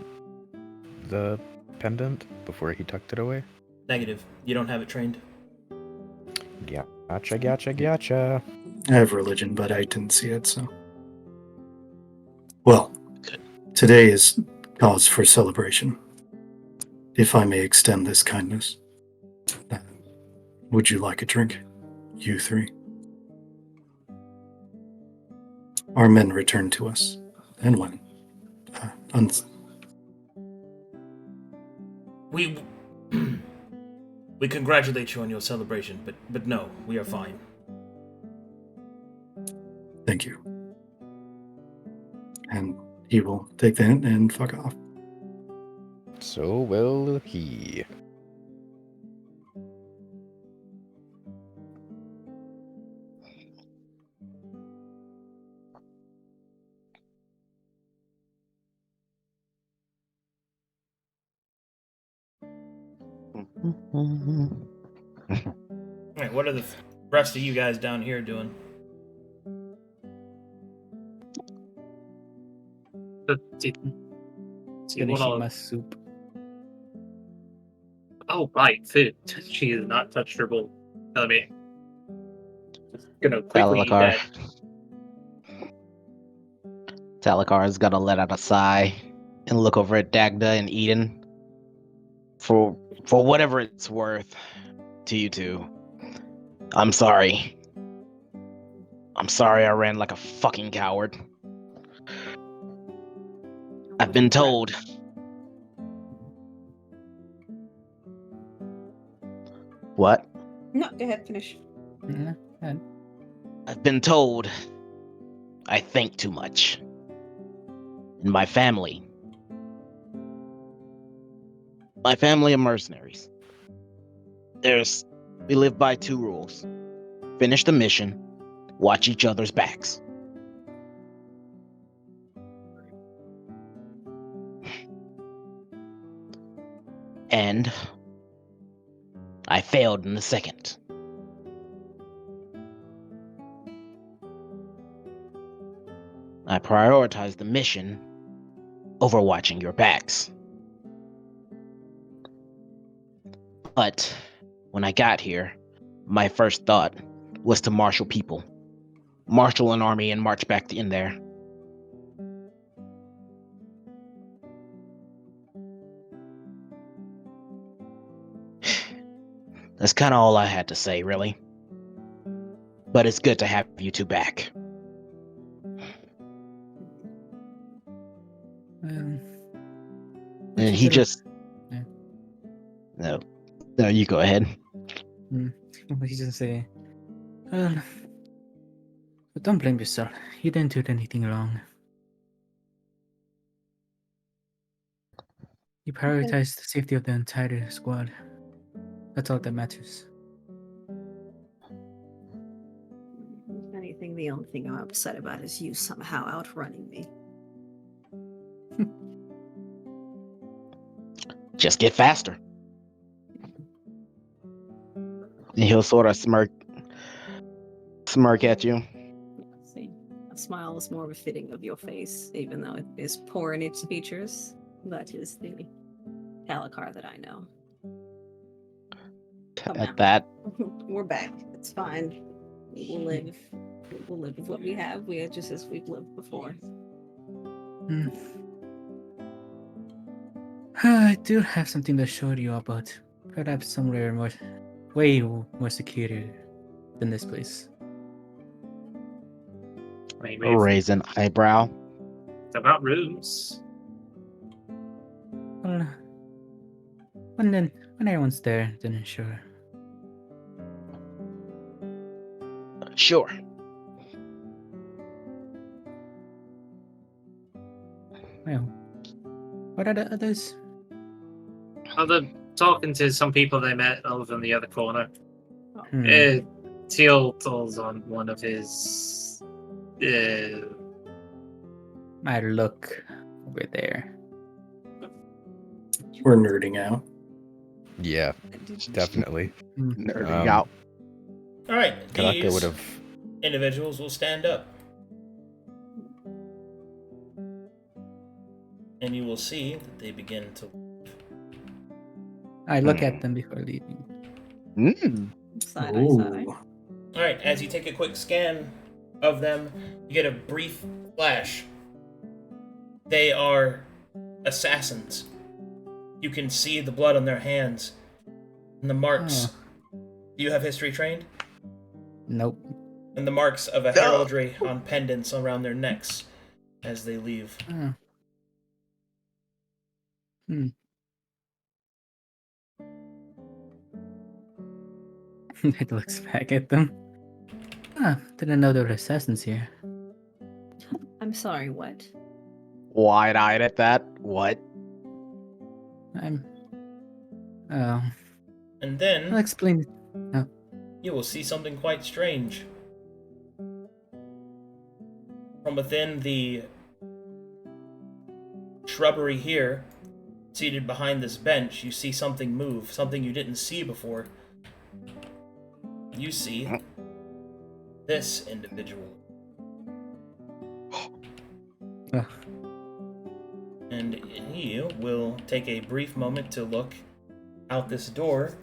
the pendant before he tucked it away? Negative. You don't have it trained. Gotcha. I have religion, but I didn't see it, so. Well, today is cause for celebration. If I may extend this kindness. Would you like a drink? You three? Our men returned to us, and when? We we congratulate you on your celebration, but no, we are fine. Thank you. And he will take the hint and fuck off. So will he. Alright, what are the rest of you guys down here doing? Do you Finishing wanna... my soup. Oh, right, food. She has not touched her bowl. I mean, just gonna quickly eat Talikar. that. Talikar is gonna let out a sigh and look over at Dagda and Eden. For whatever it's worth to you two, I'm sorry. I'm sorry I ran like a fucking coward. I've been told. What? No, go ahead, finish. I've been told I think too much. And my family are mercenaries. We live by 2 rules. Finish the mission, watch each other's backs. And I failed in the second. I prioritized the mission over watching your backs. But when I got here, my first thought was to marshal people. Marshal an army and march back in there. That's kind of all I had to say, really. But it's good to have you two back. And he just... Yeah. No, you go ahead. He's just say, but don't blame yourself. You didn't do anything wrong. You prioritized the safety of the entire squad. That's all that matters. If anything, the only thing I'm upset about is you somehow outrunning me. Just get faster. And he'll sort of smirk at you. See, a smile is more befitting of your face, even though it is poor in its features. That is the Talikar that I know. Come At on. that, We're back. It's fine. We will live. We will live with what we have. We are just as we've lived before. I do have something to show you about. Perhaps somewhere way more secure than this place. Maybe it's raise an eyebrow. about rooms. Well, when everyone's there, then sure. Sure. Well, what are the others? They're talking to some people they met over in the other corner. Hmm. Teotl's on one of his. I look over there. We're nerding out. Yeah, definitely. Nerding out. All right, Karakaa these would have. individuals will stand up. And you will see that they begin to. I look at them before leaving. Side eye, side eye. Ooh. All right, as you take a quick scan of them, you get a brief flash. They are assassins. You can see the blood on their hands and the marks. Do you have history trained? Nope. And the marks of a heraldry on pendants around their necks as they leave. It looks back at them. Didn't know there were assassins here. I'm sorry, what? Wide-eyed at that. What? I'm. And I'll then explain. you will see something quite strange. From within the shrubbery here, seated behind this bench, you see something move, something you didn't see before. You see this individual. And he will take a brief moment to look out this door,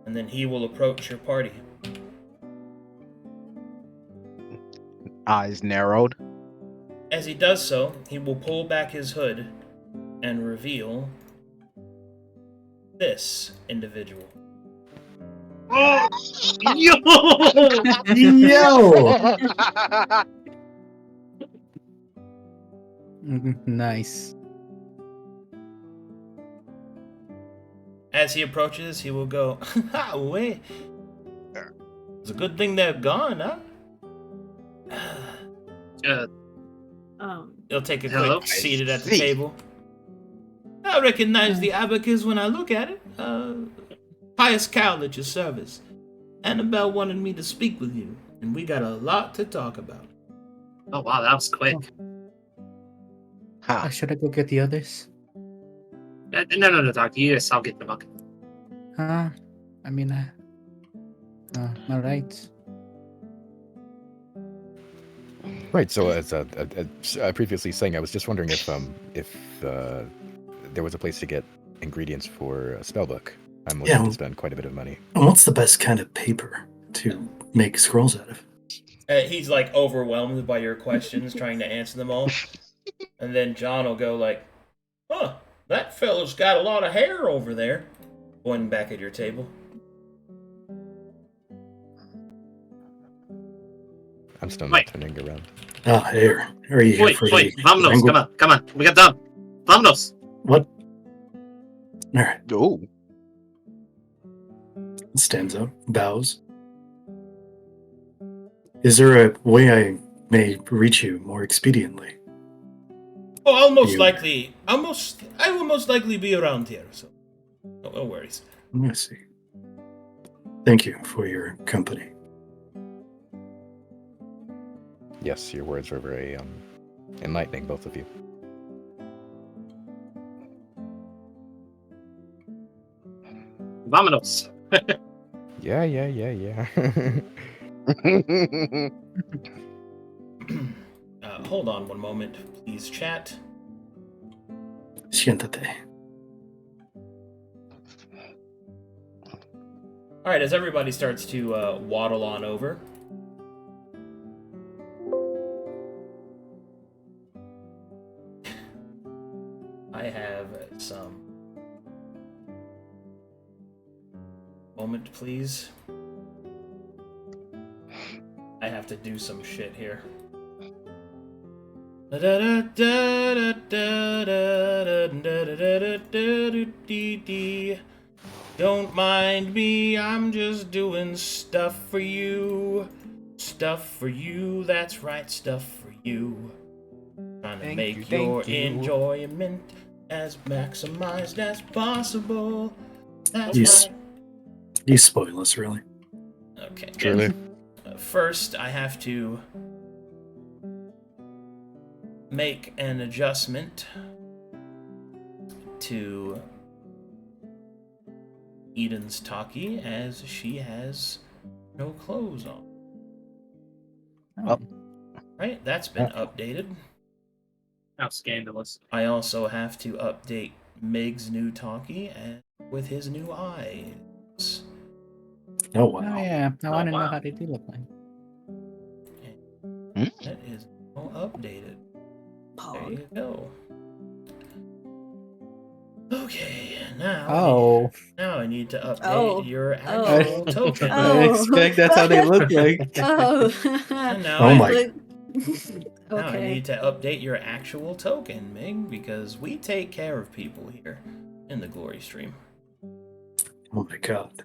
and then he will approach your party. Eyes narrowed. As he does so, he will pull back his hood and reveal this individual. Oh, yo! Yo! Nice. As he approaches, he will go, "Ha, wait. It's a good thing they're gone, huh?" He'll take a Hello? quick seated at the See. table. I recognize the abacus when I look at it. Pious Cowl at your service. Annabelle wanted me to speak with you, and we got a lot to talk about. Oh wow, that was quick. Should I go get the others? No, Doctor. Yes, I'll get them. I mean, all right. Right. So as I previously saying, I was just wondering if there was a place to get ingredients for a spellbook. I'm looking to spend quite a bit of money. And what's the best kind of paper to make scrolls out of? He's like overwhelmed by your questions, trying to answer them all. And then John will go like, "Huh, that fella's got a lot of hair over there," pointing back at your table. I'm still not turning around. Ah, Ayer. Are you here for Wait, the Vámonos, language? come on. We got done. Vámonos. What? Alright. Oh. Stands up, bows. Is there a way I may reach you more expediently? Oh, I will most likely be around here, so no worries. I see. Thank you for your company. Yes, your words were very enlightening, both of you. Vámonos. Yeah. Hold on one moment, please, chat. Siéntate. All right, as everybody starts to waddle on over. I have some. Moment, please. I have to do some shit here. Don't mind me, I'm just doing stuff for you. Stuff for you, that's right, stuff for you. Trying Trying to Thank make you, thank your you. enjoyment as maximized as possible. That's You, right. you spoil us, really. Okay. Truly. First, I have to make an adjustment to Eden's Taki as she has no clothes on. Oh. Right, that's been updated. How scandalous. I also have to update Mig's new Taki with his new eyes. Oh, wow. Oh yeah, I want to know wow. how they do look like. That is all updated. There Pog. you go. Okay, now Oh, now I need to update Oh. your Oh. actual token. I expect that's how they look like. Oh. And now Oh I, my- Look- now I okay. need to update your actual token, Mig, because we take care of people here in the Glory Stream. Oh my god.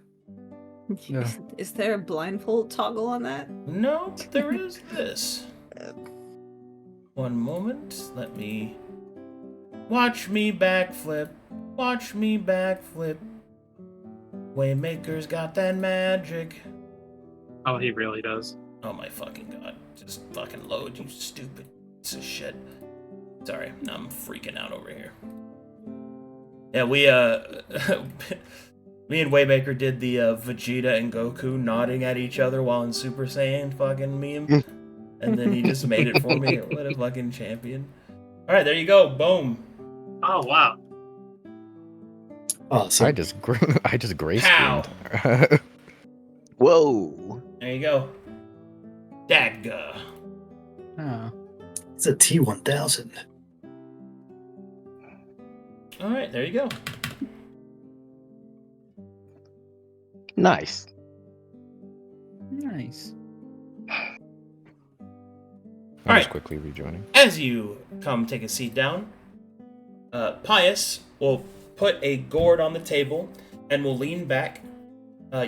Yeah. Is there a blindfold toggle on that? No, but there is this. One moment, let me... Watch me backflip. Watch me backflip. Waymaker's got that magic. Oh, he really does. Oh my fucking god. Just fucking load, you stupid piece of shit. Sorry, I'm freaking out over here. Yeah, we, me and Waymaker did the Vegeta and Goku nodding at each other while in Super Saiyan fucking meme. And then he just made it for me. What a fucking champion. Alright, there you go. Boom. Oh, wow. Awesome. I just grace Pow. screamed. Whoa. There you go. Dagda. Oh. It's a T1000. Alright, there you go. Nice. Nice. I'm Alright. just quickly rejoining. As you come take a seat down, Pius will put a gourd on the table and will lean back.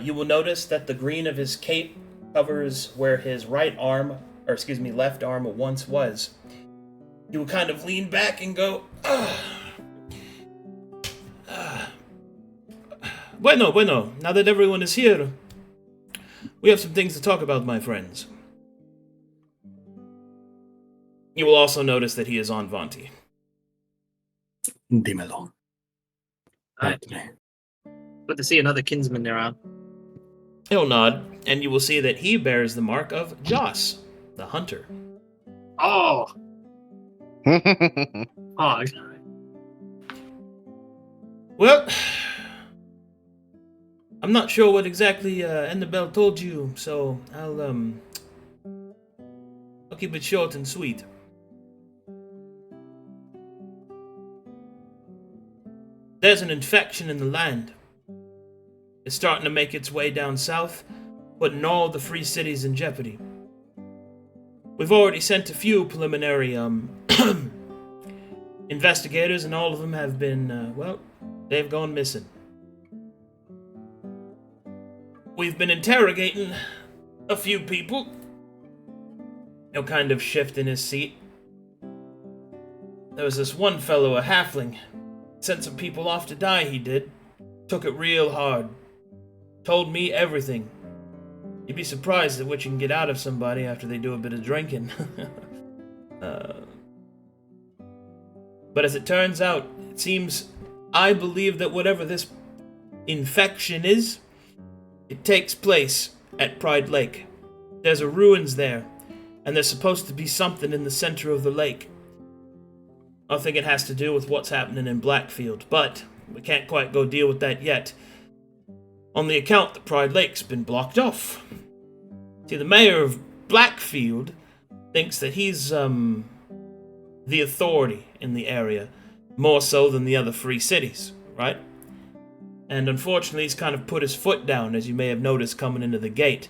You will notice that the green of his cape covers where his left arm once was. He will kind of lean back and go, Bueno, now that everyone is here, we have some things to talk about, my friends. You will also notice that he is on Vanti. Dímelo. Alright. Good to see another kinsman around. He'll nod, and you will see that he bears the mark of Joss, the hunter. Oh! Oh, Well, I'm not sure what exactly Annabelle told you, so I'll keep it short and sweet. There's an infection in the land. It's starting to make its way down south, putting all the free cities in jeopardy. We've already sent a few preliminary investigators, and all of them have been, they've gone missing. We've been interrogating a few people. He'll kind of shift in his seat. There was this one fellow, a halfling. Sent some people off to die, he did. Took it real hard. Told me everything. You'd be surprised at what you can get out of somebody after they do a bit of drinking. But as it turns out, it seems I believe that whatever this infection is, it takes place at Pride Lake. There's a ruins there, and there's supposed to be something in the center of the lake. I think it has to do with what's happening in Blackfield, but we can't quite go deal with that yet. On the account that Pride Lake's been blocked off. See, the mayor of Blackfield thinks that he's, the authority in the area, more so than the other free cities, right? And unfortunately, he's kind of put his foot down, as you may have noticed coming into the gate.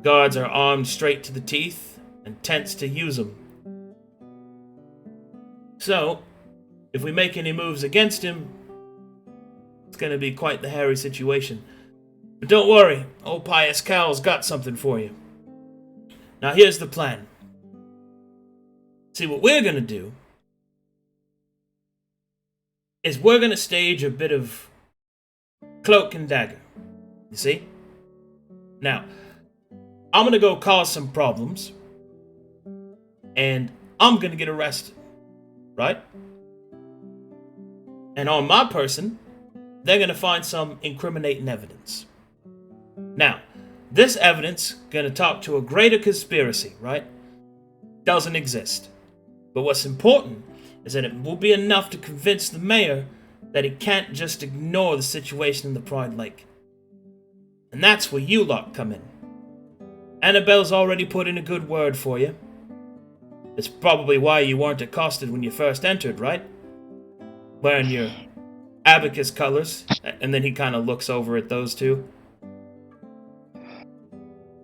Guards are armed straight to the teeth, and tense to use them. So, if we make any moves against him, it's going to be quite the hairy situation. But don't worry, old Pious Cal's got something for you. Now here's the plan. See, what we're gonna do is we're gonna stage a bit of cloak and dagger. You see? Now, I'm gonna go cause some problems, and I'm gonna get arrested, right? And on my person, they're gonna find some incriminating evidence. Now, this evidence gonna talk to a greater conspiracy, right? Doesn't exist. But what's important is that it will be enough to convince the mayor that he can't just ignore the situation in the Pride Lake. And that's where you lot come in. Annabelle's already put in a good word for you. It's probably why you weren't accosted when you first entered, right? Wearing your abacus colors, and then he kind of looks over at those two.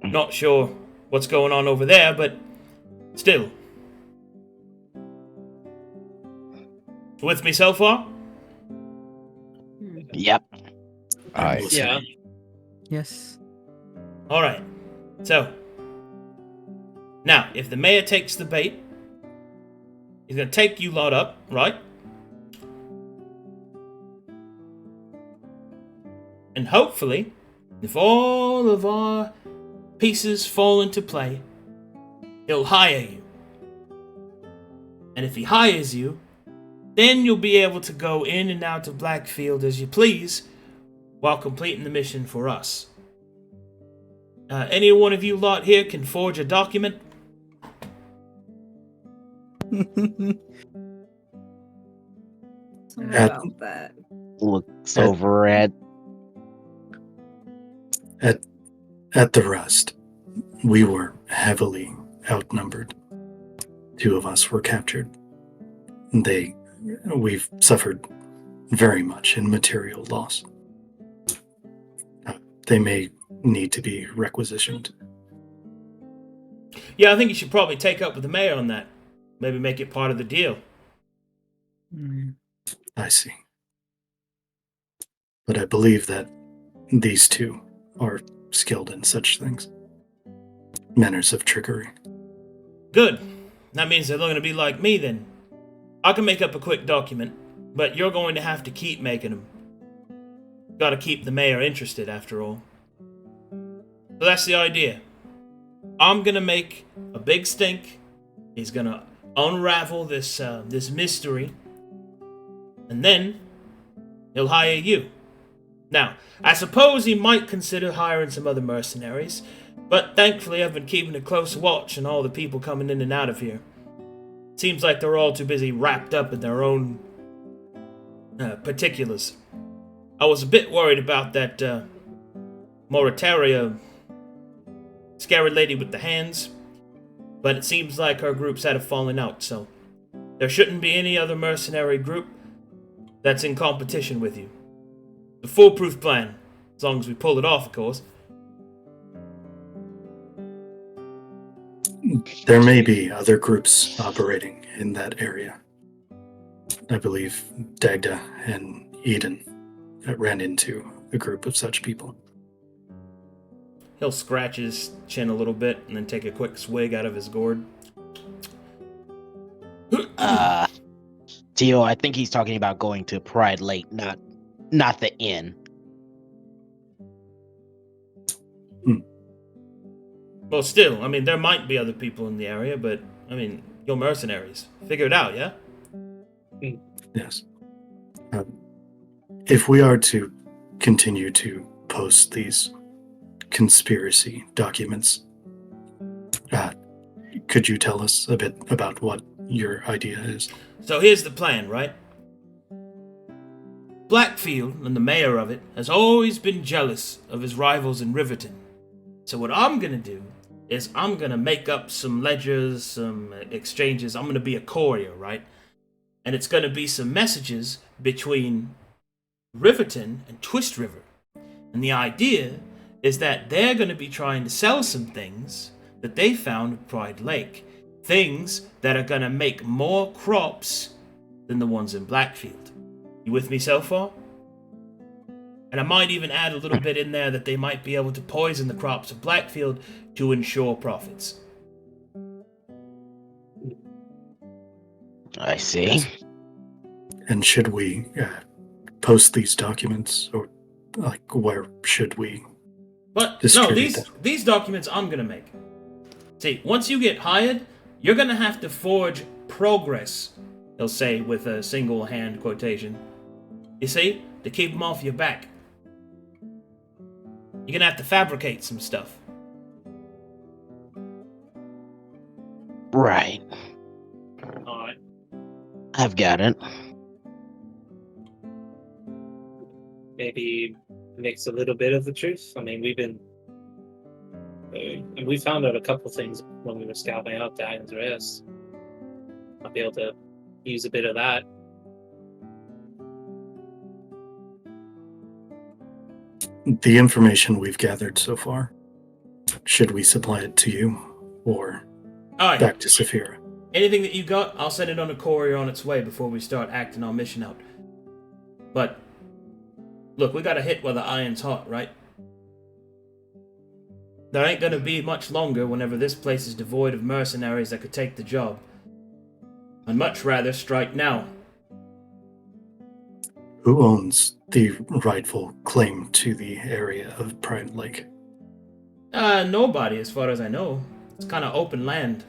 Not sure what's going on over there, but still. With me so far? Yep. Aye. Yeah. Yes. Alright. So. Now, if the mayor takes the bait, he's gonna take you lot up, right? And hopefully, if all of our pieces fall into play, he'll hire you. And if he hires you, then you'll be able to go in and out of Blackfield as you please, while completing the mission for us. Any one of you lot here can forge a document? Something At- about that. Looks over at At the rest, we were heavily outnumbered. 2 of us were captured. We've suffered very much in material loss. They may need to be requisitioned. Yeah, I think you should probably take up with the mayor on that. Maybe make it part of the deal. Mm. I see. But I believe that these 2 are skilled in such things. Manners of trickery. Good. That means they're going to be like me then. I can make up a quick document, but you're going to have to keep making them. Gotta keep the mayor interested, after all. So that's the idea. I'm gonna make a big stink. He's gonna unravel this mystery, and then he'll hire you. Now, I suppose he might consider hiring some other mercenaries, but thankfully I've been keeping a close watch on all the people coming in and out of here. Seems like they're all too busy wrapped up in their own particulars. I was a bit worried about that Moritaria scary lady with the hands, but it seems like her group's had a falling out, so there shouldn't be any other mercenary group that's in competition with you. The foolproof plan, as long as we pull it off, of course. There may be other groups operating in that area. I believe Dagda and Eden ran into a group of such people. He'll scratch his chin a little bit and then take a quick swig out of his gourd. Tio, I think he's talking about going to Pride Lake, not the inn. Well, still, I mean, there might be other people in the area, but, I mean, you're mercenaries. Figure it out, yeah? Yes. If we are to continue to post these conspiracy documents, could you tell us a bit about what your idea is? So here's the plan, right? Blackfield, and the mayor of it, has always been jealous of his rivals in Riverton. So what I'm gonna do is I'm gonna make up some ledgers, some exchanges. I'm gonna be a courier, right? And it's gonna be some messages between Riverton and Twist River. And the idea is that they're gonna be trying to sell some things that they found at Pride Lake. Things that are gonna make more crops than the ones in Blackfield. You with me so far? And I might even add a little bit in there that they might be able to poison the crops of Blackfield to ensure profits. I see. Yes. And should we post these documents, or like where should we But no, distribute them? these documents I'm gonna make. See, once you get hired, you're gonna have to forge progress. They'll say with a single hand quotation. You see, to keep them off your back. You're gonna have to fabricate some stuff. Right. Alright. I've got it. Maybe mix a little bit of the truth. I mean, we found out a couple things when we were scouting out Dagon's Rest. I'll be able to use a bit of that. The information we've gathered so far, should we supply it to you, or Alright. back to Saphira? Anything that you got, I'll send it on a courier on its way before we start acting our mission out. But, look, we gotta hit where the iron's hot, right? There ain't gonna be much longer whenever this place is devoid of mercenaries that could take the job. I'd much rather strike now. Who owns the rightful claim to the area of Pride Lake? Nobody, as far as I know. It's kind of open land.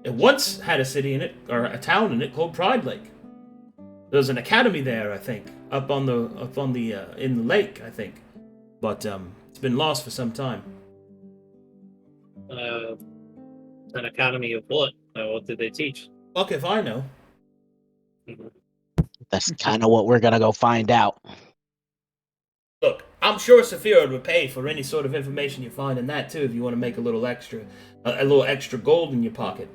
It once had a city in it, or a town in it, called Pride Lake. There was an academy there, I think, up on the in the lake, I think. But it's been lost for some time. An academy of what? What did they teach? Fuck if I know. That's kind of what we're gonna go find out. Look, I'm sure Saphira would pay for any sort of information you find in that too, if you want to make a little extra gold in your pocket.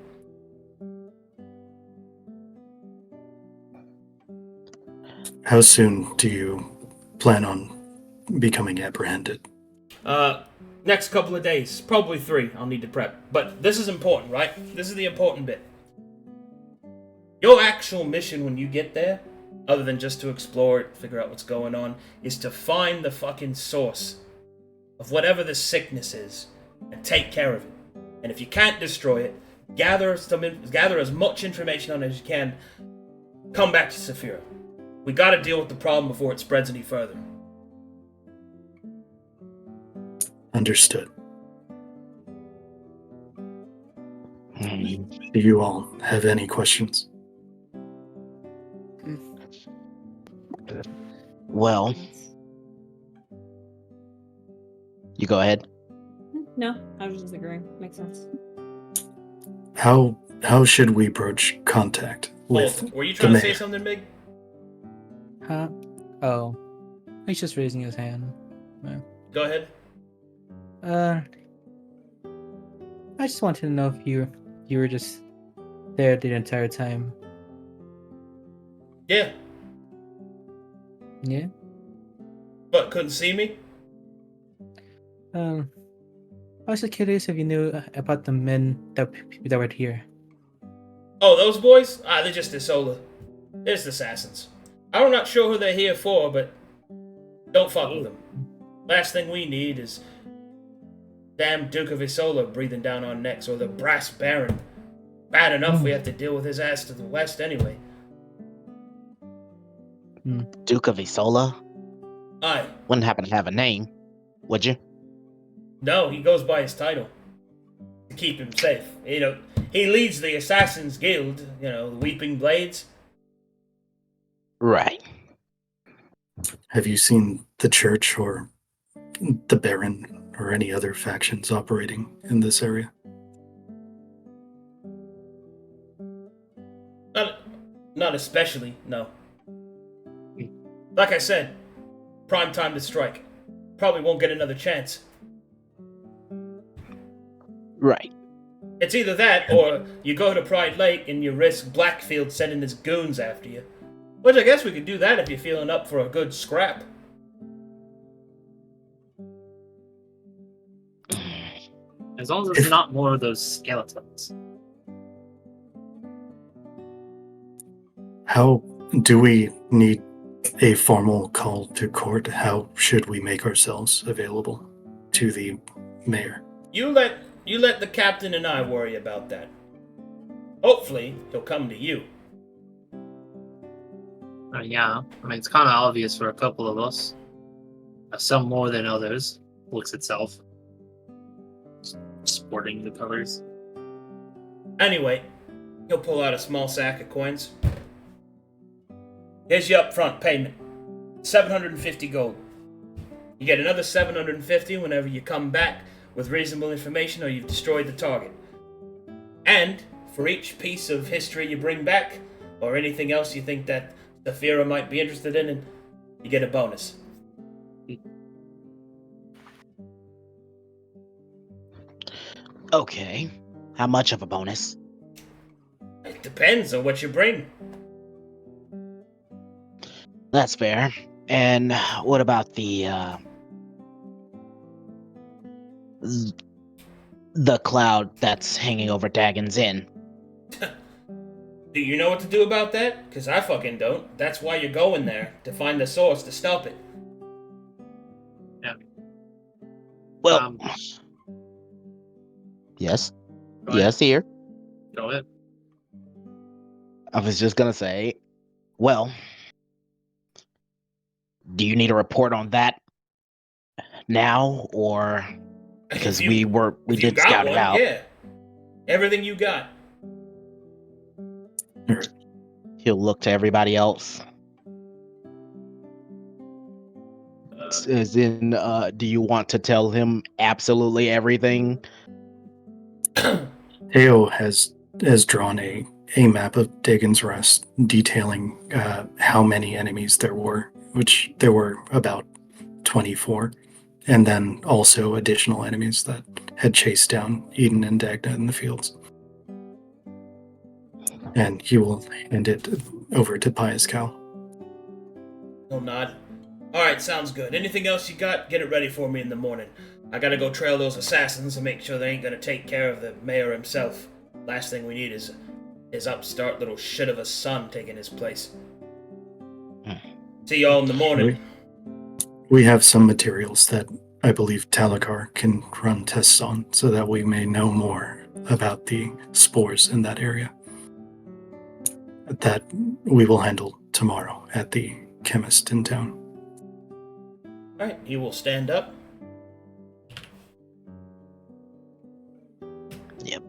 How soon do you plan on becoming apprehended? Next couple of days, probably 3. I'll need to prep. But this is important, right? This is the important bit. Your actual mission when you get there, other than just to explore it, figure out what's going on, is to find the fucking source of whatever the sickness is and take care of it. And if you can't destroy it, gather as much information on it as you can. Come back to Saphira. We gotta deal with the problem before it spreads any further. Understood. Do you all have any questions? Well, you go ahead. No, I was just agreeing. Makes sense. How should we broach contact with Were you the trying to say mayor? something, Mig? Huh? Oh. He's just raising his hand. Go ahead. I just wanted to know if you were just there the entire time. Yeah, Yeah? but couldn't see me? I was just curious if you knew about the men that were here. Oh, those boys? They're just Isola. They're just assassins. I'm not sure who they're here for, but don't fuck with them. Last thing we need is damn Duke of Isola breathing down our necks, or the Brass Baron. Bad enough we have to deal with his ass to the west anyway. Duke of Isola? Aye. Wouldn't happen to have a name, would you? No, he goes by his title. To keep him safe. You know, he leads the Assassin's Guild, the Weeping Blades. Right. Have you seen the church or the Baron or any other factions operating in this area? Not especially, no. Like I said, prime time to strike. Probably won't get another chance. Right. It's either that, or you go to Pride Lake and you risk Blackfield sending his goons after you. Which I guess we could do that if you're feeling up for a good scrap. As long as it's not more of those skeletons. How do we need a formal call to court? How should we make ourselves available to the mayor? You let the captain and I worry about that. Hopefully, he'll come to you. Yeah, I mean, it's kind of obvious for a couple of us. Some more than others. Looks itself. Sporting the colors. Anyway, he'll pull out a small sack of coins. Here's your upfront payment. 750 gold. You get another 750 whenever you come back with reasonable information or you've destroyed the target. And for each piece of history you bring back, or anything else you think that Saphira might be interested in, you get a bonus. Okay. How much of a bonus? It depends on what you bring. That's fair. And what about the cloud that's hanging over Dagon's Inn? Do you know what to do about that? Because I fucking don't. That's why you're going there, to find the source to stop it. Yeah. Well, yes. Yes, here. Go ahead. I was just gonna say, well, do you need a report on that now, or because we did scout it out? Yeah, everything you got. He'll look to everybody else. As in, do you want to tell him absolutely everything? Teo has drawn a map of Dagon's Rest detailing how many enemies there were, which there were about 24, and then also additional enemies that had chased down Eden and Dagda in the fields. And he will hand it over to Pious Cow. He'll nod. Alright, sounds good. Anything else you got, get it ready for me in the morning. I gotta go trail those assassins and make sure they ain't gonna take care of the mayor himself. Last thing we need is his upstart little shit of a son taking his place. See y'all in the morning. We have some materials that I believe Talikar can run tests on so that we may know more about the spores in that area. That we will handle tomorrow at the chemist in town. Alright, he will stand up. Yep.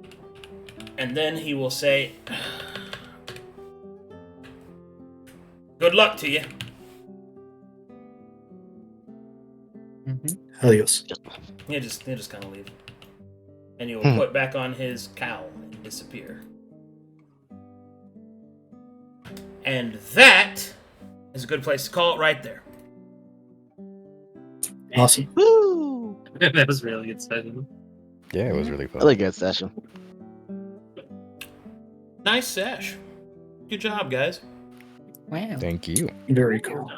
And then he will say, good luck to you. Helios. He'll just kind of leave. And he will put back on his cowl and disappear. And that is a good place to call it right there. Awesome. Woo! That was really good session. Yeah, it was really fun. Really good session. Nice sesh. Good job, guys. Wow. Thank you. Very cool.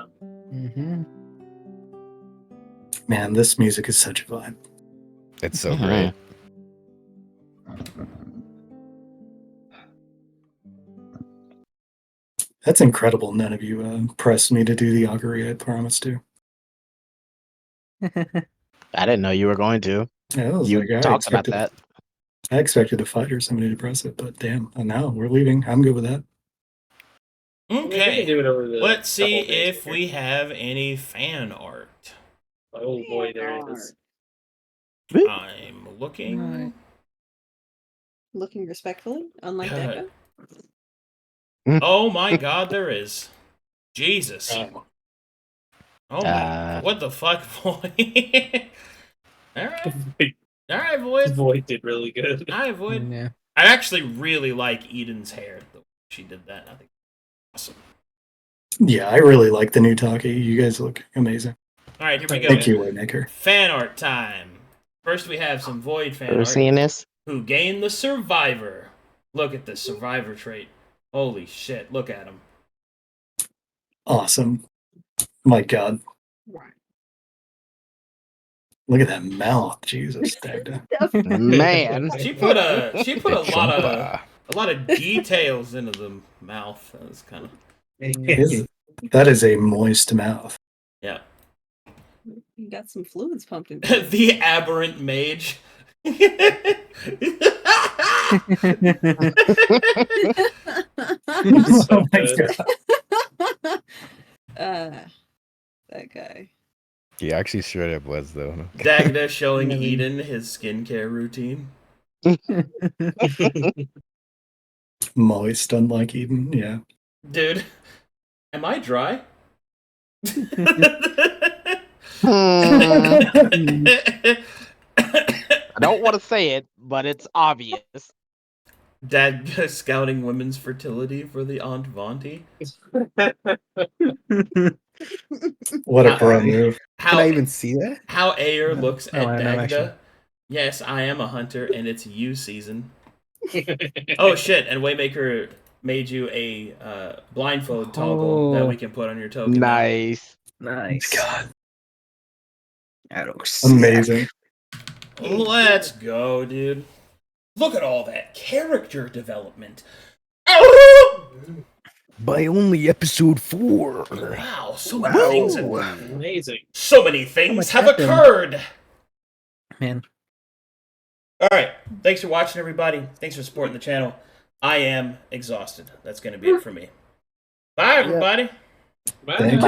Mm-hmm. Man, this music is such a vibe. It's so great. That's incredible. None of you pressed me to do the augury I promised to. I didn't know you were going to. Yeah, I was You like, I talked about expected, that. I expected a fight or somebody to press it, but damn, now we're leaving. I'm good with that. Maybe we can Okay. do it over the Let's see couple days if here. we have any fan art. Oh boy, there it is. I'm looking. Right. Looking respectfully, unlike God. Dagda. Oh my god, there is. Jesus. Oh. Oh my, what the fuck, boy? Alright. Alright, His Void. voice did really good. Alright, Void. Yeah. I actually really like Eden's hair. The way she did that. I think awesome. Yeah, I really like the new Taki. You guys look amazing. Alright, here we go. Thank you, Waymaker. Fan art time. First we have some Void fan Ever art. seeing this? Who gained the Survivor. Look at this Survivor trait. Holy shit, look at him. Awesome. My God. Right. Look at that mouth. Jesus, Dagda. Man. She put a Chompa. lot of details into the mouth. That was kind of That is a moist mouth. yeah. You got some fluids pumped into it. The aberrant mage. So Oh my good. God. He actually straight up was though. Dagda showing Eden his skincare routine. Moist, unlike Eden. Yeah. Dude, am I dry? I don't want to say it, but it's obvious. Dad scouting women's fertility for the Aunt Vonti. What a pro move. Can I even see that? How Ayer looks Oh, at I know, Dagda. actually. Yes, I am a hunter, and it's you season. Oh shit! And Waymaker made you a blindfold toggle that we can put on your token. now. Nice. Nice. God, I don't amazing. Let's go, dude. Look at all that character development. By only episode 4. Wow, so many things. Amazing. So many things much have happened? occurred. Man. All right, thanks for watching, everybody. Thanks for supporting the channel. I am exhausted. That's going to be it for me. Bye, everybody. Thank you. Bye.